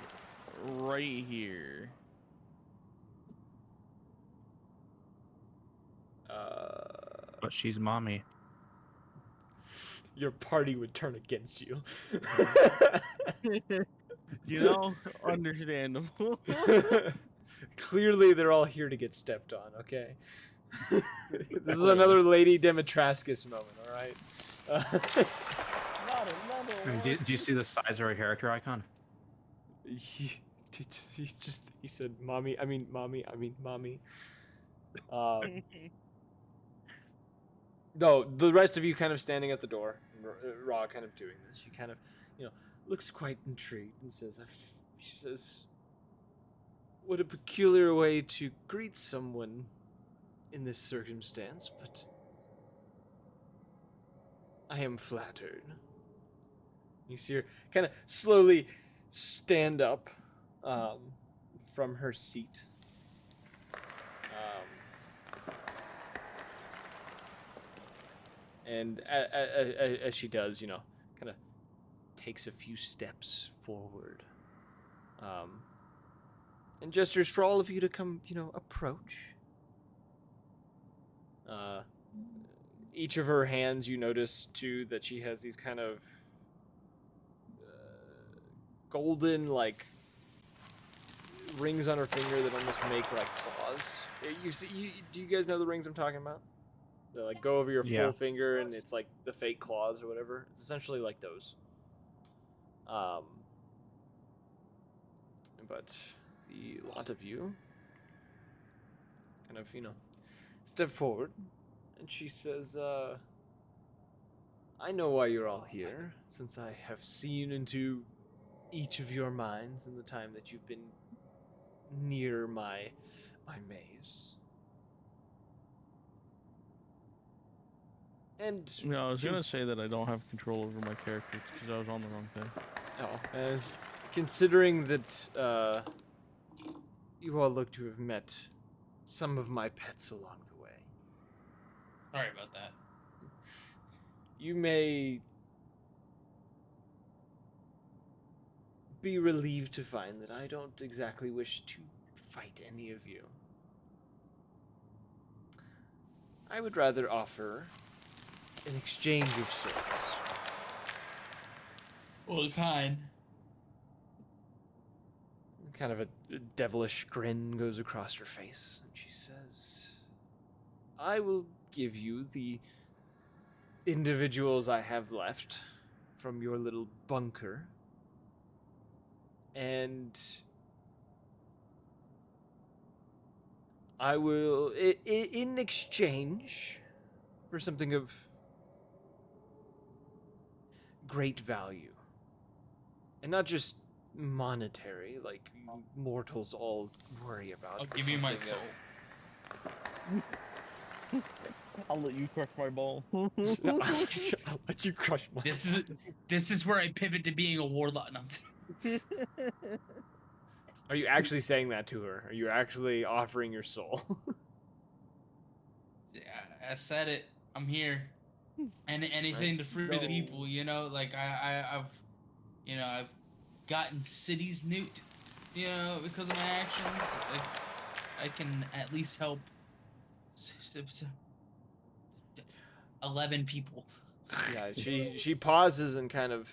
right here? But she's mommy. Your party would turn against you. Understandable. Clearly, they're all here to get stepped on, okay? This is another Lady Demetrascus moment, alright? Do you see the size of her character icon? He said, mommy. No, the rest of you kind of standing at the door, Ra kind of doing this. She kind of, looks quite intrigued and says, she says, what a peculiar way to greet someone in this circumstance, but I am flattered. You see her kind of slowly stand up from her seat. And as she does, kind of takes a few steps forward. And gestures for all of you to come, approach. Each of her hands, you notice, too, that she has these kind of golden, rings on her finger that almost make like claws. Do you guys know the rings I'm talking about? They like go over your Yeah. full finger and it's like the fake claws or whatever. It's essentially like those. But the lot of you kind of, step forward, and she says, I know why you're all here, since I have seen into each of your minds in the time that you've been near my maze. And No, I was gonna cons- say that I don't have control over my characters because I was on the wrong thing. as considering that you all look to have met some of my pets along the way, Sorry about that. you may be relieved to find that I don't exactly wish to fight any of you. I would rather offer an exchange of sorts. What kind? Kind of a devilish grin goes across her face, and she says, I will give you the individuals I have left from your little bunker, and I will, in exchange for something of great value, and not just monetary, like mortals all worry about. I'll but give you my something soul. I'll let you crush my ball. I'll let you crush my. This is where I pivot to being a warlock. No, I'm saying- Are you actually saying that to her? Are you actually offering your soul? Yeah, I said it. I'm here. And anything to free the people, like I've gotten cities nuked, because of my actions. I can at least help 11 people. Yeah, she pauses and kind of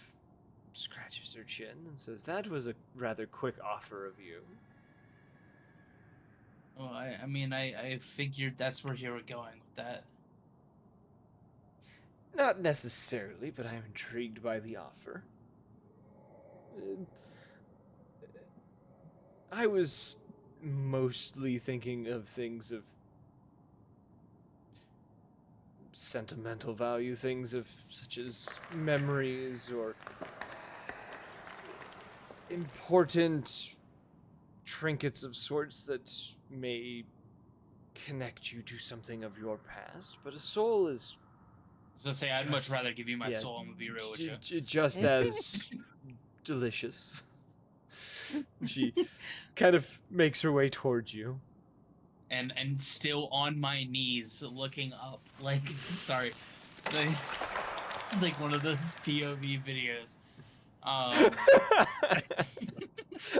scratches her chin and says, "That was a rather quick offer of you." Well, I figured that's where you were going with that. Not necessarily, but I'm intrigued by the offer. I was mostly thinking of things of sentimental value, things of such as memories or important trinkets of sorts that may connect you to something of your past, but a soul is I was gonna say I'd much Just- rather give you my yeah, soul. I'm gonna be real with you. just as delicious. She kind of makes her way towards you. And still on my knees, looking up, like sorry, like one of those POV videos.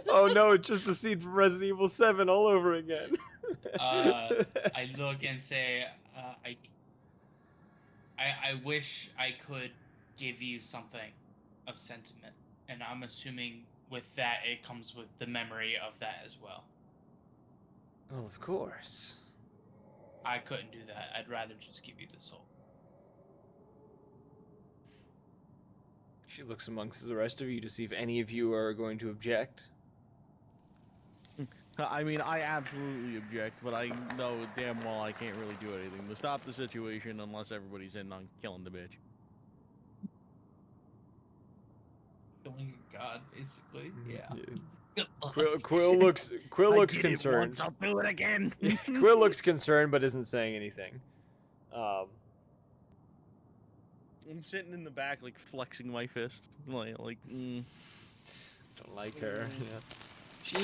Oh no, it's just the scene from Resident Evil 7 all over again. I look and say, I wish I could give you something of sentiment, and I'm assuming with that it comes with the memory of that as well. Well, of course. I couldn't do that. I'd rather just give you the soul. She looks amongst the rest of you to see if any of you are going to object. I mean, I absolutely object, but I know damn well I can't really do anything to stop the situation unless everybody's in on killing the bitch. Killing a god, basically. Yeah. Quill looks I did it concerned. once, I'll do it again. Quill looks concerned but isn't saying anything. I'm sitting in the back, like flexing my fist, like. Don't like her. Yeah. She.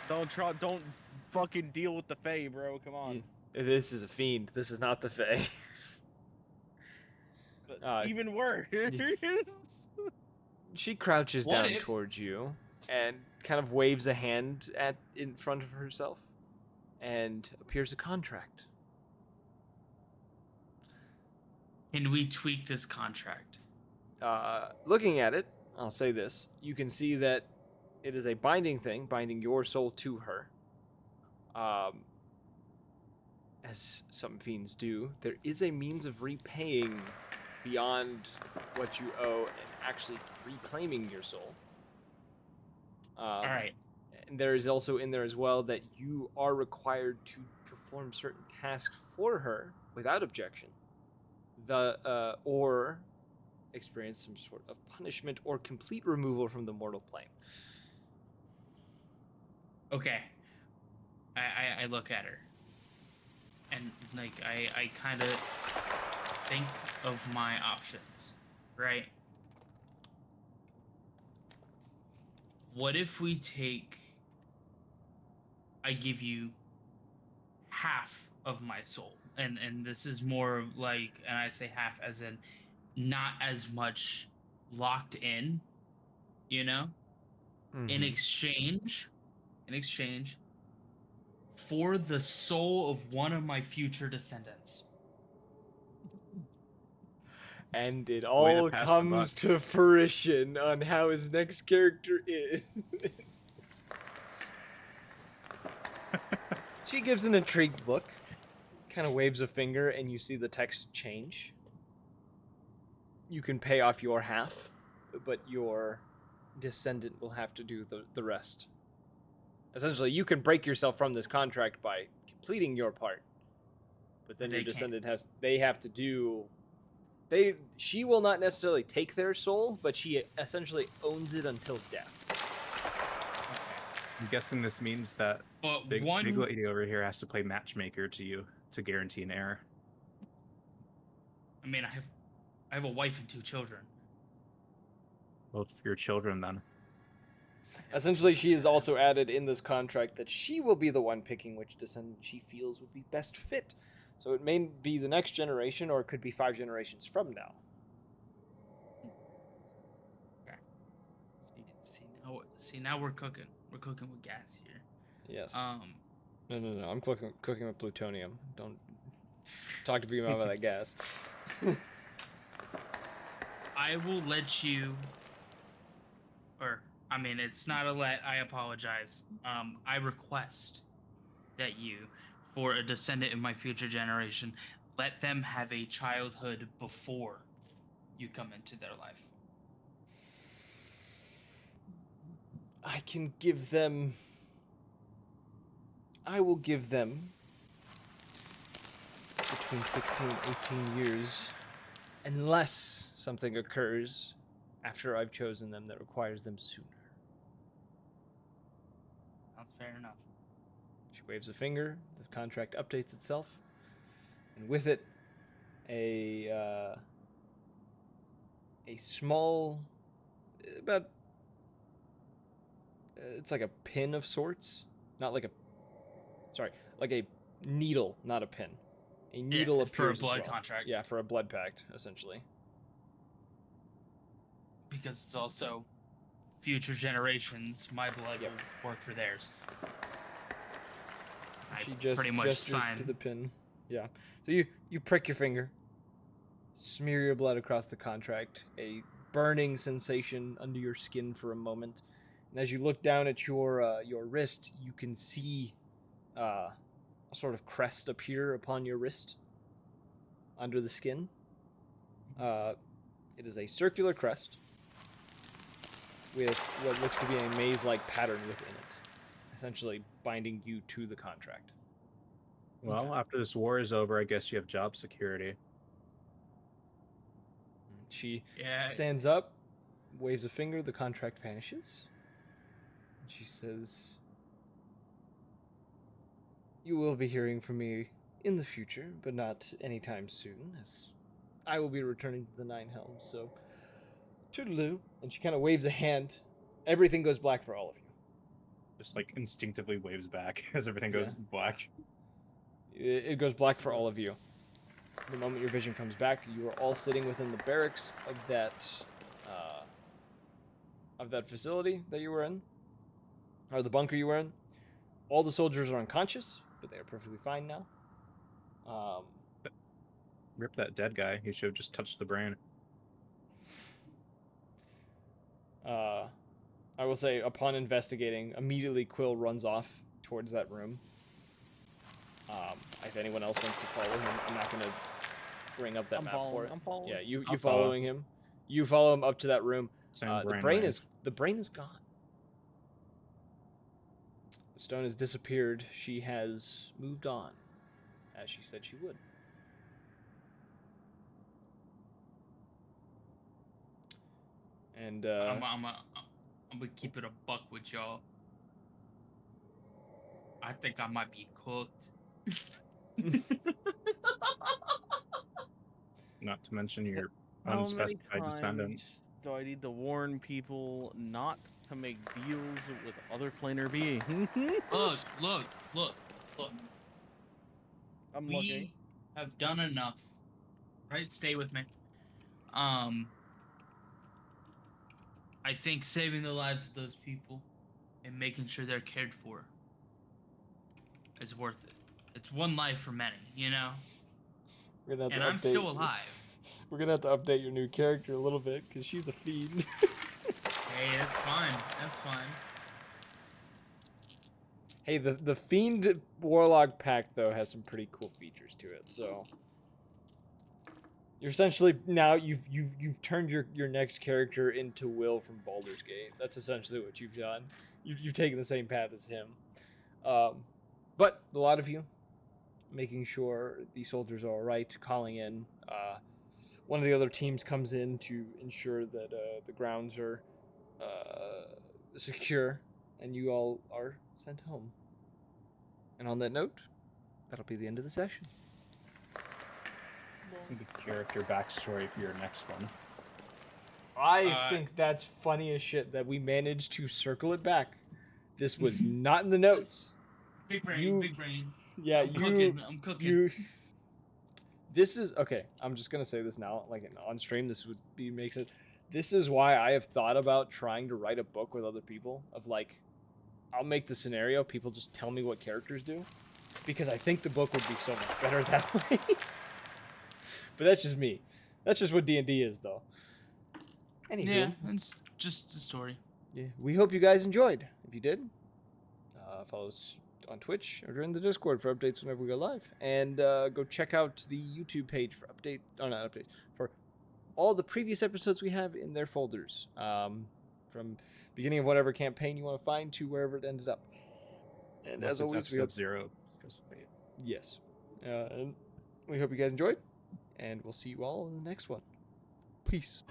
Don't fucking deal with the Fae, bro. Come on. This is a fiend. This is not the Fae. Even worse. She crouches What down if- towards you and kind of waves a hand in front of herself, and appears a contract. Can we tweak this contract? Looking at it, I'll say this: you can see that It is a binding thing, binding your soul to her. As some fiends do, there is a means of repaying beyond what you owe and actually reclaiming your soul. All right. And there is also in there as well that you are required to perform certain tasks for her without objection, or experience some sort of punishment or complete removal from the mortal plane. Okay. I look at her, and like I kind of think of my options, right? What if we take? I give you half of my soul, and this is more of like, and I say half as in not as much locked in, you know, in exchange for the soul of one of my future descendants. And it Way to all pass the comes buck. to fruition on how his next character is. She gives an intrigued look, kind of waves a finger, and you see the text change. You can pay off your half, but your descendant will have to do the rest. Essentially, you can break yourself from this contract by completing your part, but then But your they can't. descendant they have to do. She will not necessarily take their soul, but she essentially owns it until death. I'm guessing this means that But big one, lady over here has to play matchmaker to you to guarantee an heir. I mean, I have a wife and 2 children. Well, for your children then. Essentially, she is also added in this contract that she will be the one picking which descendant she feels would be best fit. So it may be the next generation, or it could be 5 generations from now. See now we're cooking. We're cooking with gas here. Yes. No. I'm cooking with plutonium. Don't talk to me about that gas. I will let you, or I mean, it's not a let. I apologize. I request that you, for a descendant in my future generation, let them have a childhood before you come into their life. I can give them. I will give them between 16 and 18 years, unless something occurs after I've chosen them that requires them sooner. Sounds fair enough. She waves a finger, the contract updates itself, and with it, a small, about, it's like a pin of sorts, not like a, sorry, like a needle, not a pin. A needle appears for a as blood well. contract. Yeah, for a blood pact, essentially. Because it's also future generations. My blood will work for theirs. She just pretty much gestures sign. to the pin. Yeah. So you prick your finger, smear your blood across the contract, a burning sensation under your skin for a moment, and as you look down at your wrist, you can see a sort of crest appear upon your wrist under the skin. It is a circular crest with what looks to be a maze-like pattern within it, essentially binding you to the contract. Well, after this war is over, I guess you have job security. She Yeah. stands up, waves a finger, the contract vanishes. And she says, "You will be hearing from me in the future, but not anytime soon, as I will be returning to the Nine Helms, so toodaloo." And she kind of waves a hand. Everything goes black for all of you. Just like instinctively waves back as everything goes Yeah. black. It goes black for all of you. The moment your vision comes back, you are all sitting within the barracks of that facility that you were in, or the bunker you were in. All the soldiers are unconscious, but they are perfectly fine now. Rip that dead guy. He should have just touched the brain. I will say, upon investigating, immediately Quill runs off towards that room. If anyone else wants to follow him, I'm not going to bring up that I'm map for following. it. I'm following. Yeah, you I'll follow. following him. You follow him up to that room. Same The brain brain wave. is gone. The stone has disappeared. She has moved on, as she said she would. And I'm gonna keep it a buck with y'all. I think I might be cooked. Not to mention your How many unspecified descendant. times do I need to warn people not to make deals with other planar beings? Look. I'm We looking. have done enough. Right? Stay with me. I think saving the lives of those people and making sure they're cared for is worth it. It's one life for many, you know? we're gonna have And to I'm update still you. alive. We're gonna have to update your new character a little bit because she's a fiend. Hey, that's fine. That's fine. Hey, the fiend warlock pack though has some pretty cool features to it. So you're essentially now you've turned your next character into Will from Baldur's Gate. That's essentially what you've done. You've taken the same path as him. But a lot of you making sure the soldiers are all right, calling in. One of the other teams comes in to ensure that the grounds are secure, and you all are sent home. And on that note, that'll be the end of the session. The character backstory for your next one. I think that's funny as shit that we managed to circle it back. This was not in the notes. Big brain, big brain. Yeah, I'm cooking. This is okay. I'm just gonna say this now, like on stream. This would be makes it. This is why I have thought about trying to write a book with other people. Of like, I'll make the scenario. People just tell me what characters do, because I think the book would be so much better that way. But that's just me. That's just what D&D is, though. Anywho, Yeah, it's just a story. yeah, we hope you guys enjoyed. If you did, follow us on Twitch or join the Discord for updates whenever we go live, and go check out the YouTube page for for all the previous episodes we have in their folders, from beginning of whatever campaign you want to find to wherever it ended up. And as always, we hope 0. yes, and we hope you guys enjoyed, and we'll see you all in the next one. Peace.